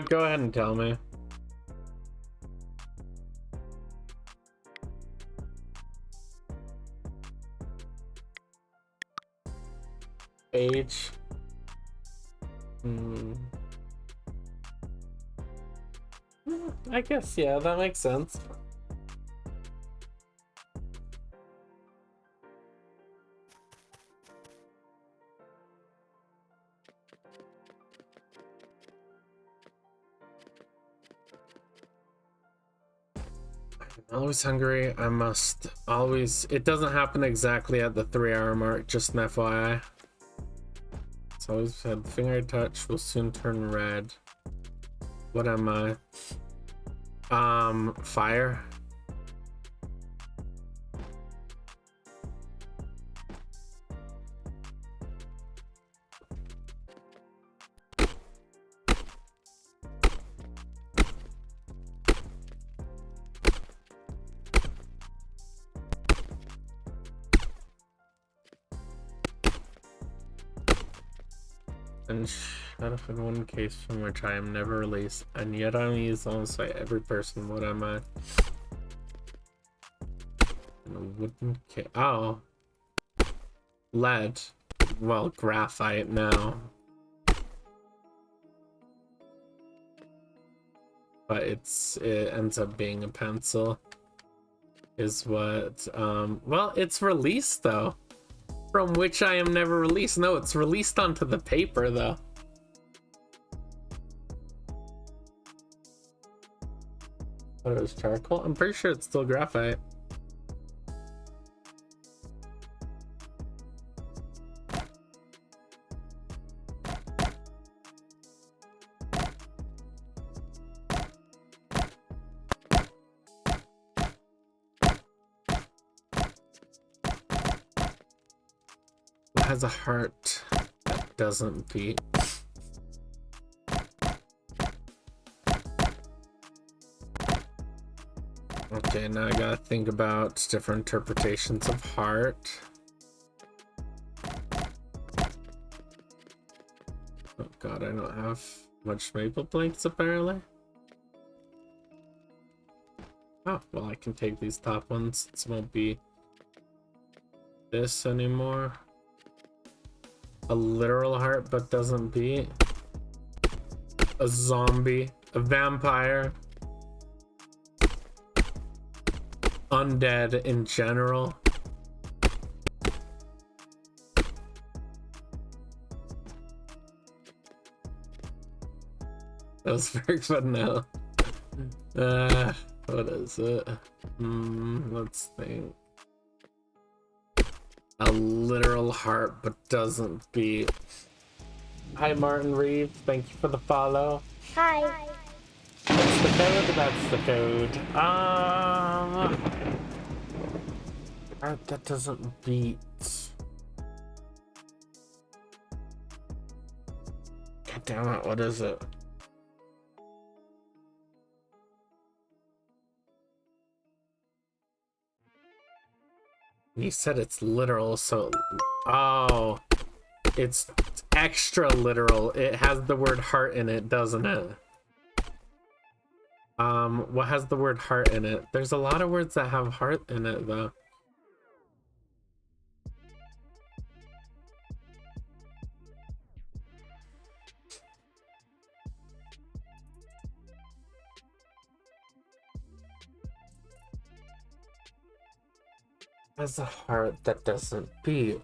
Go ahead and tell me. Age. I guess, yeah, that makes sense. Always hungry. I must always. It doesn't happen exactly at the 3-hour mark, just an FYI. It's always said finger touch will soon turn red. What am I? Fire. And shut up in one case from which I am never released, and yet I use almost like every person. What am I? In a wooden case. Oh, lead. Well, graphite now. But it ends up being a pencil. Is what? Well, it's released though. From which I am never released. No, it's released onto the paper though. What, it was charcoal? I'm pretty sure it's still graphite. Has a heart that doesn't beat. Okay, now I gotta think about different interpretations of heart. Oh god, I don't have much maple planks apparently. Oh, well, I can take these top ones. This won't be this anymore. A literal heart but doesn't beat. A zombie. A vampire. Undead in general. That was very fun now. What is it? Let's think. A literal heart but doesn't beat. Hi Martin Reeve, thank you for the follow. Hi. That's the code, that's the code. Heart that doesn't beat. God damn it, what is it? You said it's literal, so... Oh. It's extra literal. It has the word heart in it, doesn't it? What has the word heart in it? There's a lot of words that have heart in it, though. Has a heart that doesn't beat.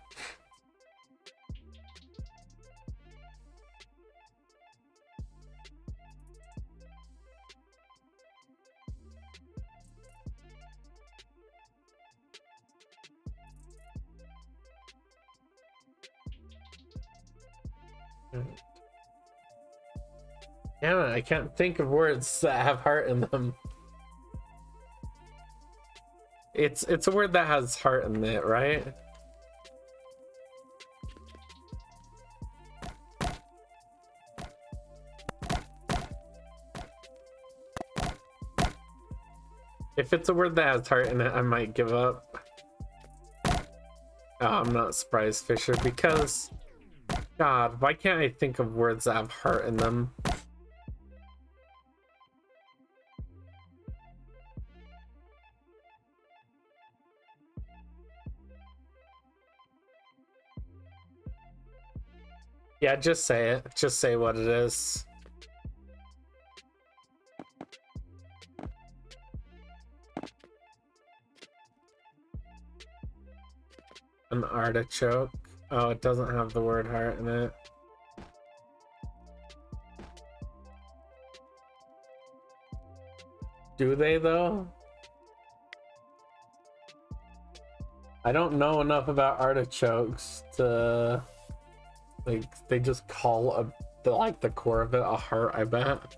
Damn it, I can't think of words that have heart in them. It's a word that has heart in it, right? If it's a word that has heart in it, I might give up. Oh, I'm not surprised, Fisher, because... God, why can't I think of words that have heart in them? Yeah, just say it. Just say what it is. An artichoke. Oh, it doesn't have the word heart in it. Do they, though? I don't know enough about artichokes to like they just call the core of it a heart, I bet.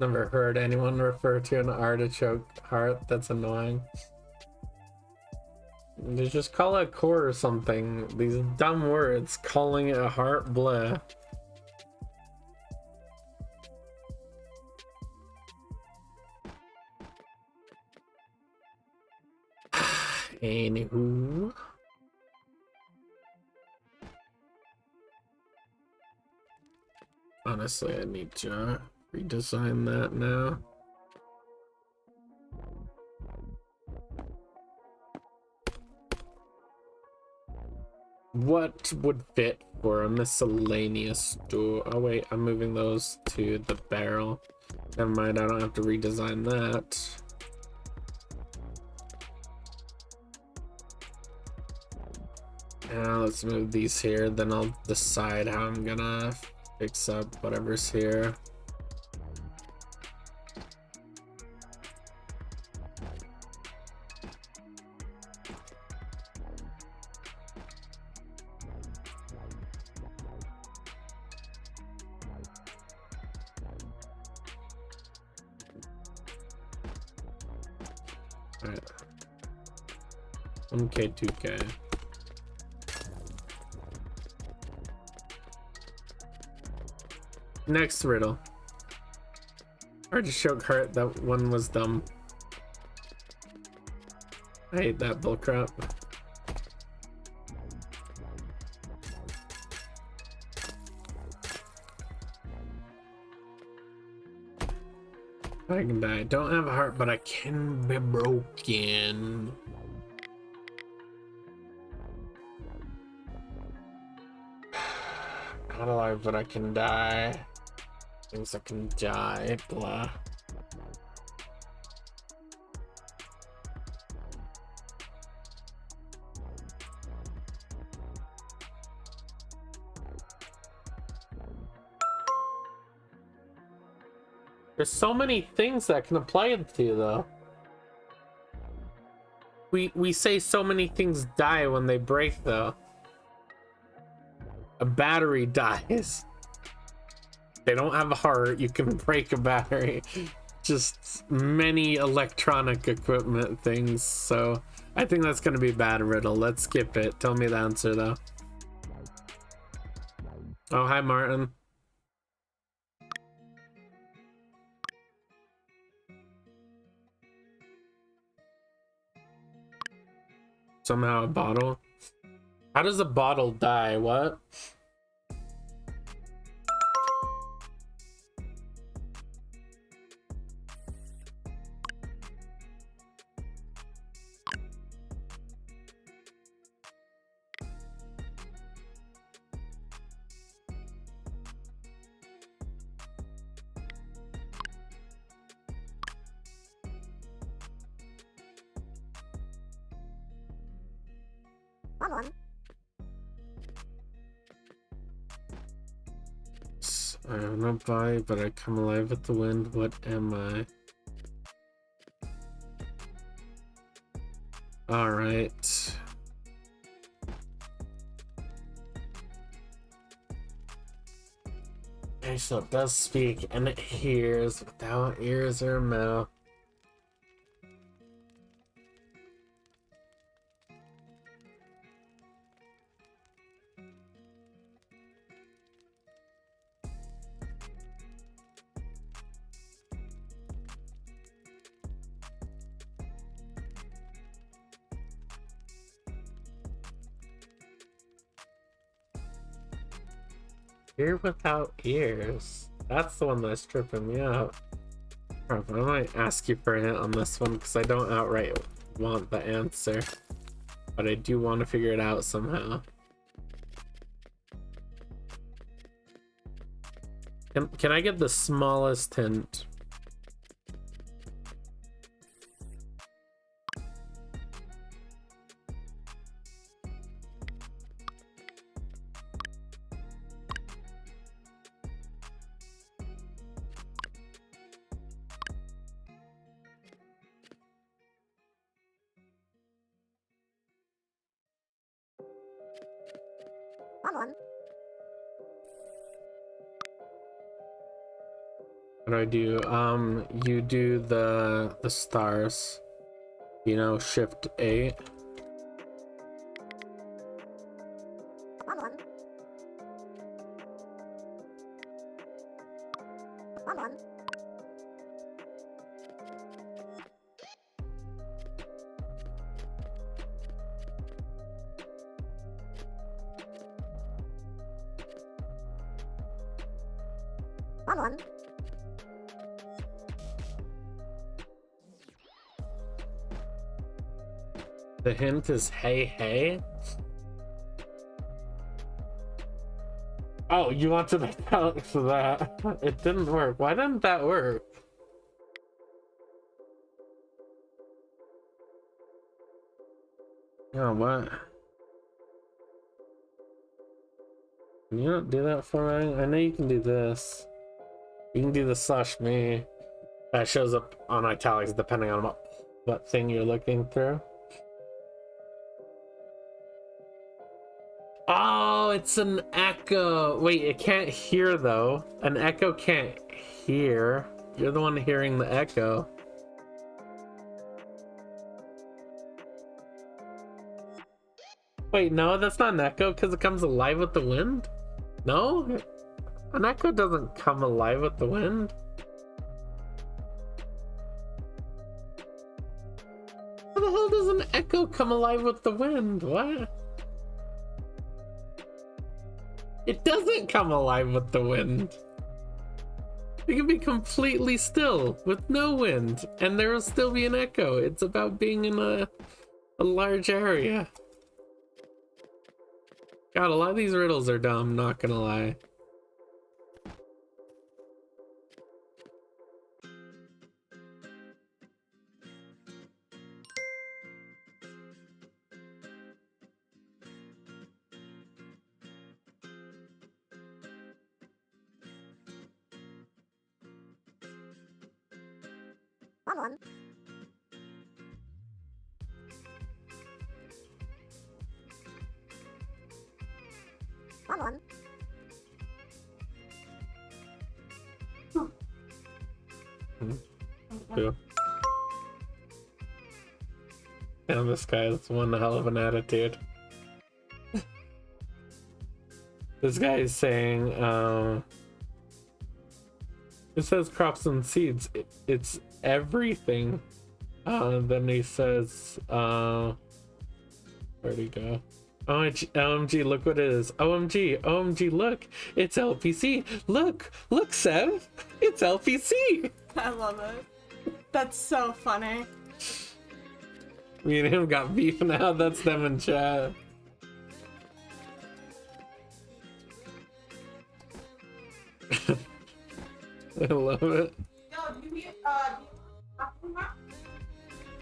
Never heard anyone refer to an artichoke heart. That's annoying. They just call it core or something. These dumb words, calling it a heart, bleh. Anywho. Honestly, I need to redesign that now. What would fit for a miscellaneous store? Oh wait, I'm moving those to the barrel. Never mind, I don't have to redesign that. Now let's move these here, then I'll decide how I'm gonna fix up whatever's here. Alright. 1K, 2K. Next riddle. Artichoke heart, that one was dumb. I hate that bullcrap. I can die. Don't have a heart, but I can be broken. Not alive, but I can die. Things I can die, blah. There's so many things that can apply it to, though. We say so many things die when they break, though. A battery dies. They don't have a heart. You can break a battery. Just many electronic equipment things. So I think that's gonna be a bad riddle. Let's skip it. Tell me the answer, though. Oh, hi, Martin. Somehow a bottle. How does a bottle die? What? I am not by, but I come alive with the wind. What am I? Alright. Okay, so it does speak and it hears without ears or mouth. Ear without ears. That's the one that's tripping me out. I might ask you for a hint on this one because I don't outright want the answer, but I do want to figure it out somehow. Can I get the smallest hint? What do I do? You do the stars. You know, Shift 8. The hint is hey hey. Oh, you wanted to account for that. It didn't work. Why didn't that work? Oh, what? Can you not do that for me? I know you can do this. You can do the /me. That shows up on italics depending on what thing you're looking through. Oh, it's an echo. Wait, it can't hear though. An echo can't hear. You're the one hearing the echo. Wait, no, that's not an echo because it comes alive with the wind? No? An echo doesn't come alive with the wind. How the hell does an echo come alive with the wind? What? It doesn't come alive with the wind. It can be completely still with no wind, and there will still be an echo. It's about being in a large area. God, a lot of these riddles are dumb, not gonna lie. Yeah. Damn, this guy has one hell of an attitude. This guy is saying, it says crops and seeds. It's everything. Then he says, where'd he go? OMG, look what it is. OMG, look. It's LPC. Look, Sev. It's LPC. I love it. That's so funny. Me and him got beef now. That's them in chat. I love it. Yo, do you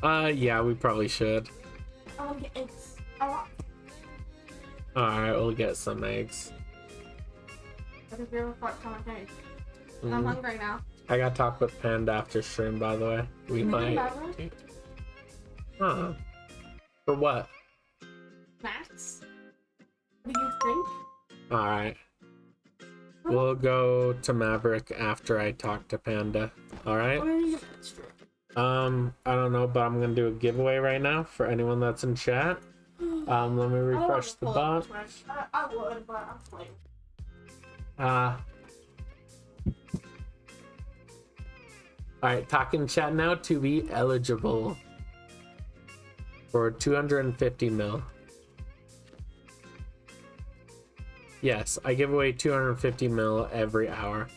Yeah, we probably should. I want to get eggs. Alright, we'll get some eggs. I think we have a fuck ton of eggs. I'm hungry now. I got talk with Panda after stream, by the way. We might. Huh. For what? Max? What do you think? Alright. We'll go to Maverick after I talk to Panda. Alright? I don't know, but I'm gonna do a giveaway right now for anyone that's in chat. Let me refresh the bot. I would, but I'm late. Alright, talk in chat now to be eligible for 250 mil. Yes, I give away 250 mil every hour.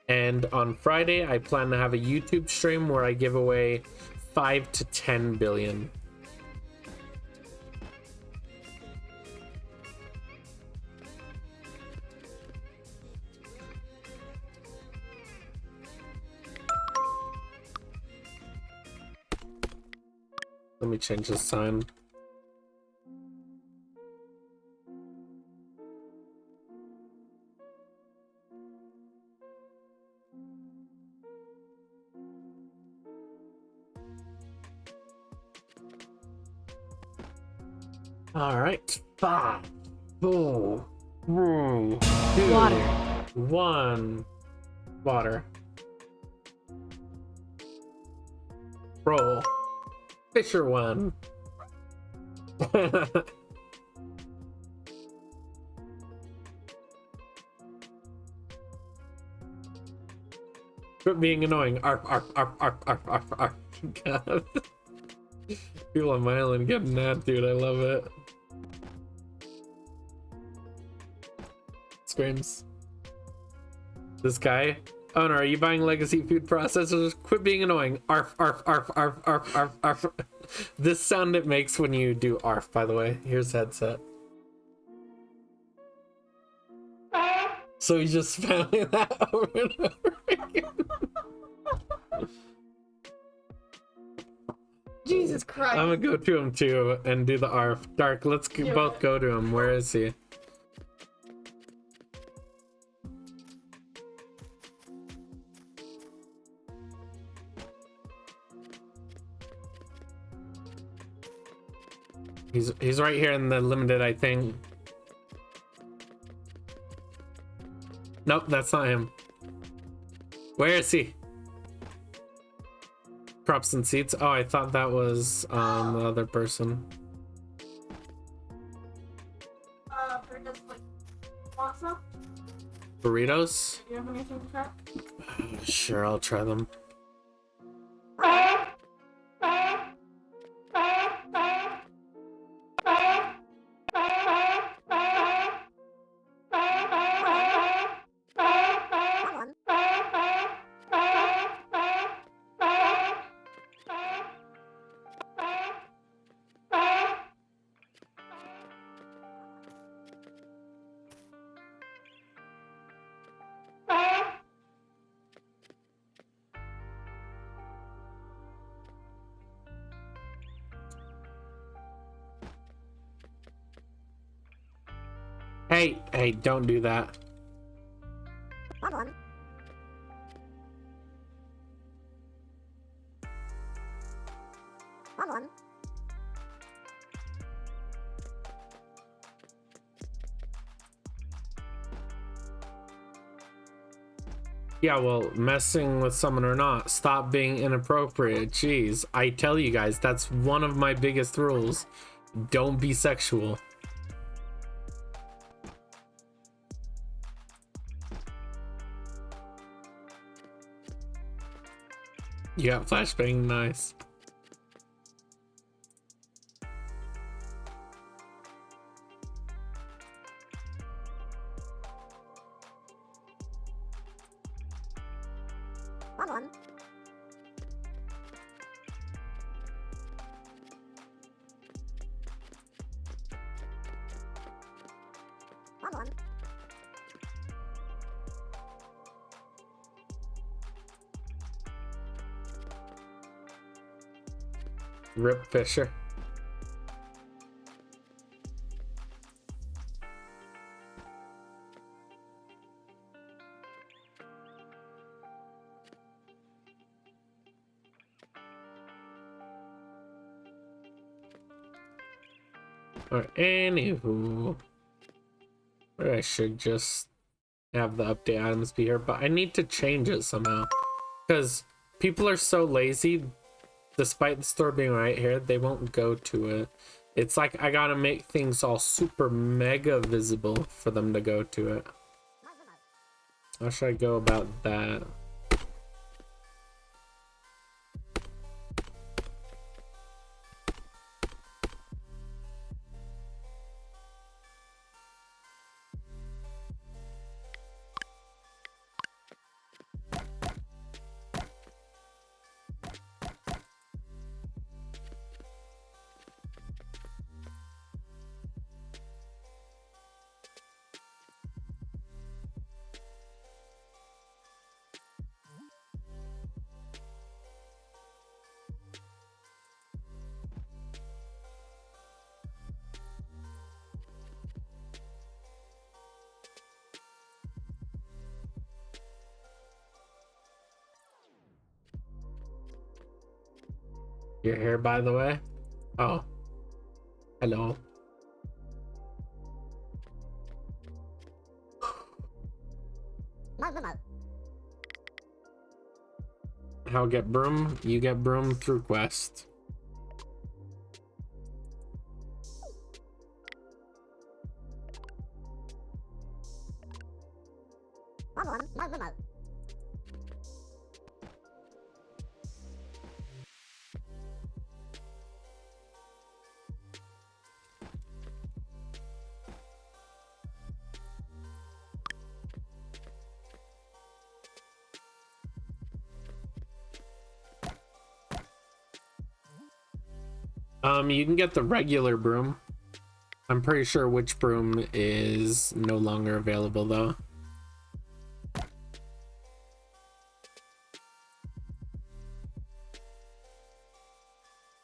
And on Friday, I plan to have a YouTube stream where I give away 5 to 10 billion. Let me change the sign. All right, 5, 4, 3, 2, Water. 1. Water. Roll. Fisher one. Quit being annoying. Arf, arf, arf, arf, arf, arf, arf. God. People on my island getting that, dude. I love it. Screams. This guy. Oh no, are you buying legacy food processors? Quit being annoying. Arf, arf, arf, arf, arf, arf, arf. This sound it makes when you do arf, by the way. Here's headset. So he's just spamming that over and over again. Jesus Christ. I'm gonna go to him too and do the arf. Dark, let's both go to him. Where is he? He's right here in the limited, I think. Nope, that's not him. Where is he? Props and seats. Oh, I thought that was the other person. For just like, want some? Burritos? Do you have anything to try? Sure, I'll try them. Hey, don't do that. Yeah, well, messing with someone or not, stop being inappropriate. Jeez, I tell you guys, that's one of my biggest rules. Don't be sexual. You got flashbang, nice. Rip Fisher. Alright, anywho, I should just have the update items be here, but I need to change it somehow because people are so lazy. Despite the store being right here, they won't go to it. It's like I gotta make things all super mega visible for them to go to it. How should I go about that? You're here, by the way. Oh, hello. How get broom? You get broom through quest. You can get the regular broom. I'm pretty sure witch broom is no longer available though.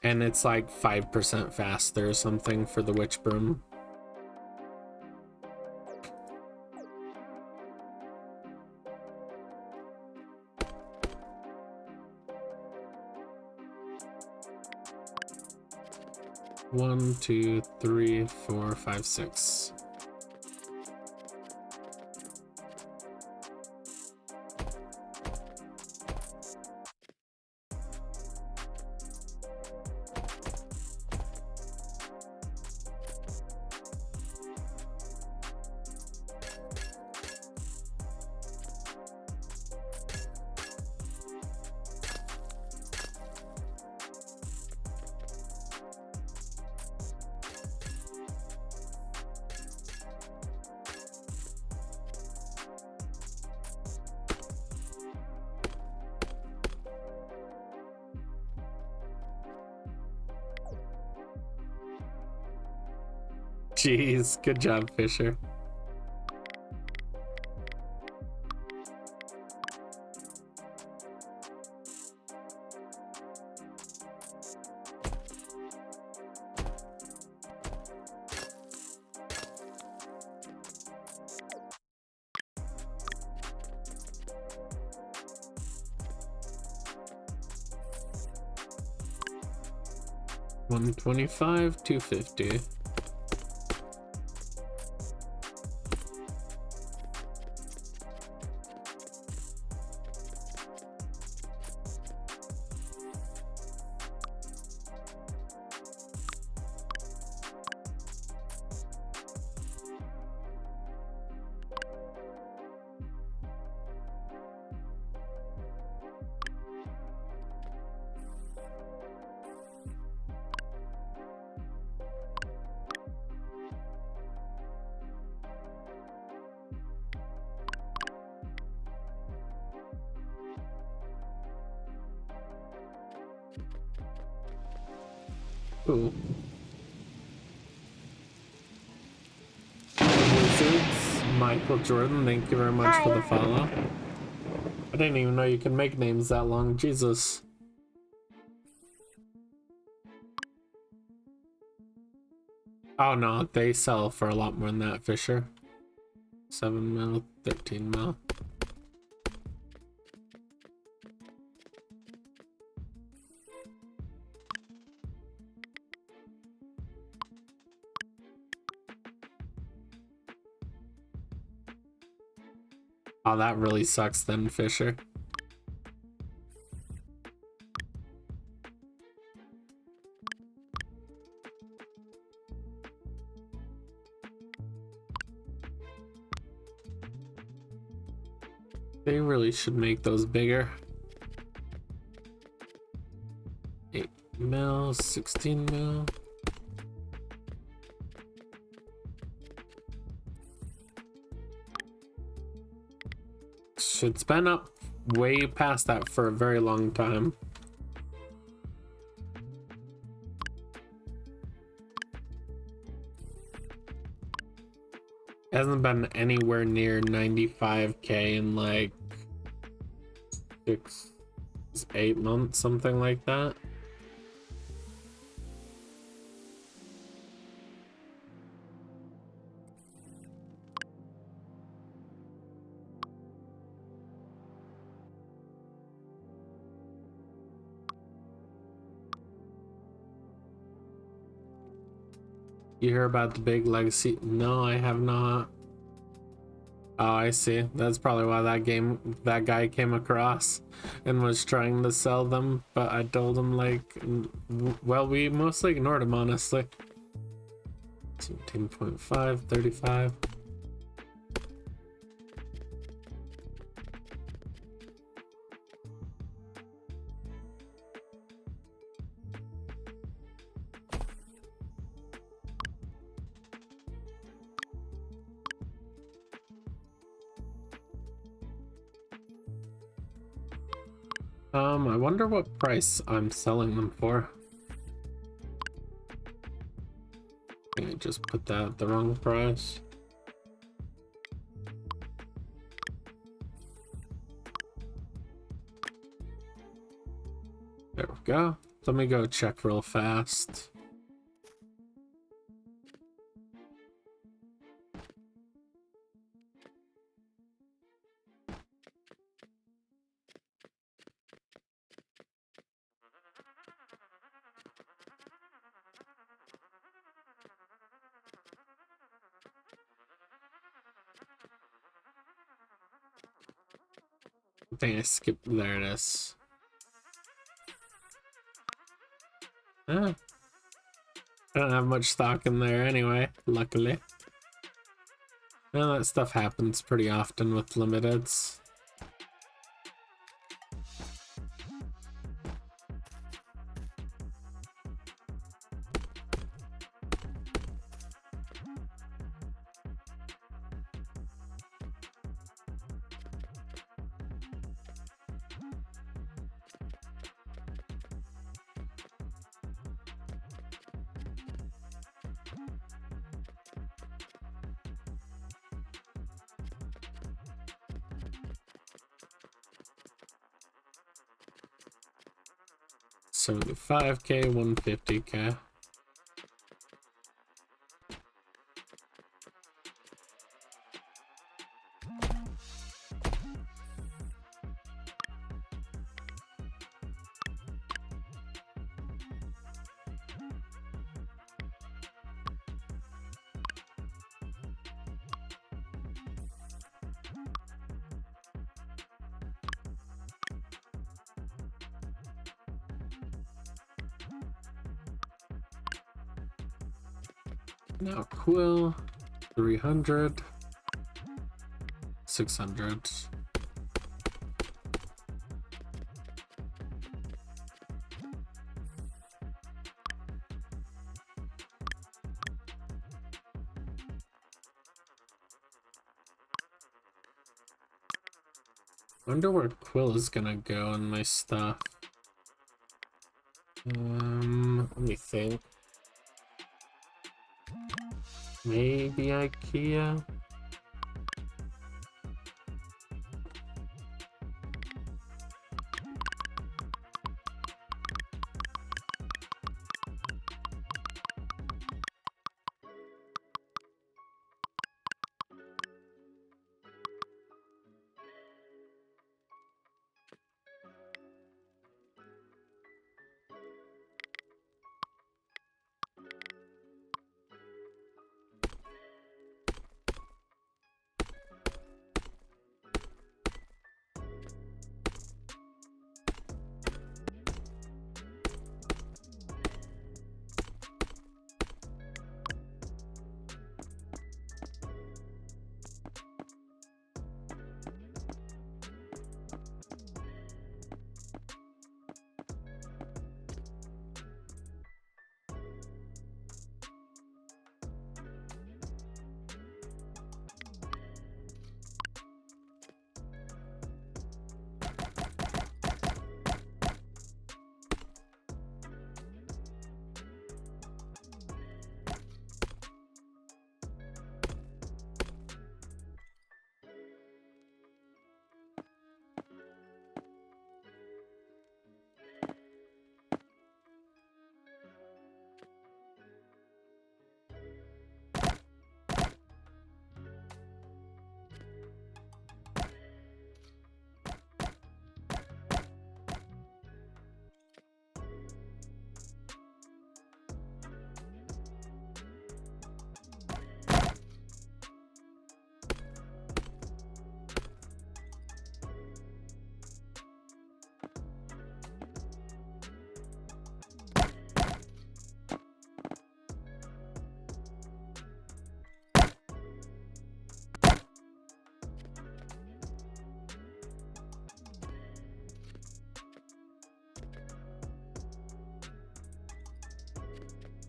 And it's like 5% faster or something for the witch broom. One, two, three, four, five, six. Jeez, good job, Fisher. $125, $250. Cool. Wizards, Michael Jordan, thank you very much for the follow. I didn't even know you can make names that long, Jesus. Oh no, they sell for a lot more than that, Fisher. 7 mil, 13 mil. Oh, that really sucks then, Fisher. They really should make those bigger. 8 mil, 16 mil. It's been up way past that for a very long time. It hasn't been anywhere near 95k in like 6-8 months, something like that. You hear about the big legacy? No, I have not. Oh, I see. That's probably why that guy came across and was trying to sell them, but I told him like, well, we mostly ignored him, honestly. 17.5, 35. I wonder what price I'm selling them for. I just put that at the wrong price. There we go. Let me go check real fast. I think I skipped. There it is. Ah, I don't have much stock in there anyway, luckily. Well, that stuff happens pretty often with limiteds. $75K, $150K. Now Quill, 300, 600. Wonder where Quill is gonna go in my stuff. Let me think. Maybe IKEA?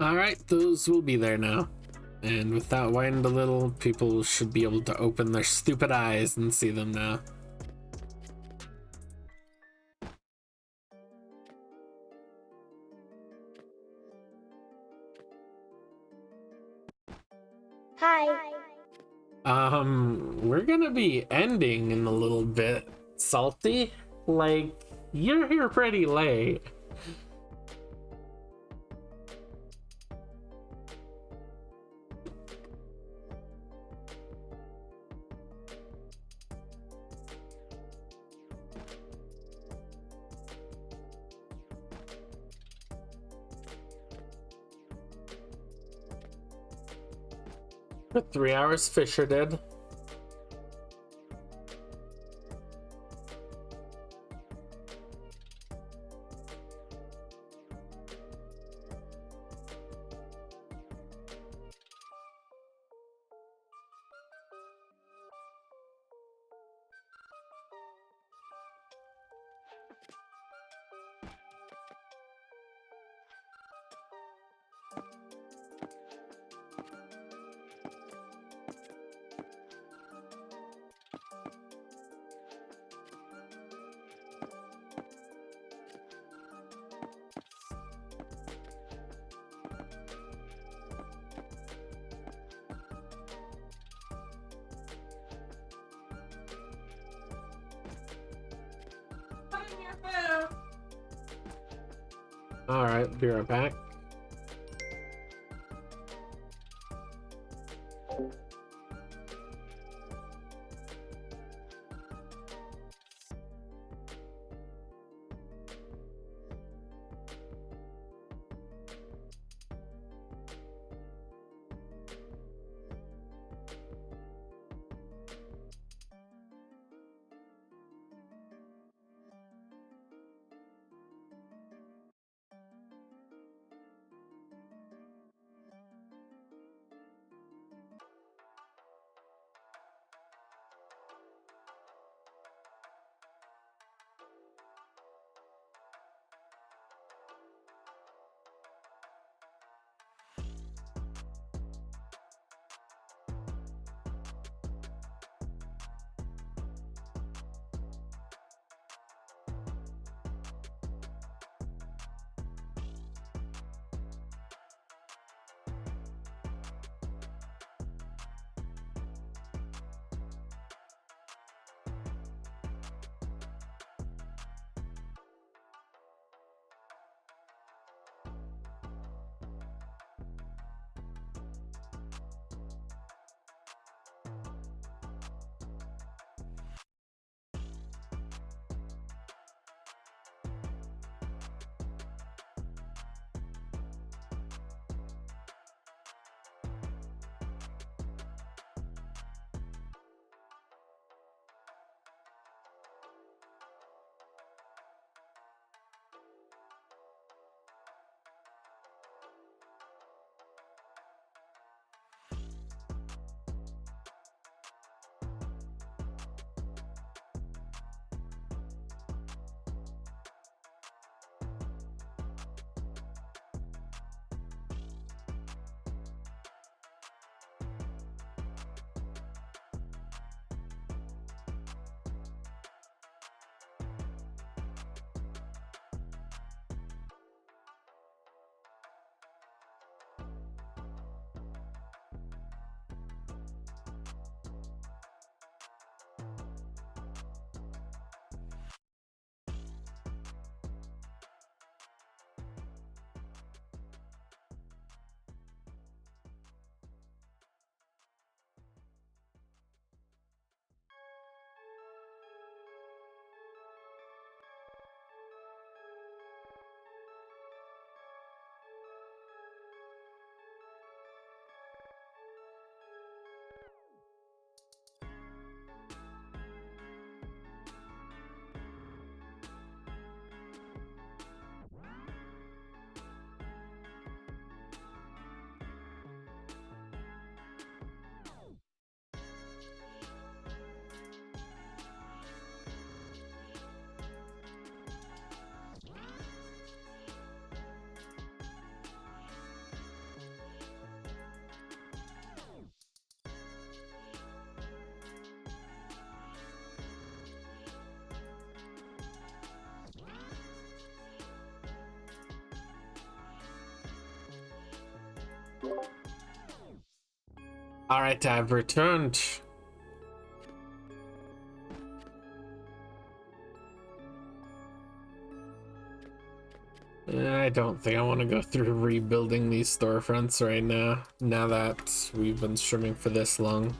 Alright, those will be there now. And with that widened a little, people should be able to open their stupid eyes and see them now. Hi. We're gonna be ending in a little bit, Salty. Like, you're here pretty late. For 3 hours, Fisher did. Put in your food. Alright, be right back. All right, I've returned. I don't think I want to go through rebuilding these storefronts right now, now that we've been streaming for this long.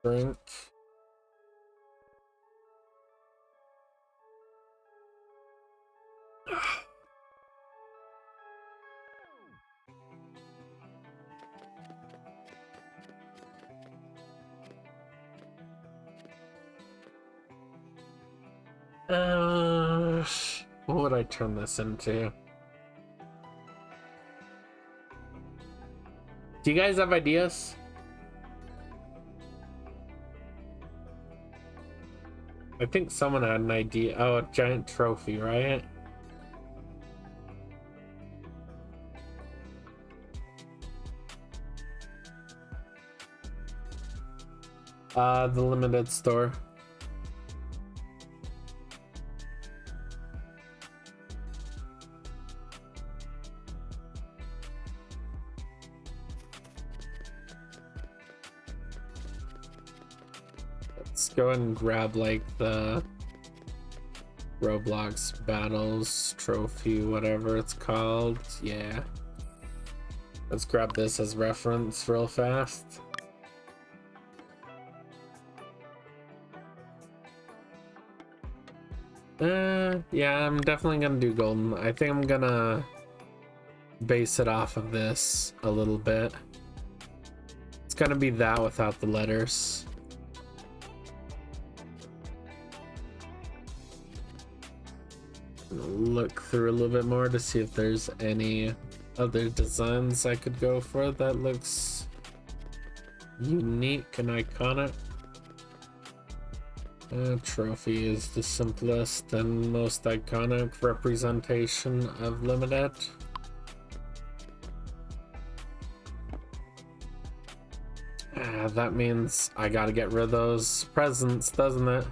Drink. What would I turn this into? Do you guys have ideas? I think someone had an idea. Oh, a giant trophy, right? The limited store. Let's go ahead and grab like the Roblox battles trophy, whatever it's called. Yeah. Let's grab this as reference real fast. Yeah, I'm definitely gonna do golden. I think I'm gonna base it off of this a little bit. It's gonna be that without the letters. Look through a little bit more to see if there's any other designs I could go for that looks unique and iconic. Trophy is the simplest and most iconic representation of limited. That means I gotta get rid of those presents, doesn't it?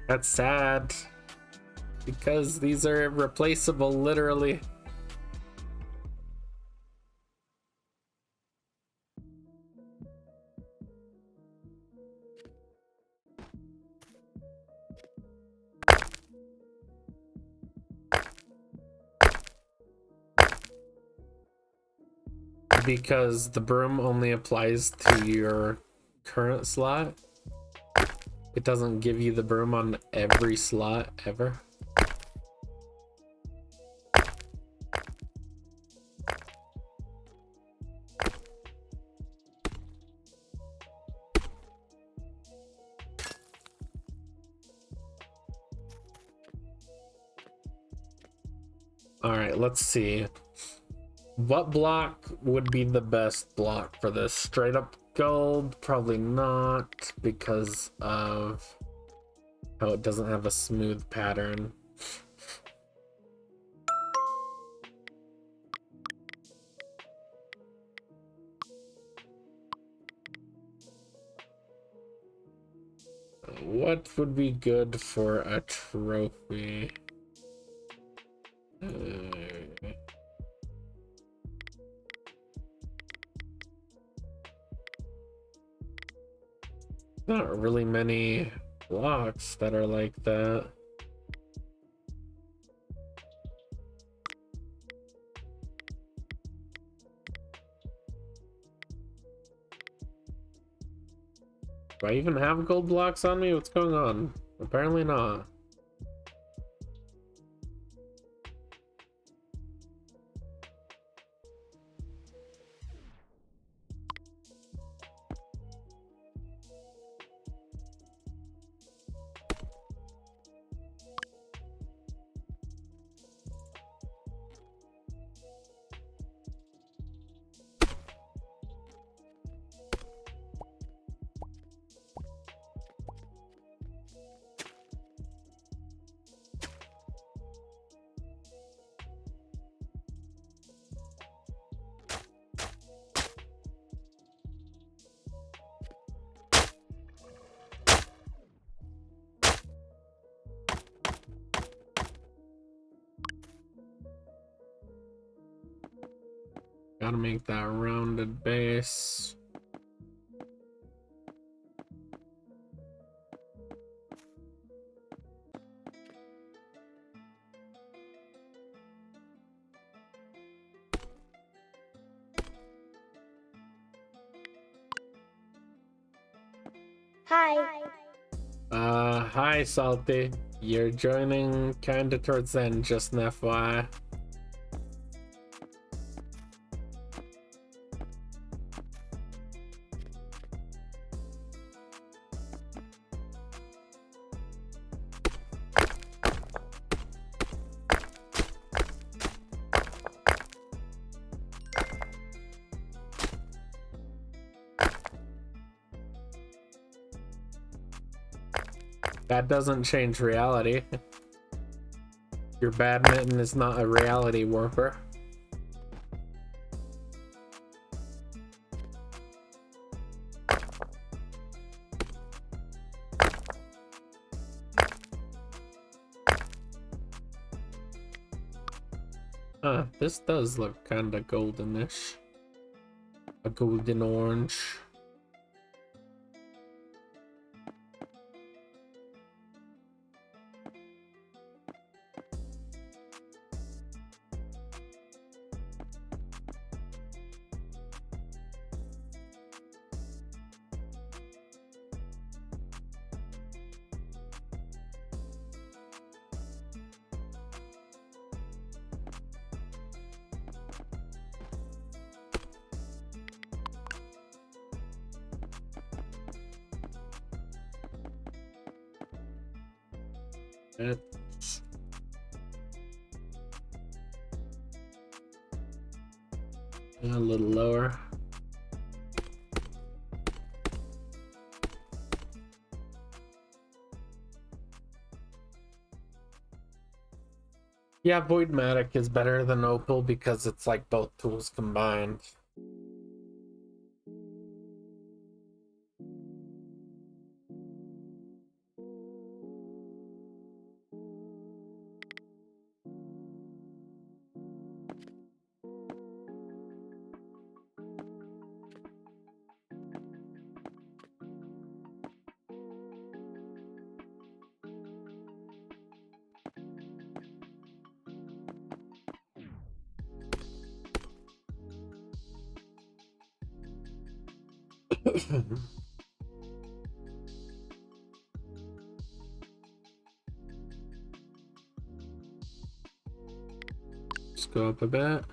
That's sad, because these are irreplaceable, literally. Because the broom only applies to your current slot. It doesn't give you the broom on every slot ever. All right, let's see. What block would be the best block for this? Straight up gold? Probably not, because of how it doesn't have a smooth pattern. What would be good for a trophy? Not really many blocks that are like that. Do I even have gold blocks on me? What's going on? Apparently not. Gotta make that rounded base. Hi. Hi Salty. You're joining kinda towards the end, just an FYI. That doesn't change reality. Your badminton is not a reality warper. This does look kinda goldenish. A golden orange. It's a little lower. Yeah, Voidmatic is better than Opal because it's like both tools combined. Let's go up a bit.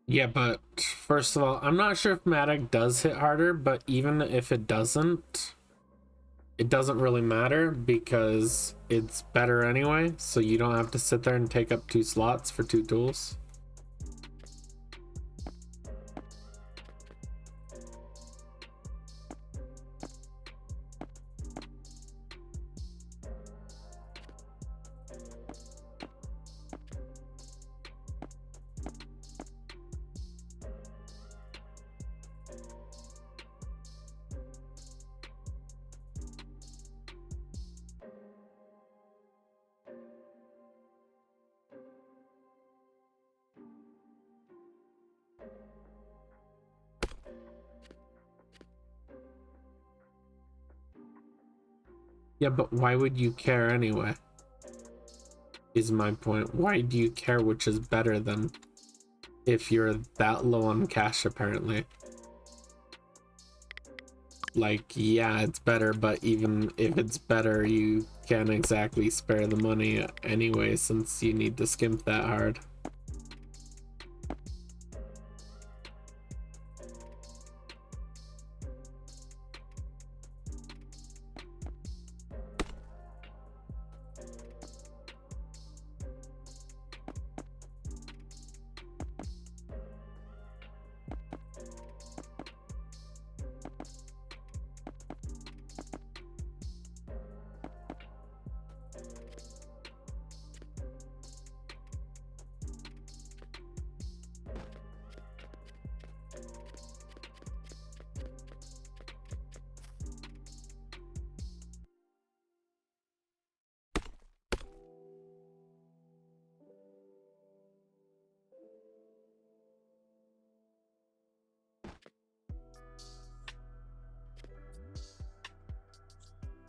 Yeah, but first of all, I'm not sure if Matic does hit harder, but even if it doesn't really matter because it's better anyway, so you don't have to sit there and take up 2 slots for 2 tools. Yeah, but why would you care anyway? Is my point. Why do you care which is better than if you're that low on cash apparently? Like, yeah, it's better, but even if it's better, you can't exactly spare the money anyway since you need to skimp that hard.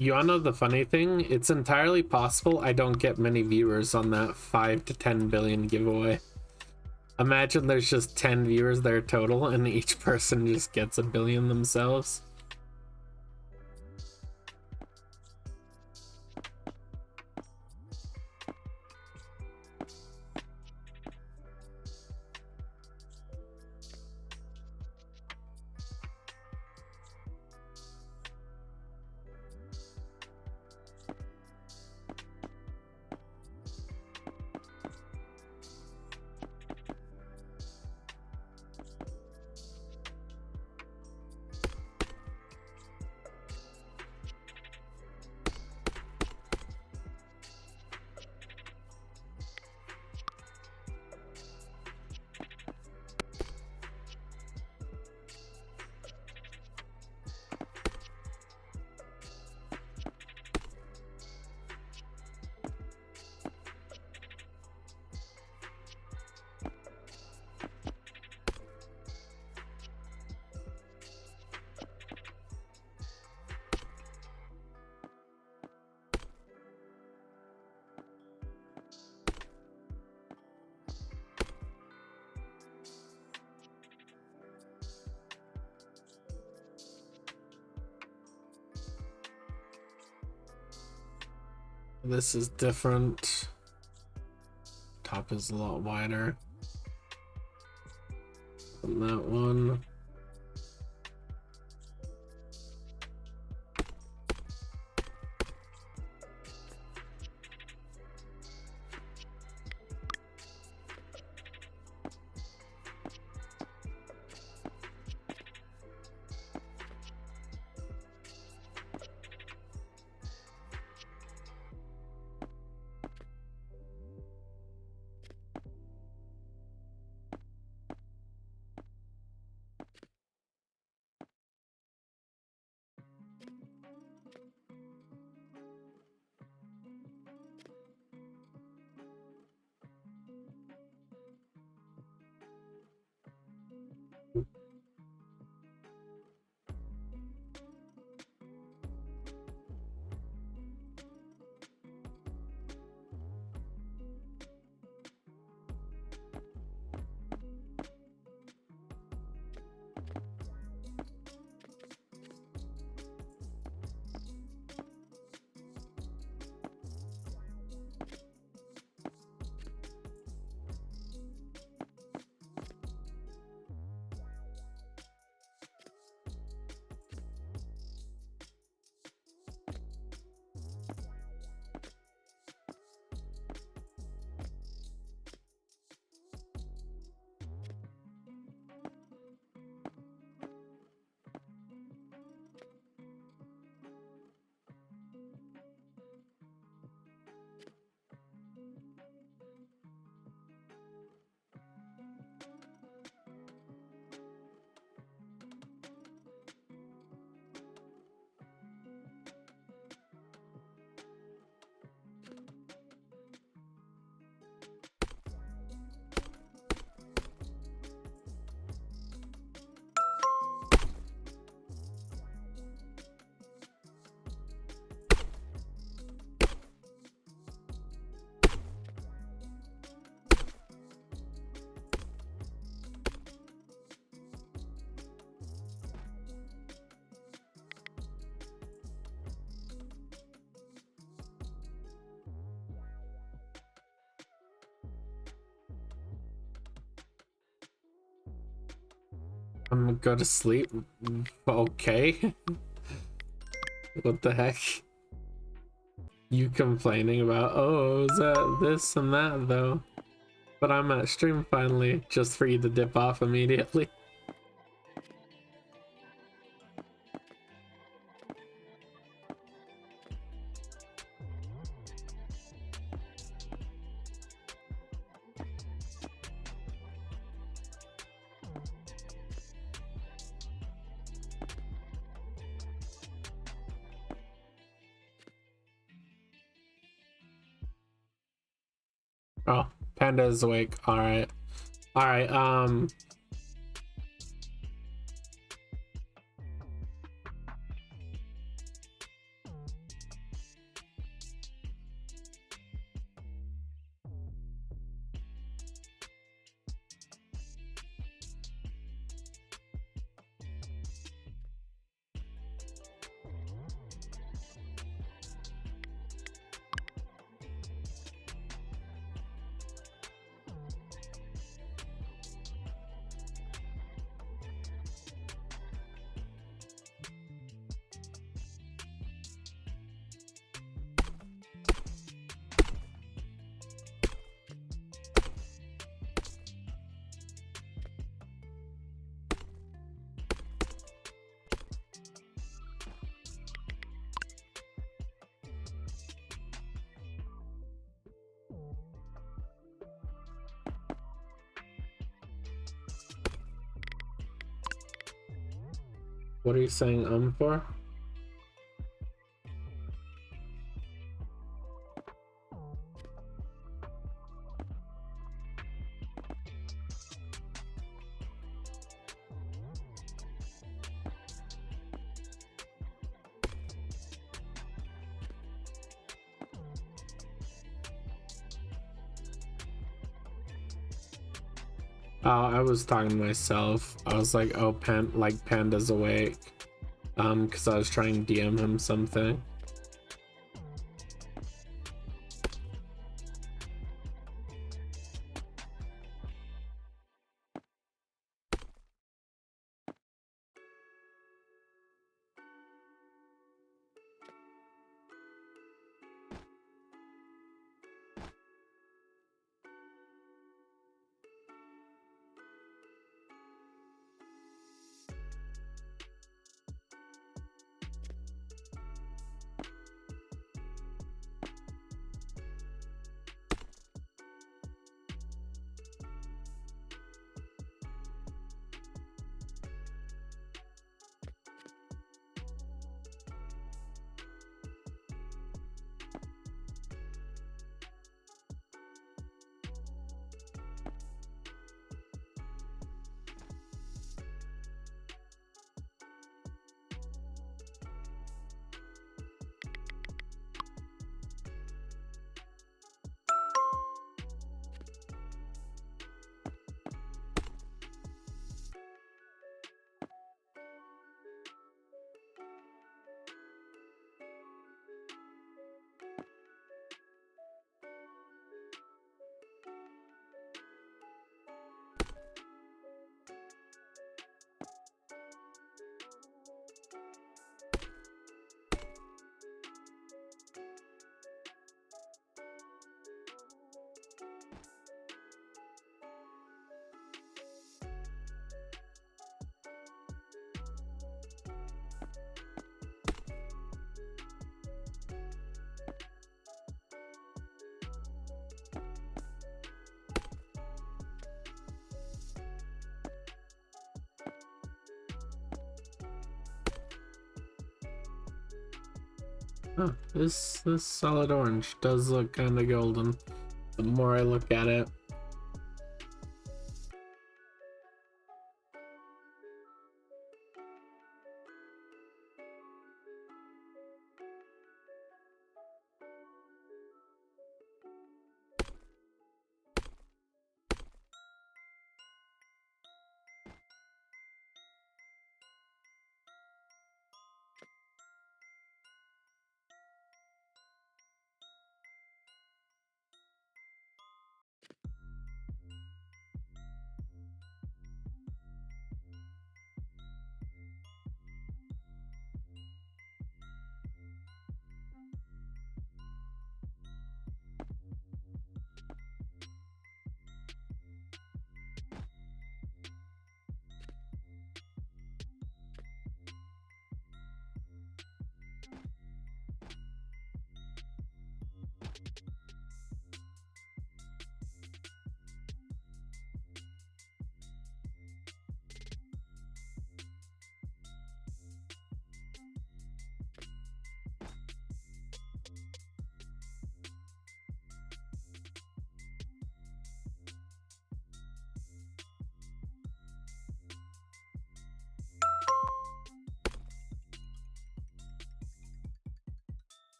You wanna know the funny thing? It's entirely possible I don't get many viewers on that 5 to 10 billion giveaway. Imagine there's just 10 viewers there total and each person just gets a billion themselves. This is different. Top is a lot wider than that one. I'm gonna go to sleep. Okay. What the heck? You complaining about, oh, is that this and that though? But I'm at stream finally, just for you to dip off immediately. Oh, Panda is awake. Alright. Alright, what are you saying for? Oh, I was talking to myself. I was like, oh, Panda's awake. Because I was trying to DM him something. Huh, this solid orange does look kind of golden. The more I look at it.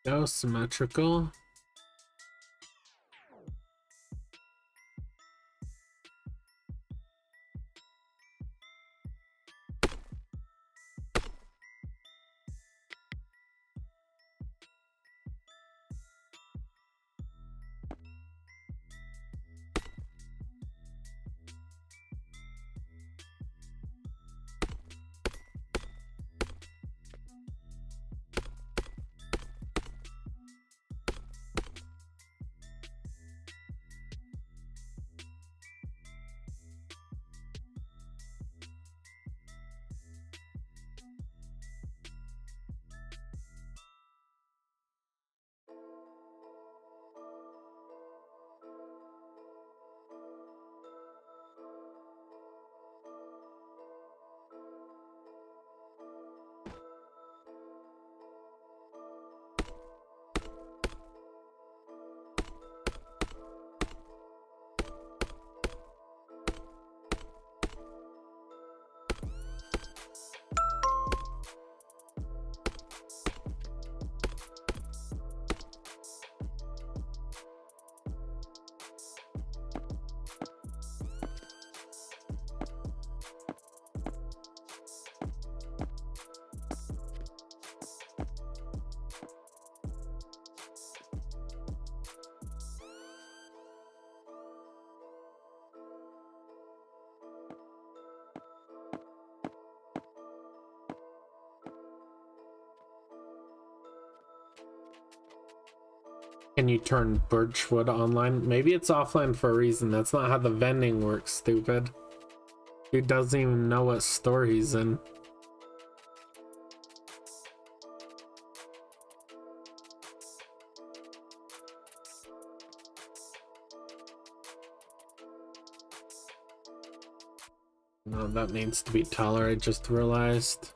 Go symmetrical. Can you turn Birchwood online? Maybe it's offline for a reason. That's not how the vending works, stupid. He doesn't even know what store he's in. No, that needs to be taller, I just realized.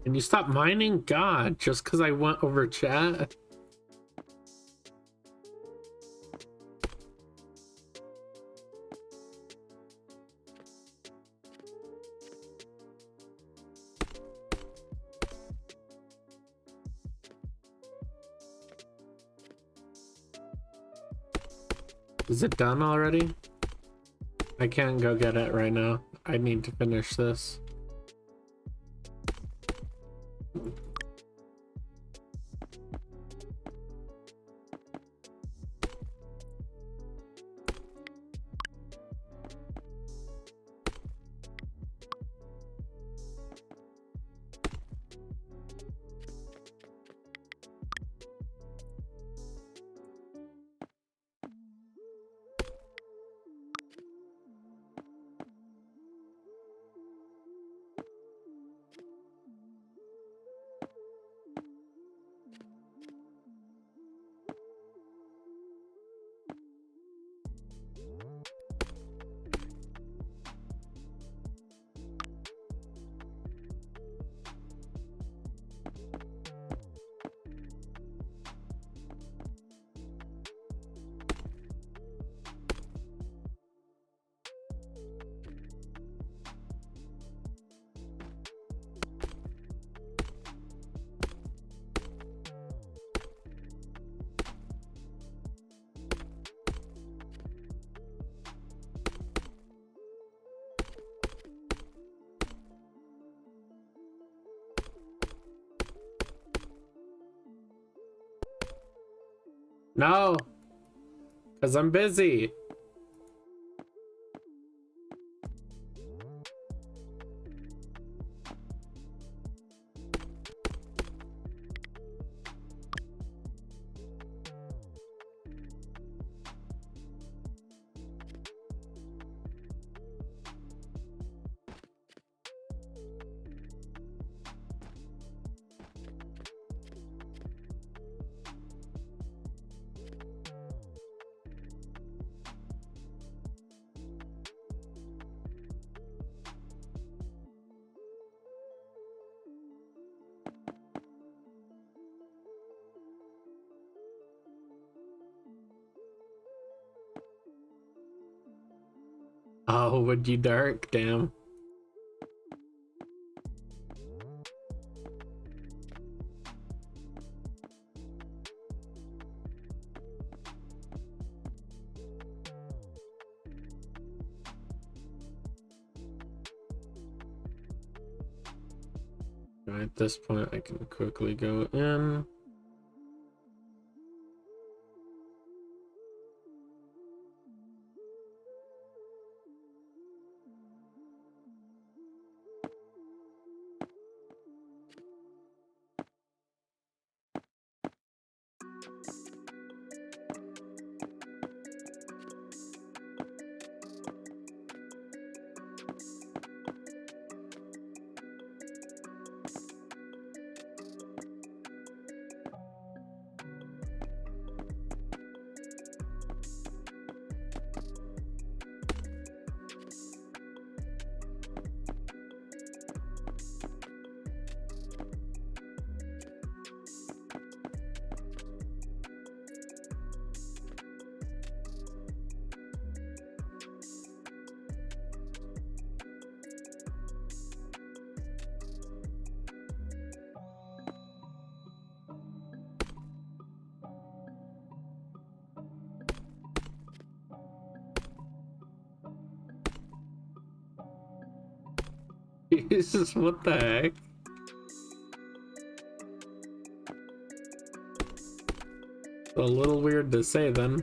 Can you stop mining? God, just because I went over chat? Is it done already? I can't go get it right now. I need to finish this. No, because I'm busy. Oh, would you dark? Damn. At this point, I can quickly go in. Jesus, what the heck? A little weird to say then.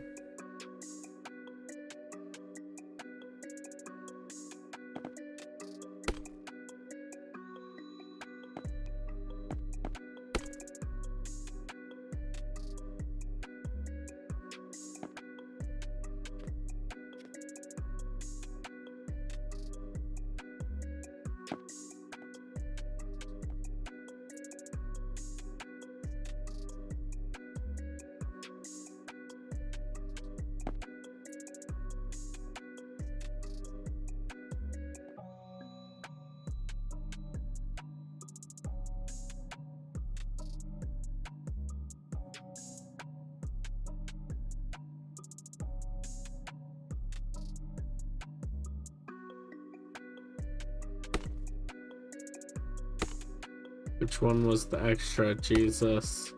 Which one was the extra? Jesus.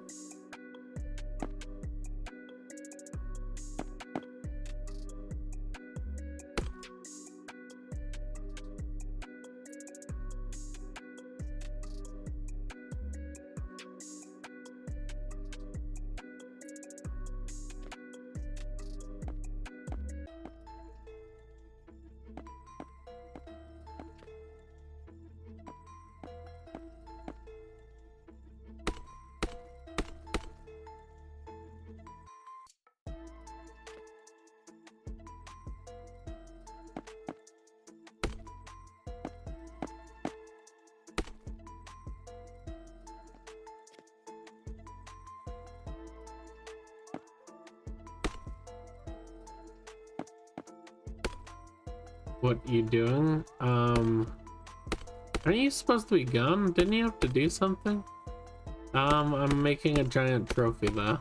What you doing? Aren't you supposed to be gone? Didn't you have to do something? I'm making a giant trophy though.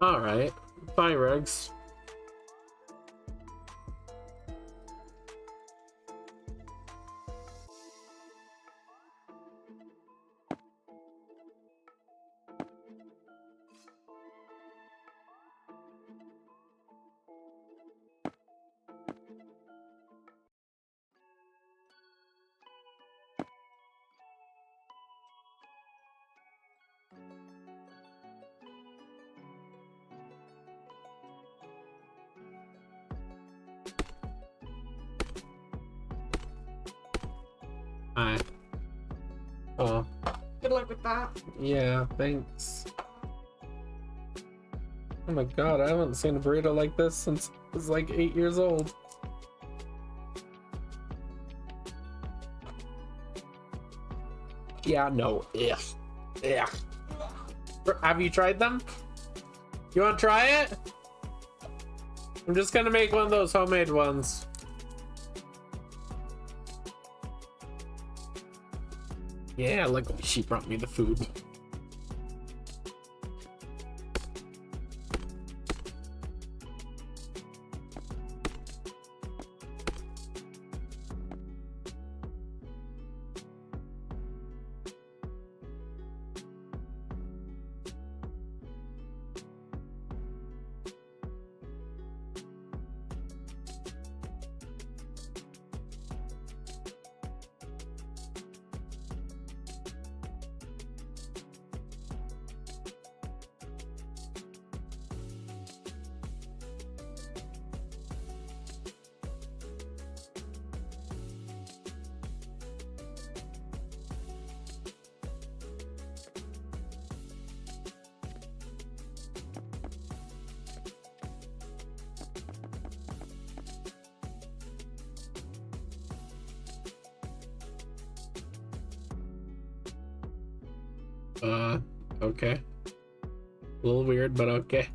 All right. Bye, Regs. Hi. Oh, Good luck with that. yeah, thanks. Oh my god, I haven't seen a burrito like this since I was like 8 years old. Yeah, no. Ugh. Ugh. Have you tried them? You want to try it? I'm just gonna make one of those homemade ones. Yeah, like she brought me the food. Okay. A little weird, but okay.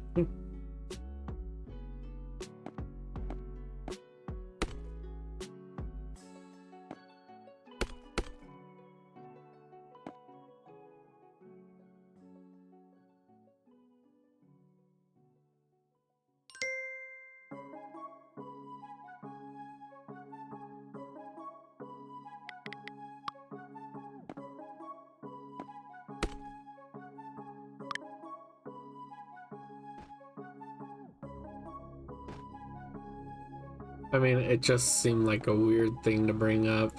I mean, it just seemed like a weird thing to bring up.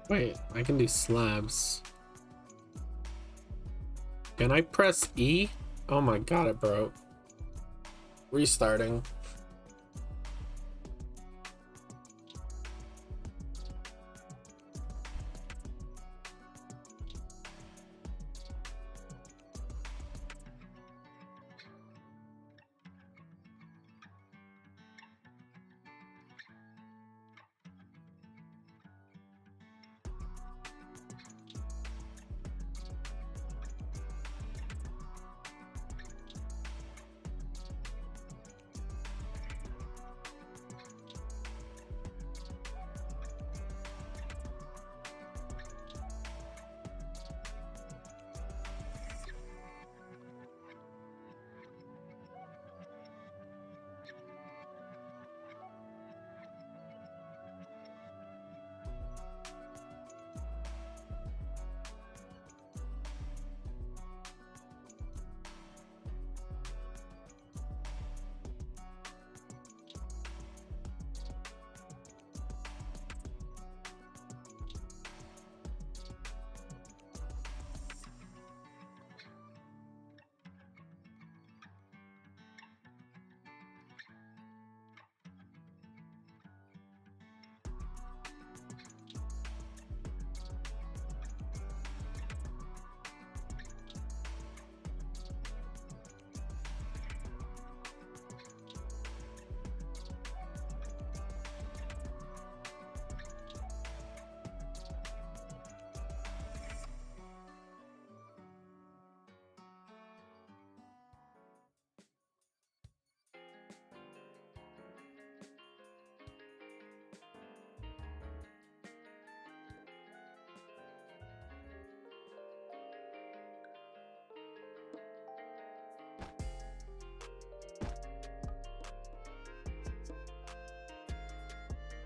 Wait, I can do slabs. Can I press E? Oh my god, it broke. Restarting.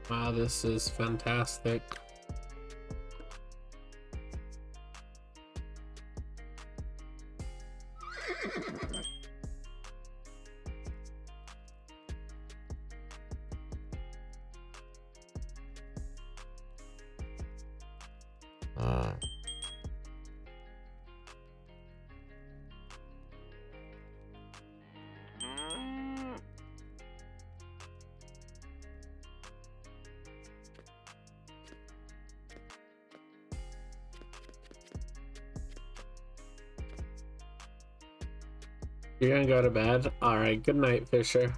Wow, this is fantastic. You're gonna go to bed? Alright, good night, Fisher.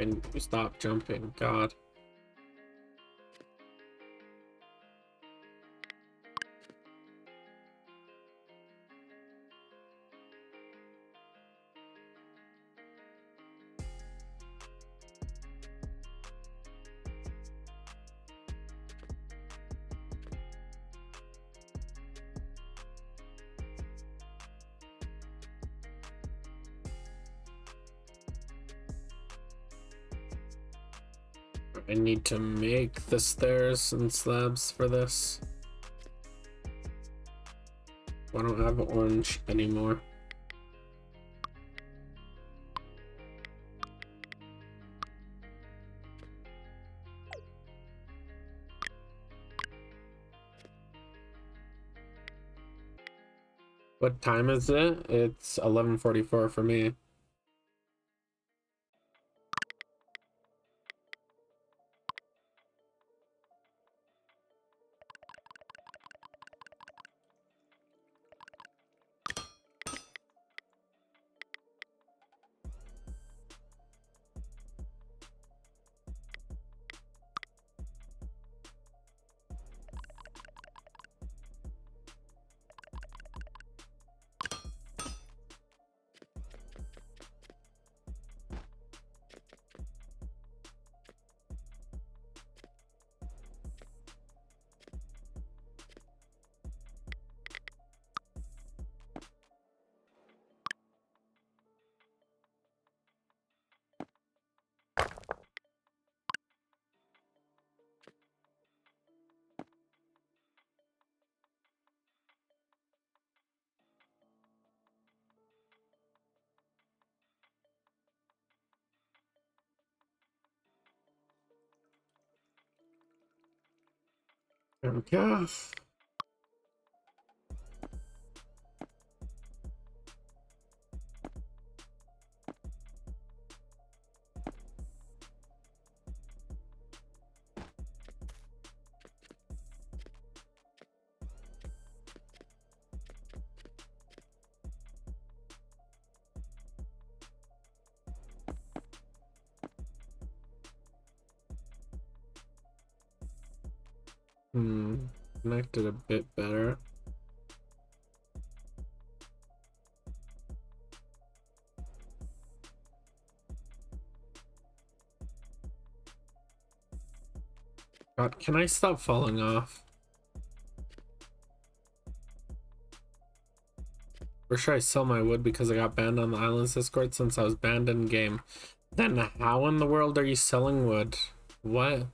And you stop jumping, God. I need to make the stairs and slabs for this. I don't have orange anymore. What time is it? It's 11:44 for me. There we go. Connected a bit better. God, can I stop falling off? Or should I sell my wood because I got banned on the island's Discord since I was banned in game? Then how in the world are you selling wood? What?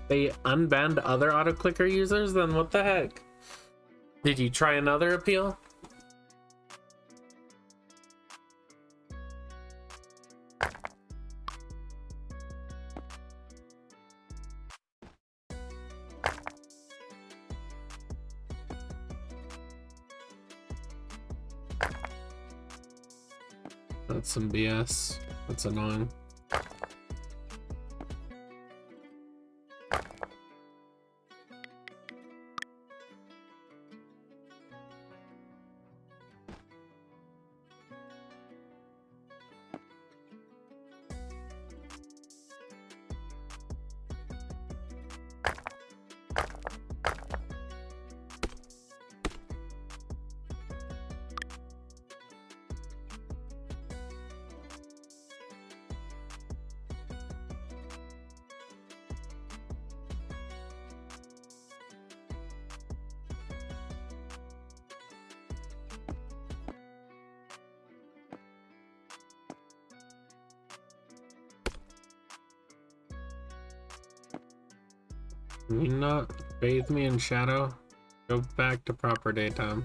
They unbanned other auto-clicker users? Then what the heck? Did you try another appeal? That's some BS. That's annoying. Can you not bathe me in shadow? Go back to proper daytime.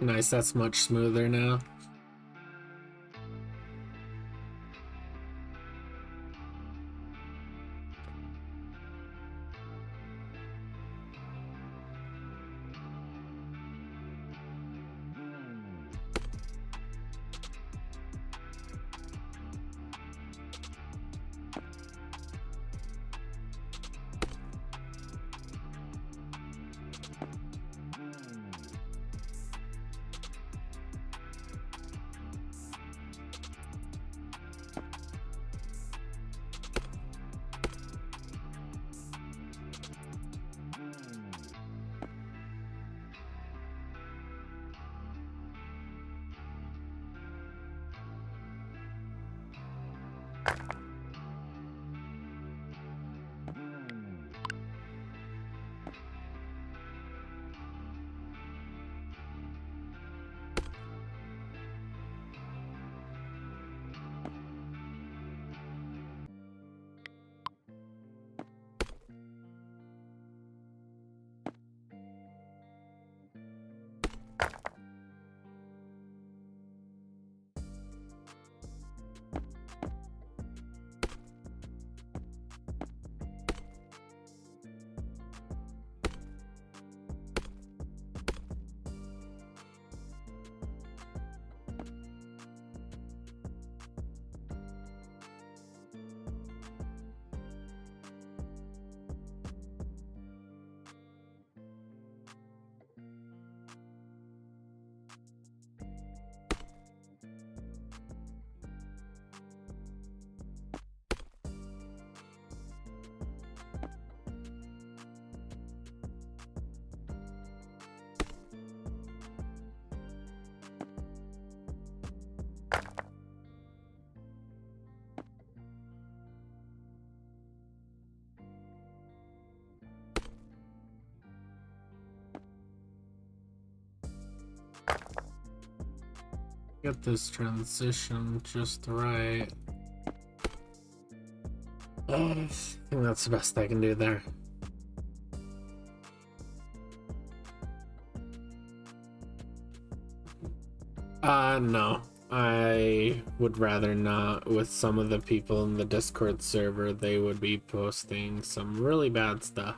Nice, that's much smoother now. Get this transition just right. I think that's the best I can do there. No. I would rather not. With some of the people in the Discord server, they would be posting some really bad stuff.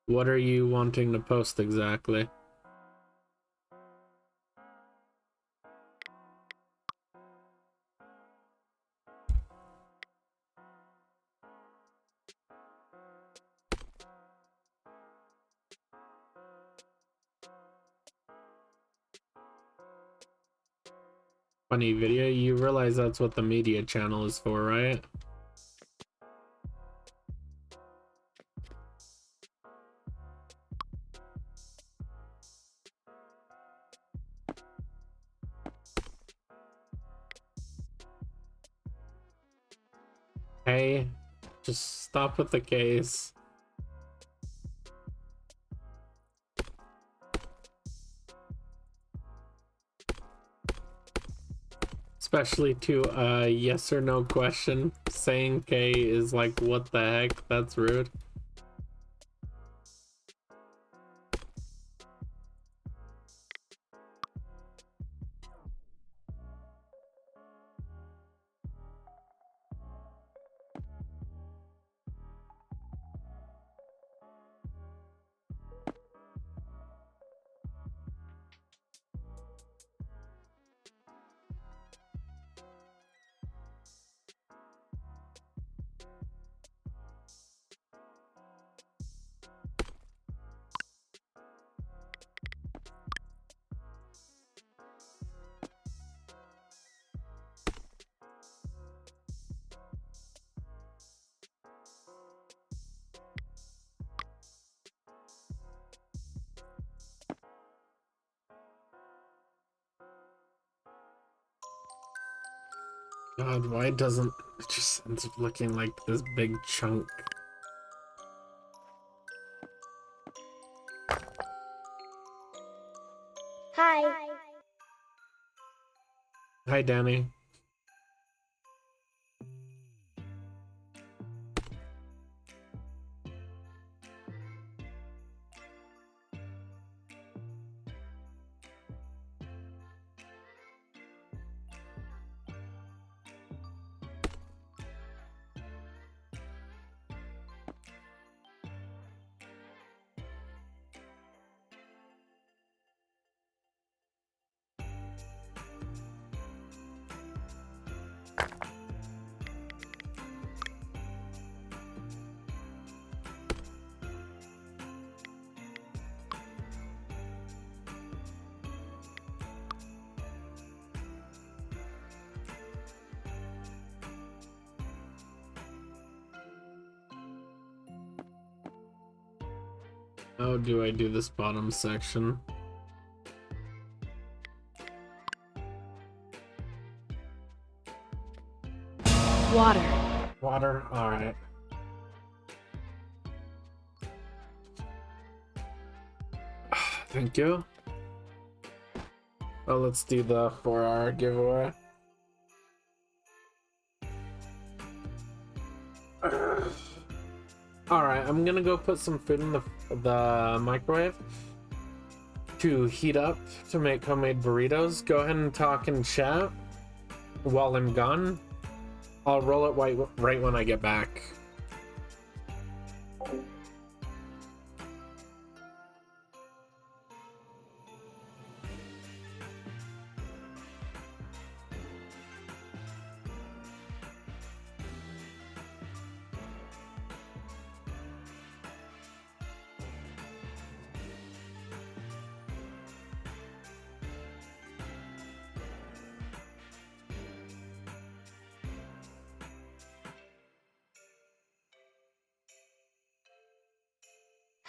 What are you wanting to post exactly? Funny video, you realize that's what the media channel is for, right? Hey, just stop with the case. Especially to a yes or no question. Saying K is like, what the heck? That's rude. God, why doesn't it just ends up looking like this big chunk? Hi. Hi, Danny. How do I do this bottom section? Water. Water? Alright. Thank you. Oh, let's do the 4-hour giveaway. Alright, I'm gonna go put some food in the microwave to heat up to make homemade burritos. Go ahead and talk in chat while I'm gone. I'll roll it right when I get back.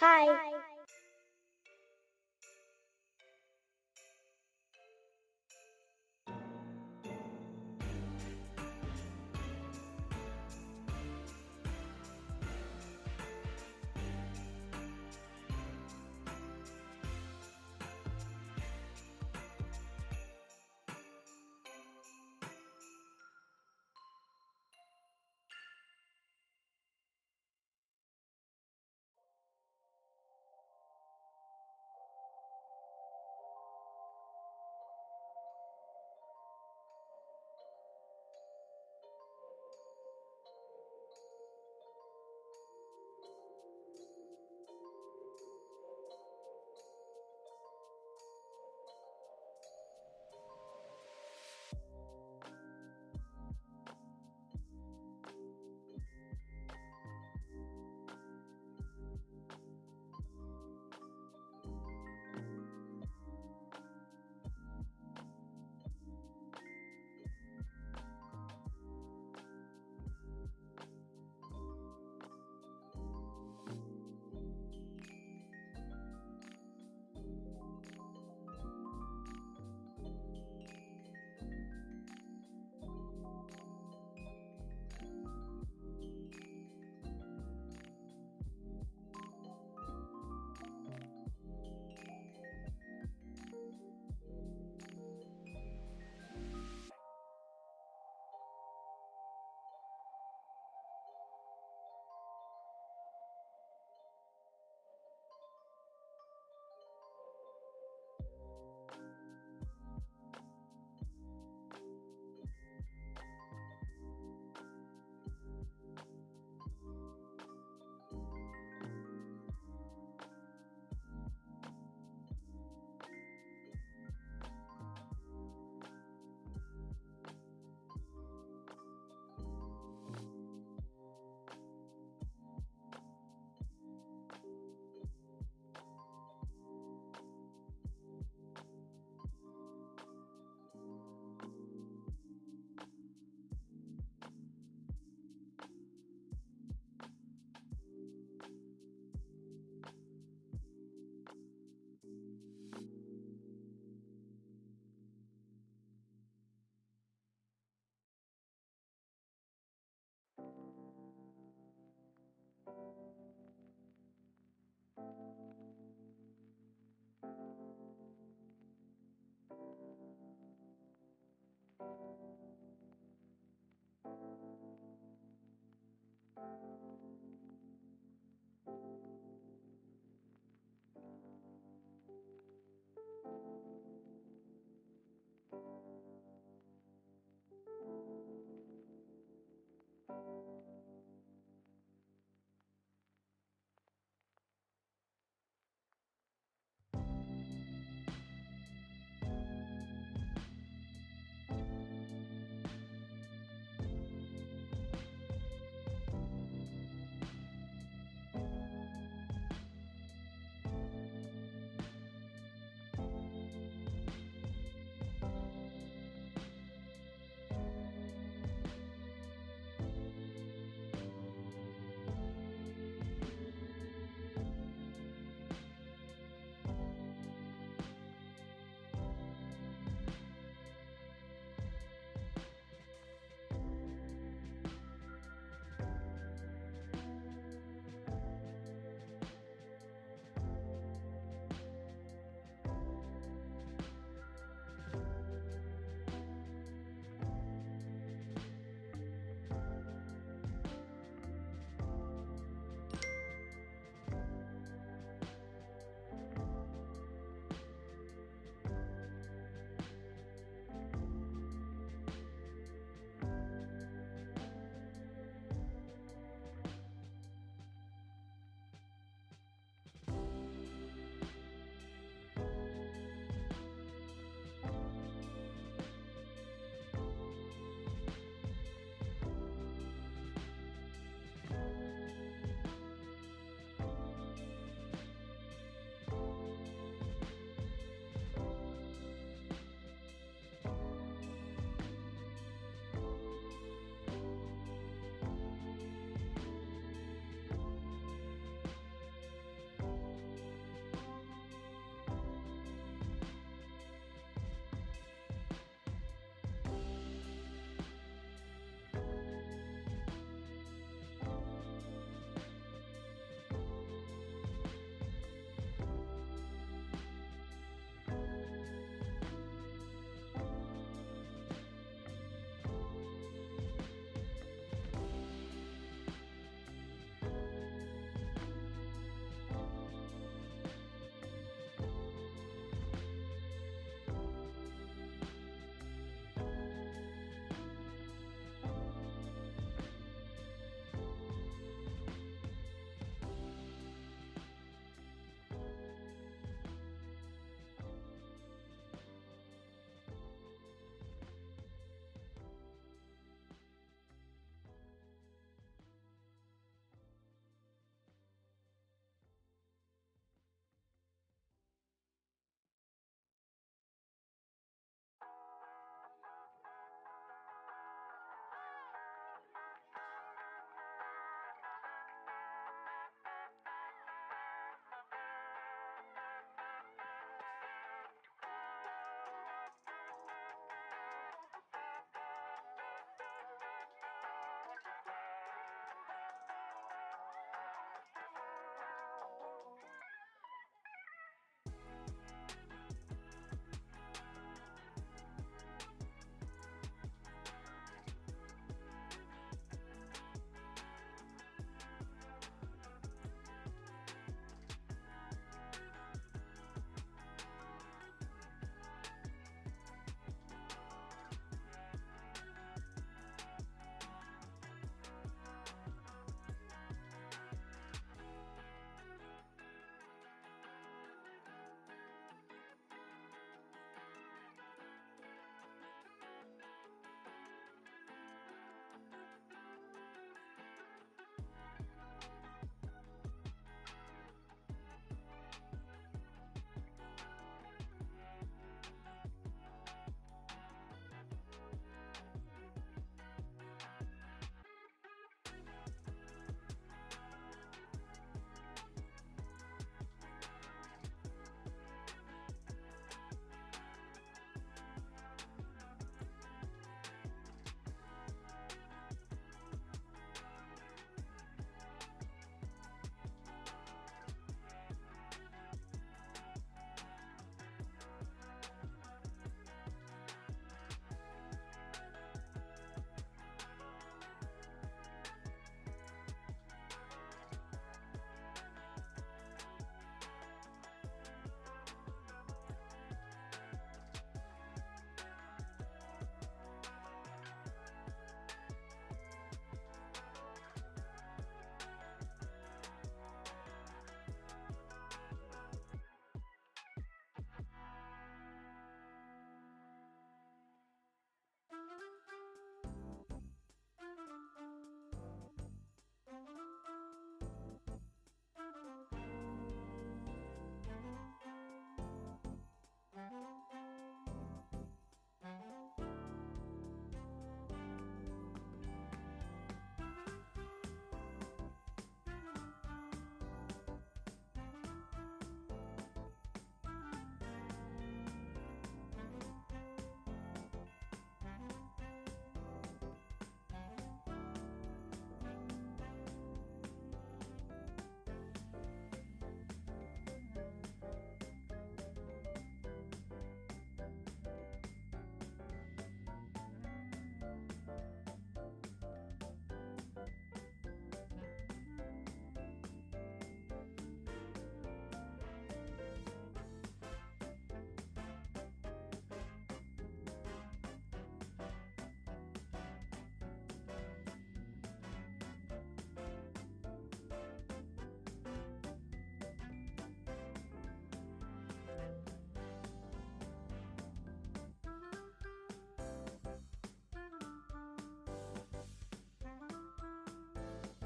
Hi.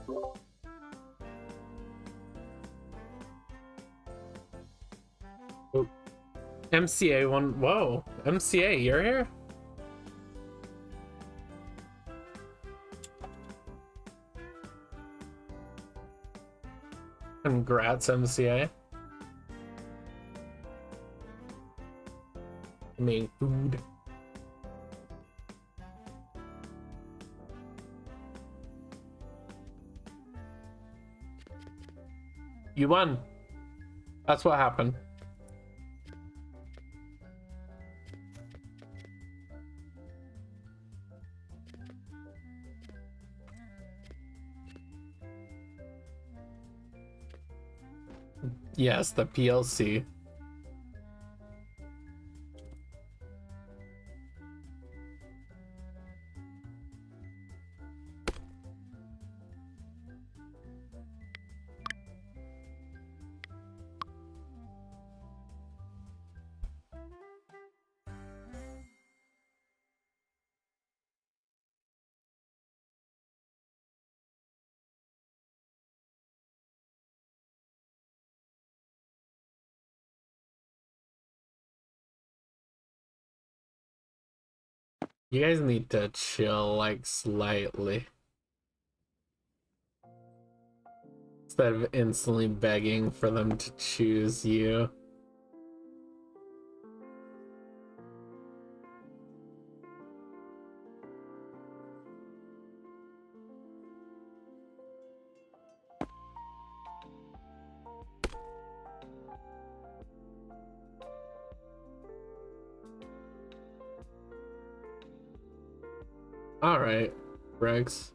Oh. MCA one. Whoa, MCA, you're here? Congrats, MCA. I mean, food. You won. That's what happened. Yes, the PLC. You guys need to chill, like, slightly. Instead of instantly begging for them to choose you. Alright, Rex.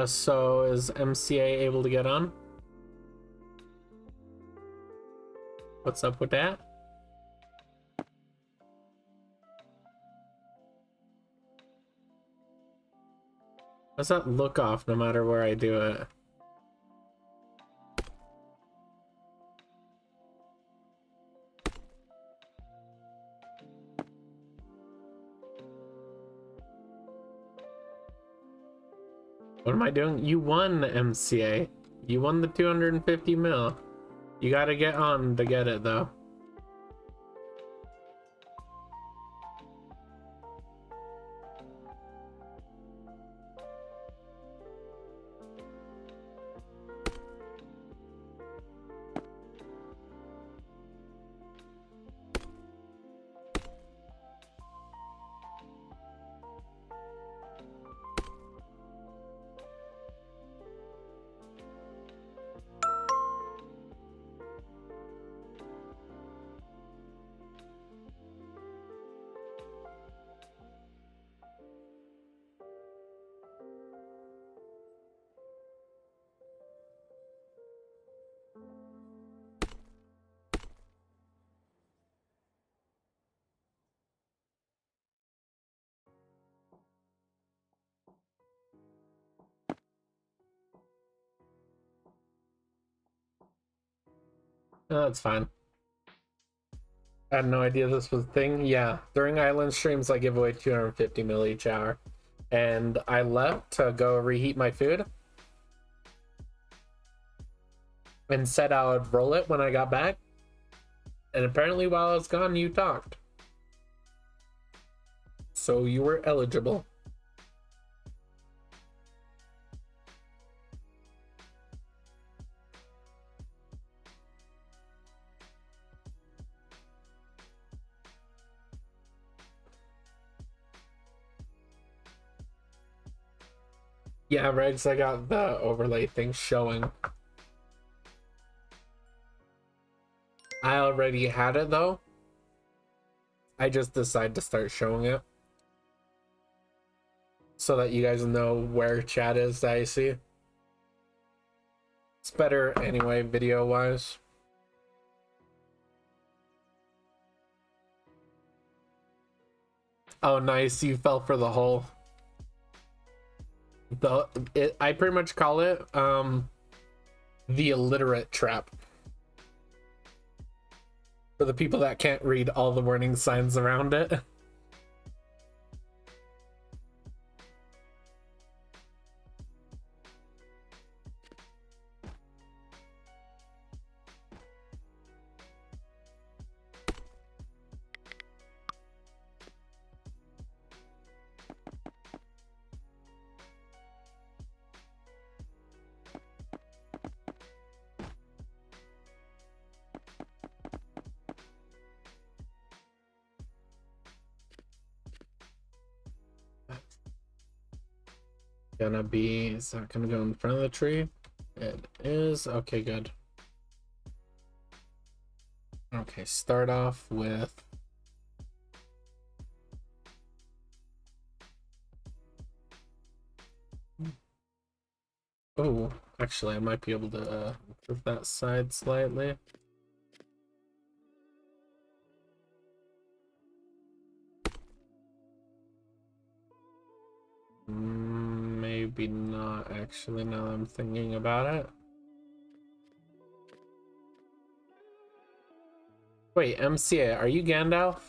So is MCA able to get on? What's up with that? Does that look off no matter where I do it? What am I doing? You won, MCA. You won the 250 mil. You gotta get on to get it, though. Oh, that's fine. I had no idea this was a thing. Yeah, during island streams, I give away 250 mil each hour. And I left to go reheat my food. And said I would roll it when I got back. And apparently while I was gone, you talked. So you were eligible. Yeah, Regs, I got the overlay thing showing. I already had it though. I just decided to start showing it. So that you guys know where chat is that I see. It's better anyway, video wise. Oh, nice. You fell for the hole. I pretty much call it the illiterate trap. For the people that can't read all the warning signs around it. Is that gonna go in front of the tree? It is. Okay, good. Okay, start off with oh, actually I might be able to move that side slightly. Maybe not actually, now I'm thinking about it. Wait, MCA, are you Gandalf?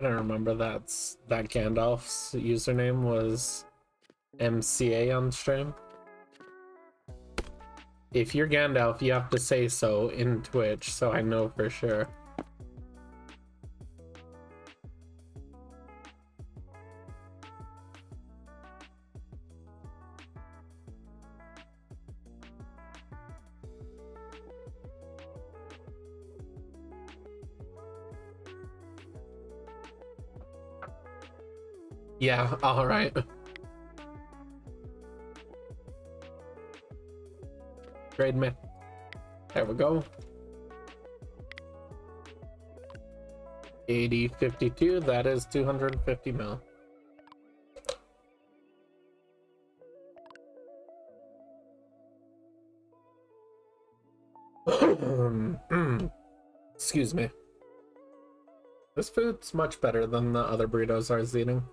I don't remember that Gandalf's username was MCA on stream. If you're Gandalf, you have to say so in Twitch so I know for sure. Yeah, all right. Trade me. There we go. 8052, that is 250 mil. Excuse me. This food's much better than the other burritos I was eating.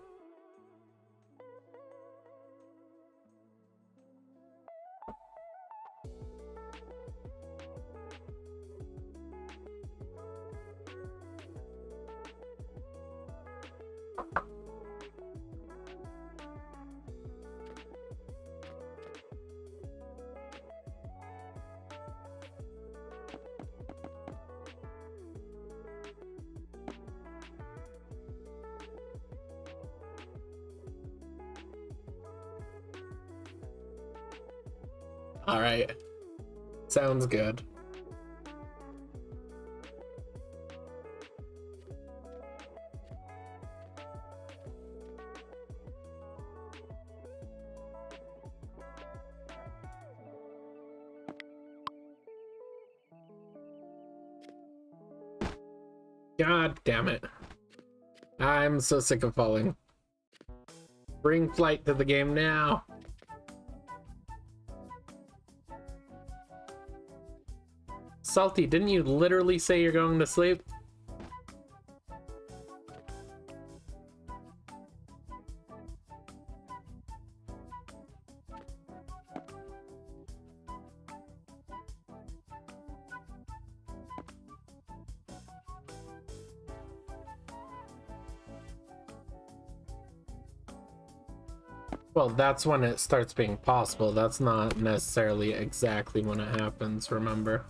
All right. Sounds good. God damn it. I'm so sick of falling. Bring flight to the game now. Salty, didn't you literally say you're going to sleep? Well, that's when it starts being possible. That's not necessarily exactly when it happens, remember?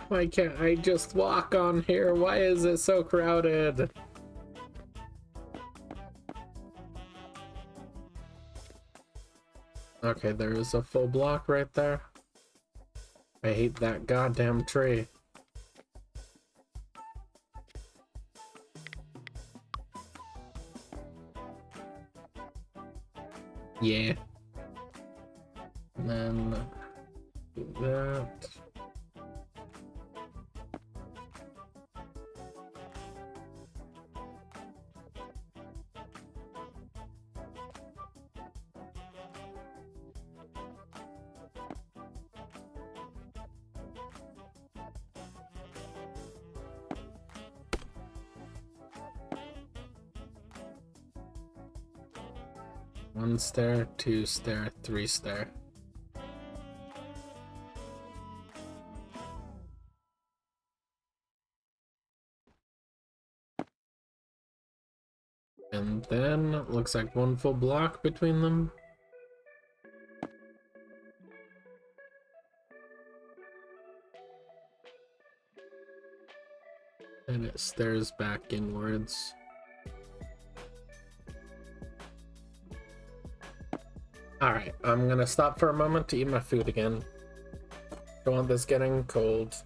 Why can't I just walk on here? Why is it so crowded? Okay, there is a full block right there. I hate that goddamn tree. Yeah. And then do that. 1 stair, 2 stair, 3 stair. And then looks like 1 full block between them. And it stares back inwards. Alright, I'm gonna stop for a moment to eat my food again. Don't want this getting cold.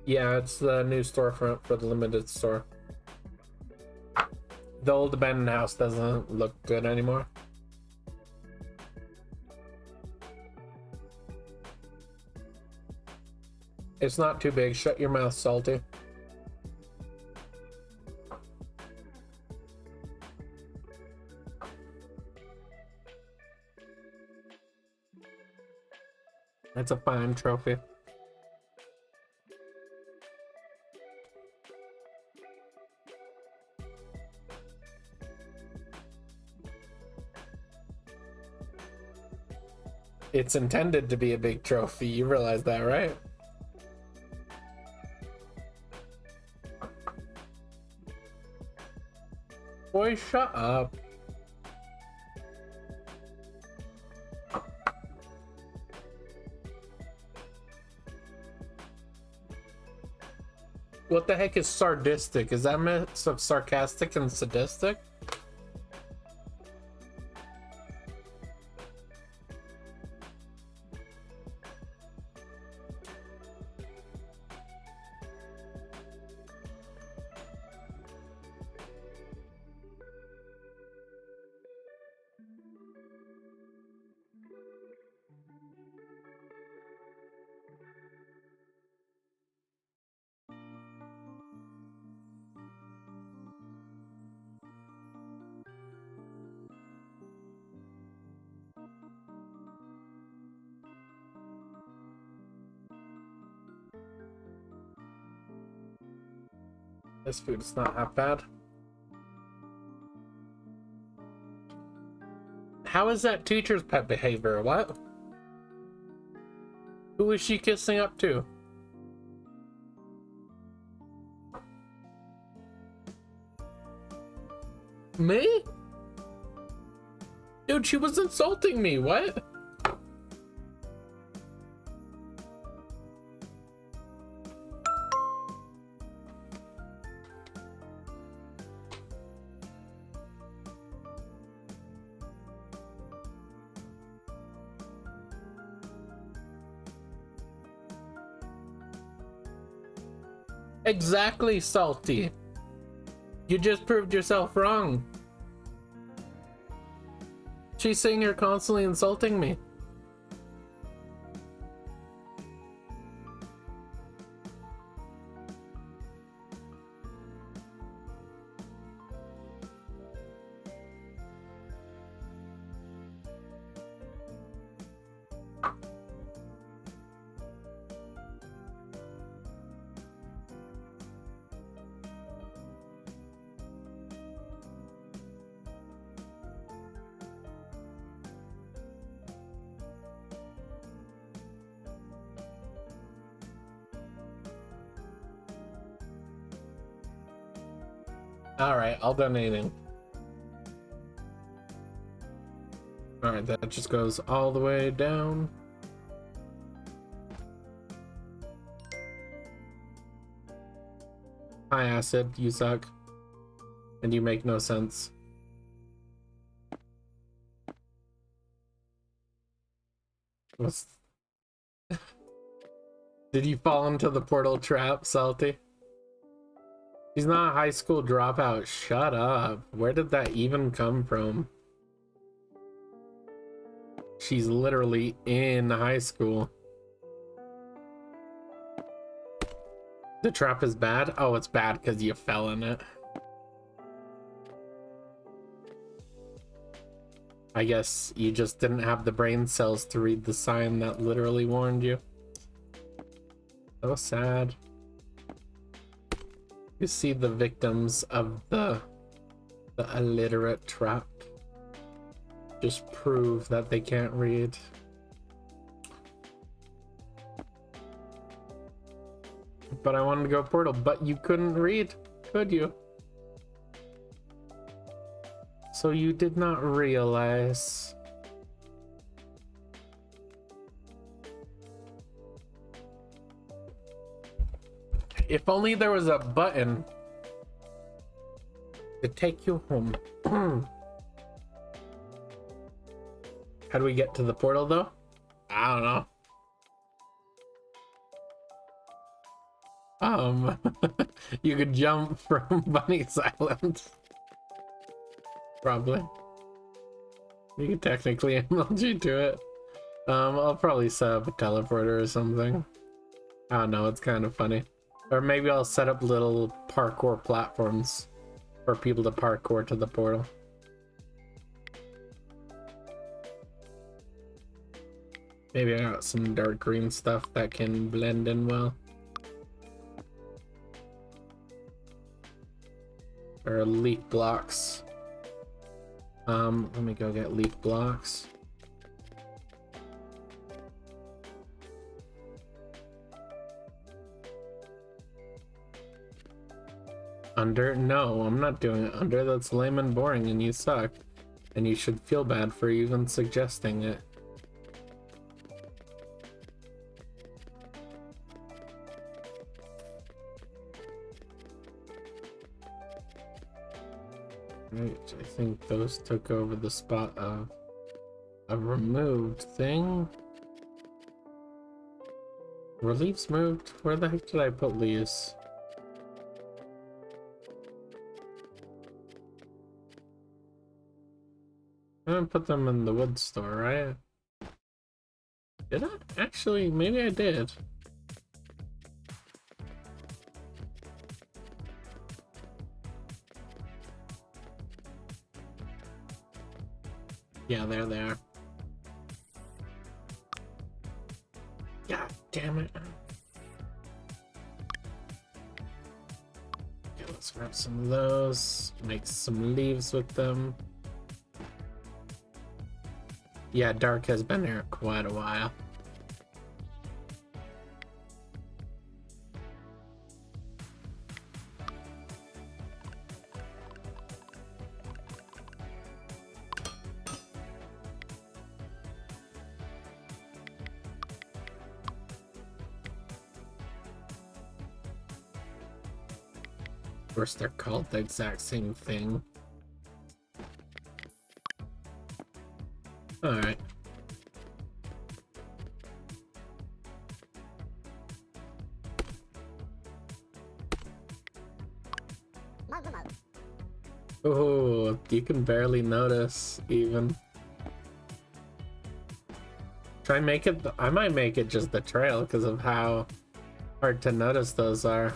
Yeah, it's the new storefront for the limited store. The old abandoned house doesn't look good anymore. It's not too big. Shut your mouth, Salty. That's a fine trophy. It's intended to be a big trophy. You realize that, right? Boy, shut up. What the heck is sardistic? Is that a mix of sarcastic and sadistic? This food is not half bad. How is that teacher's pet behavior? What? Who is she kissing up to? Me? Dude, she was insulting me. What? Exactly, Salty. You just proved yourself wrong. She's saying you're constantly insulting me. Alright, I'll donating. Alright, that just goes all the way down. Hi, Acid, you suck. And you make no sense. What's... Did you fall into the portal trap, Salty? She's not a high school dropout. Shut up. Where did that even come from? She's literally in high school. The trap is bad? Oh, it's bad because you fell in it. I guess you just didn't have the brain cells to read the sign that literally warned you. So sad. You see the victims of the illiterate trap just prove that they can't read. But I wanted to go portal, but you couldn't read, could you? So you did not realize. If only there was a button to take you home. How do we get to the portal though? I don't know. You could jump from Bunny's Island. Probably. You could technically MLG to it. I'll probably set up a teleporter or something. I don't know, it's kind of funny. Or maybe I'll set up little parkour platforms for people to parkour to the portal. Maybe I got some dark green stuff that can blend in well. Or leaf blocks. Let me go get leaf blocks. Under? No, I'm not doing it under. That's lame and boring and you suck. And you should feel bad for even suggesting it. Right, I think those took over the spot of a removed thing. Were leaves moved? Where the heck did I put leaves? I didn't put them in the wood store, right? Did I? Actually, maybe I did. Yeah, there they are. God damn it. Okay, let's grab some of those. Make some leaves with them. Yeah, Dark has been here quite a while. Of course, they're called the exact same thing. Alright. Oh, you can barely notice even. Try make it. I might make it just the trail because of how hard to notice those are.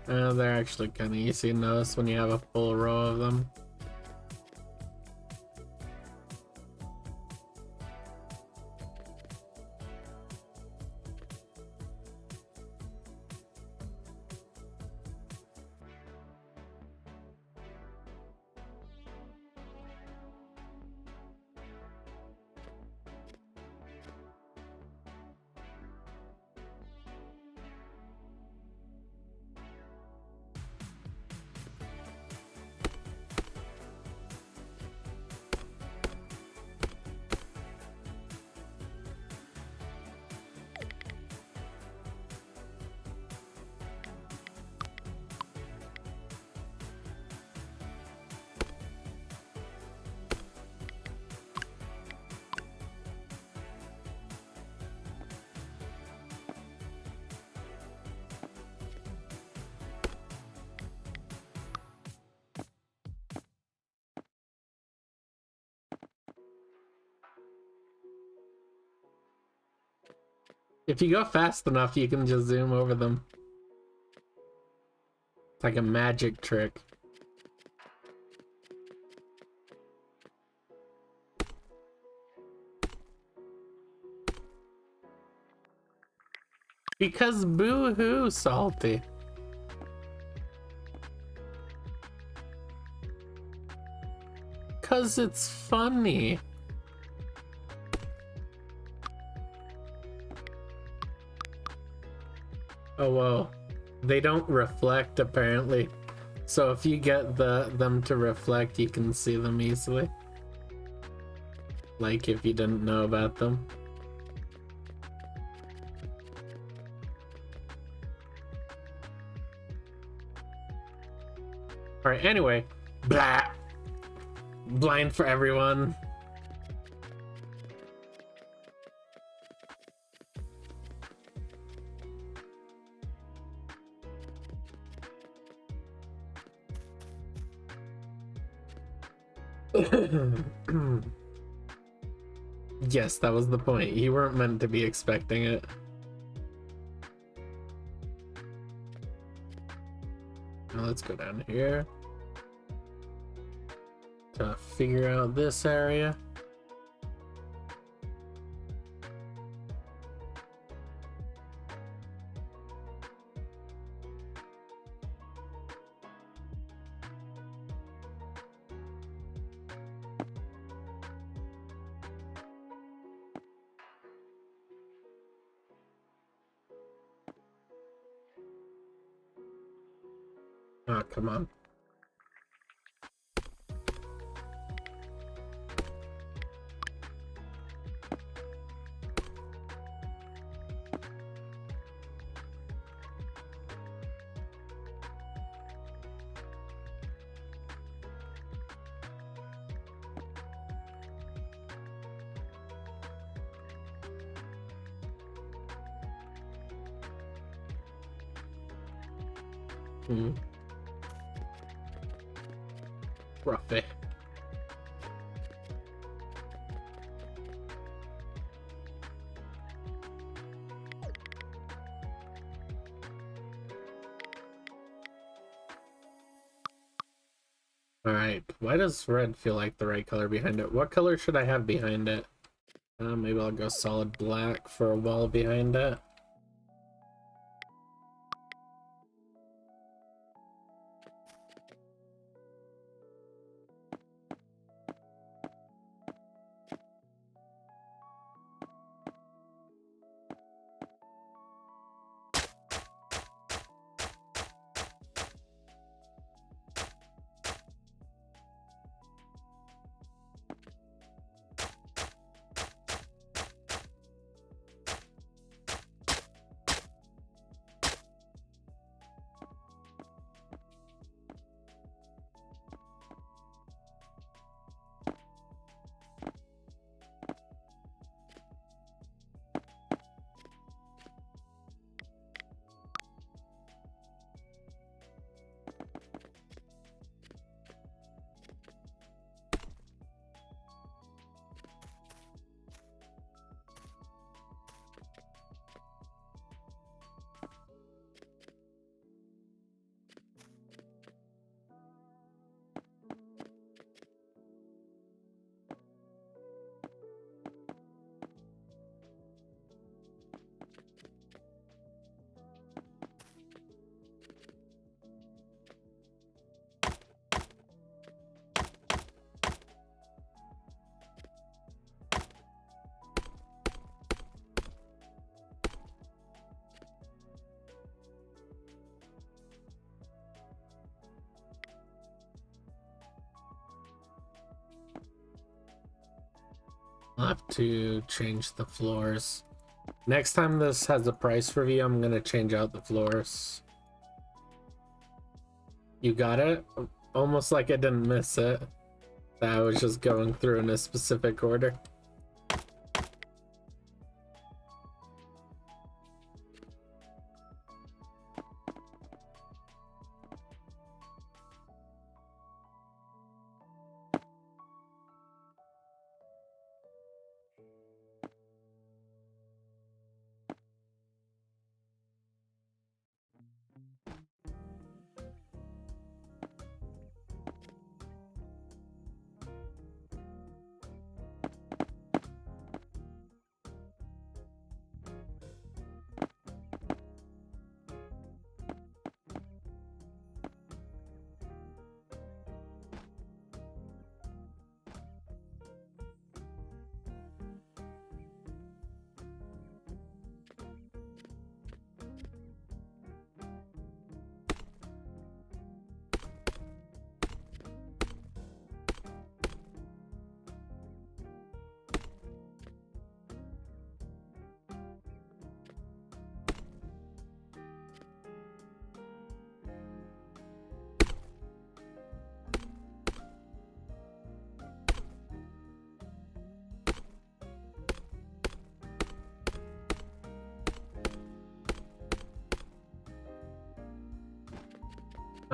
They're actually kind of easy to notice when you have a full row of them. If you go fast enough, you can just zoom over them. It's like a magic trick. Because boo-hoo, Salty. Cause it's funny. Oh whoa. They don't reflect apparently. So if you get them to reflect, you can see them easily. Like if you didn't know about them. Alright, anyway. Blah. Blind for everyone. Yes, that was the point. You weren't meant to be expecting it. Now let's go down here to figure out this area. Oh, come on. Roughy. Alright, why does red feel like the right color behind it? What color should I have behind it? Maybe I'll go solid black for a wall behind it. I'll have to change the floors. Next time this has a price review, I'm gonna change out the floors. You got it? Almost like I didn't miss it. I was just going through in a specific order.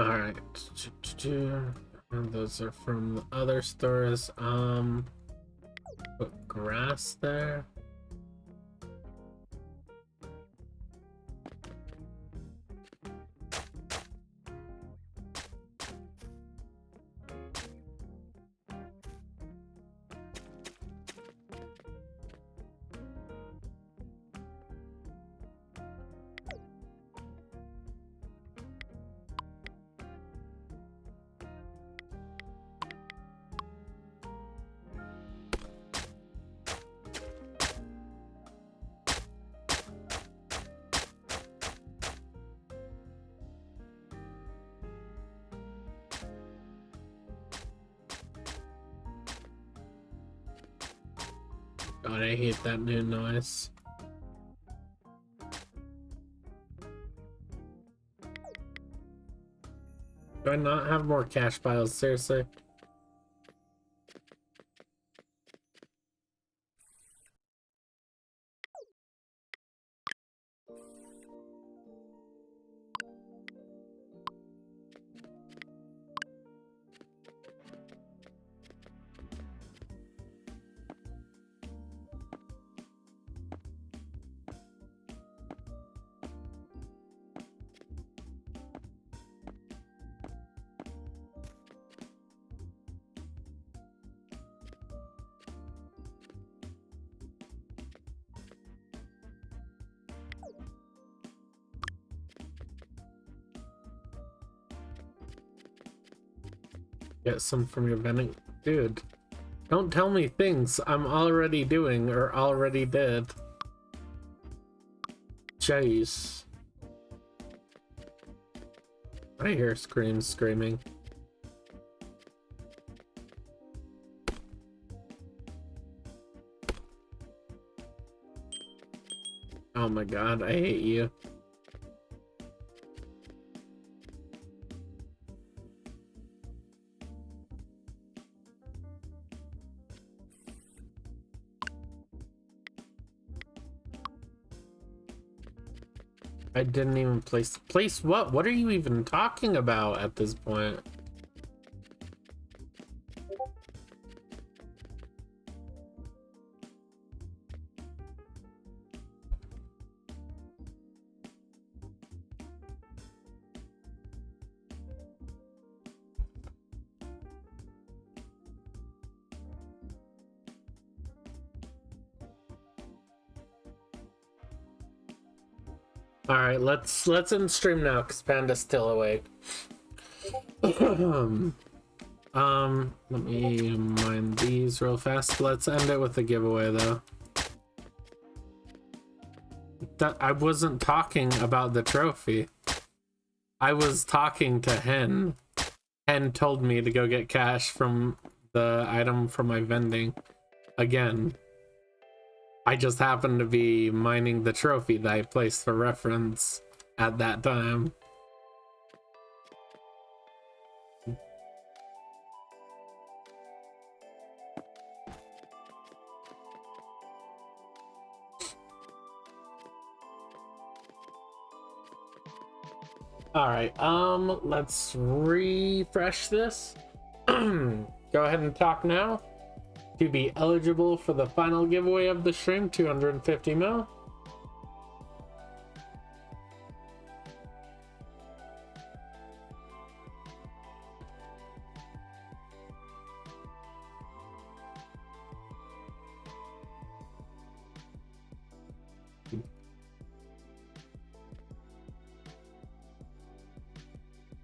All right. And those are from the other stores. Put grass there. God, I hate that new noise. Do I not have more cash piles? Seriously? Get some from your vending. Dude, don't tell me things I'm already doing or already did. Jeez. I hear screams screaming. Oh my god, I hate you. I didn't even place what? What are you even talking about at this point? All right, let's end stream now because Panda's still awake. Let me mine these real fast. Let's end it with a giveaway though. That I wasn't talking about the trophy. I was talking to Hen. Hen told me to go get cash from the item from my vending. Again. I just happened to be mining the trophy that I placed for reference at that time. All right, let's refresh this. Go ahead and talk now. To be eligible for the final giveaway of the stream, 250 mil.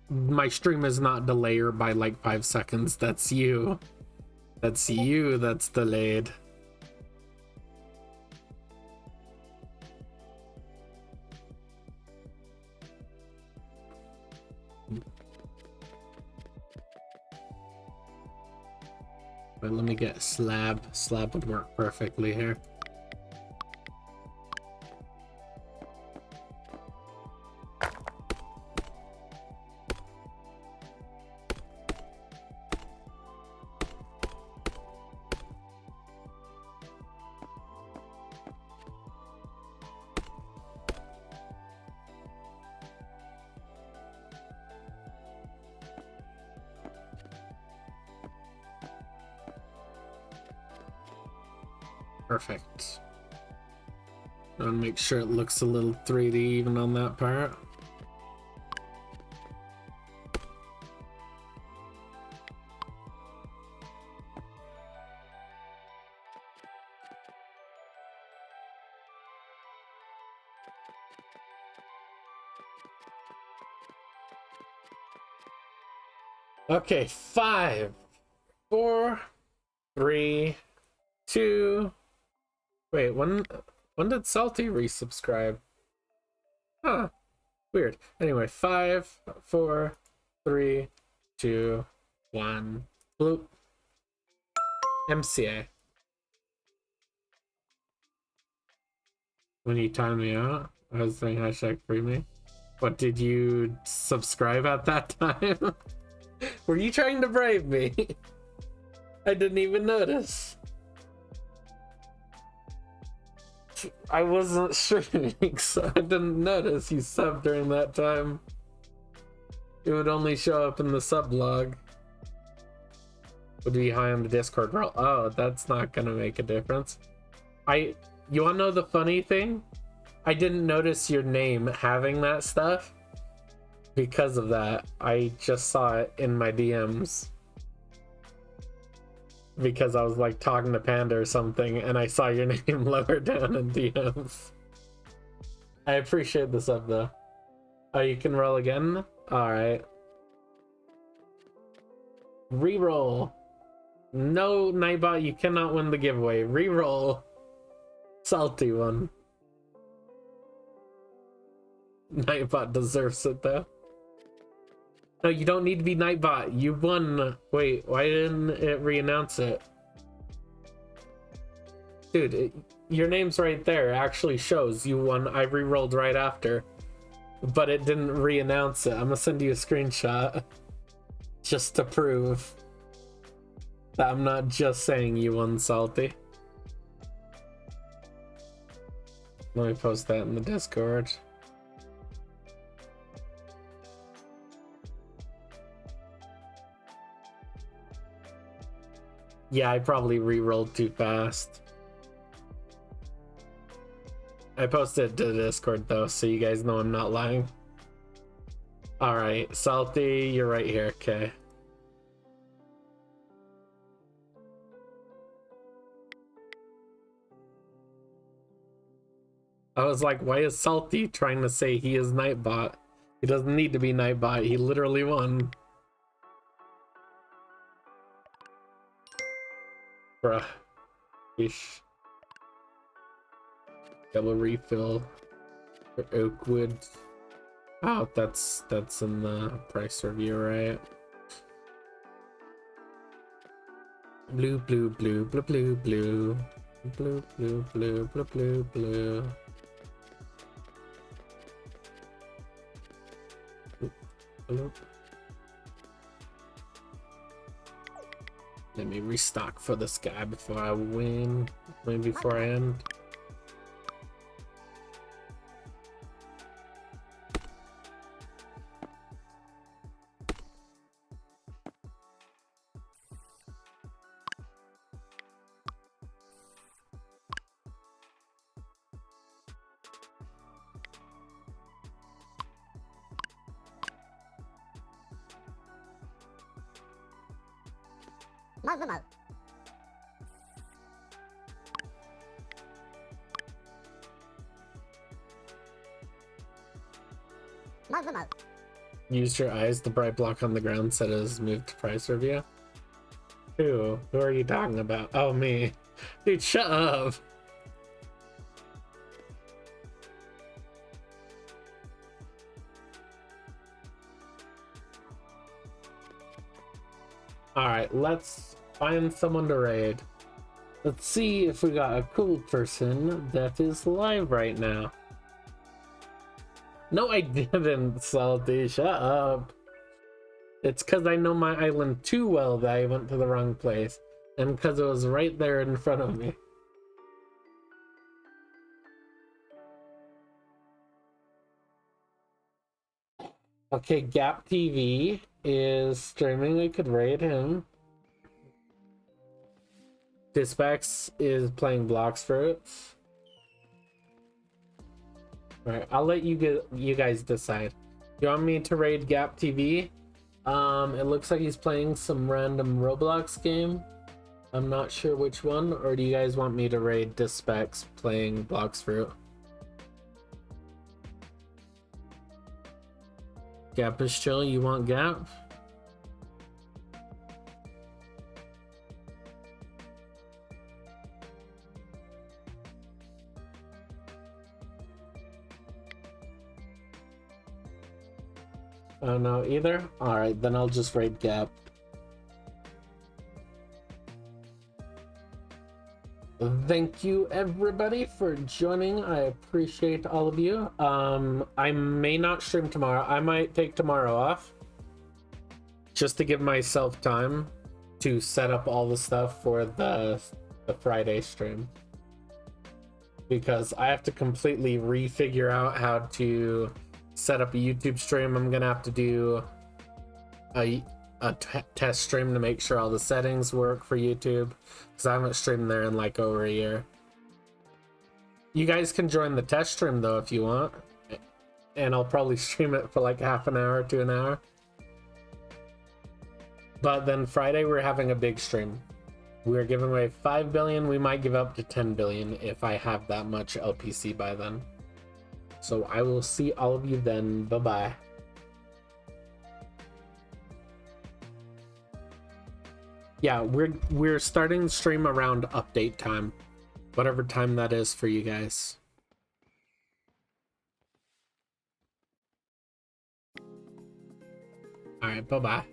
My stream is not delayed by like 5 seconds. That's you. That's you that's delayed. But let me get slab. Slab would work perfectly here. Perfect. I want to make sure it looks a little 3D even on that part. Okay, 5, 4, 3, 2. Wait, when did Salty resubscribe? Huh. Weird. Anyway, 5, 4, 3, 2, 1. Bloop. MCA. When you timed me out, I was saying hashtag free me. What, did you subscribe at that time? Were you trying to bribe me? I didn't even notice. I wasn't streaming, so I didn't notice you subbed during that time. It would only show up in the sub log. Would be high on the Discord roll. Oh, that's not gonna make a difference. You wanna know the funny thing? I didn't notice your name having that stuff. Because of that, I just saw it in my DMs. Because I was like talking to Panda or something, and I saw your name lower down in DMs. I appreciate the sub though. Oh, you can roll again? Alright. Reroll. No, Nightbot, you cannot win the giveaway. Reroll. Salty one. Nightbot deserves it though. No, you don't need to be Nightbot. You won. Wait, why didn't it re-announce it? Dude, your name's right there. It actually shows you won. I re-rolled right after. But it didn't re-announce it. I'm gonna send you a screenshot. Just to prove that I'm not just saying you won, Salty. Let me post that in the Discord. Yeah, I probably re-rolled too fast. I posted it to the Discord though, so you guys know I'm not lying. Alright, Salty, you're right here, okay. I was like, why is Salty trying to say he is Nightbot? He doesn't need to be Nightbot, he literally won. Bruh. Ish. Double refill for Oakwood. Oh, that's in the price review, right? Blue, blue, blue, blue, blue, blue. Blue, blue, blue, blue, blue, blue. Blue. Let me restock for this guy before I win. Maybe before I end. Use your eyes. The bright block on the ground said it has moved to price review. Who are you talking about? Oh, me. Dude, shut up. Alright, let's find someone to raid. Let's see if we got a cool person that is live right now. No, I didn't, Salty. Shut up. It's because I know my island too well that I went to the wrong place. And because it was right there in front of me. Okay, Gap TV is streaming. We could raid him. Dispex is playing Blocks Fruits. Alright, I'll let you guys decide. You want me to raid Gap TV? It looks like he's playing some random Roblox game. I'm not sure which one, or do you guys want me to raid Dispex playing Blocks Fruit? Gap is chill, you want Gap? Oh no, either? Alright, then I'll just raid Gap. Thank you everybody for joining. I appreciate all of you. I may not stream tomorrow. I might take tomorrow off just to give myself time to set up all the stuff for the Friday stream, because I have to completely refigure out how to set up a YouTube stream. I'm gonna have to do a test stream to make sure all the settings work for YouTube, because I haven't streamed there in like over a year. You guys can join the test stream though if you want, and I'll probably stream it for like half an hour to an hour. But then Friday we're having a big stream. We're giving away 5 billion. We might give up to 10 billion if I have that much LPC by then. So I will see all of you then. Bye bye. Yeah, we're starting the stream around update time, whatever time that is for you guys. All right, bye bye.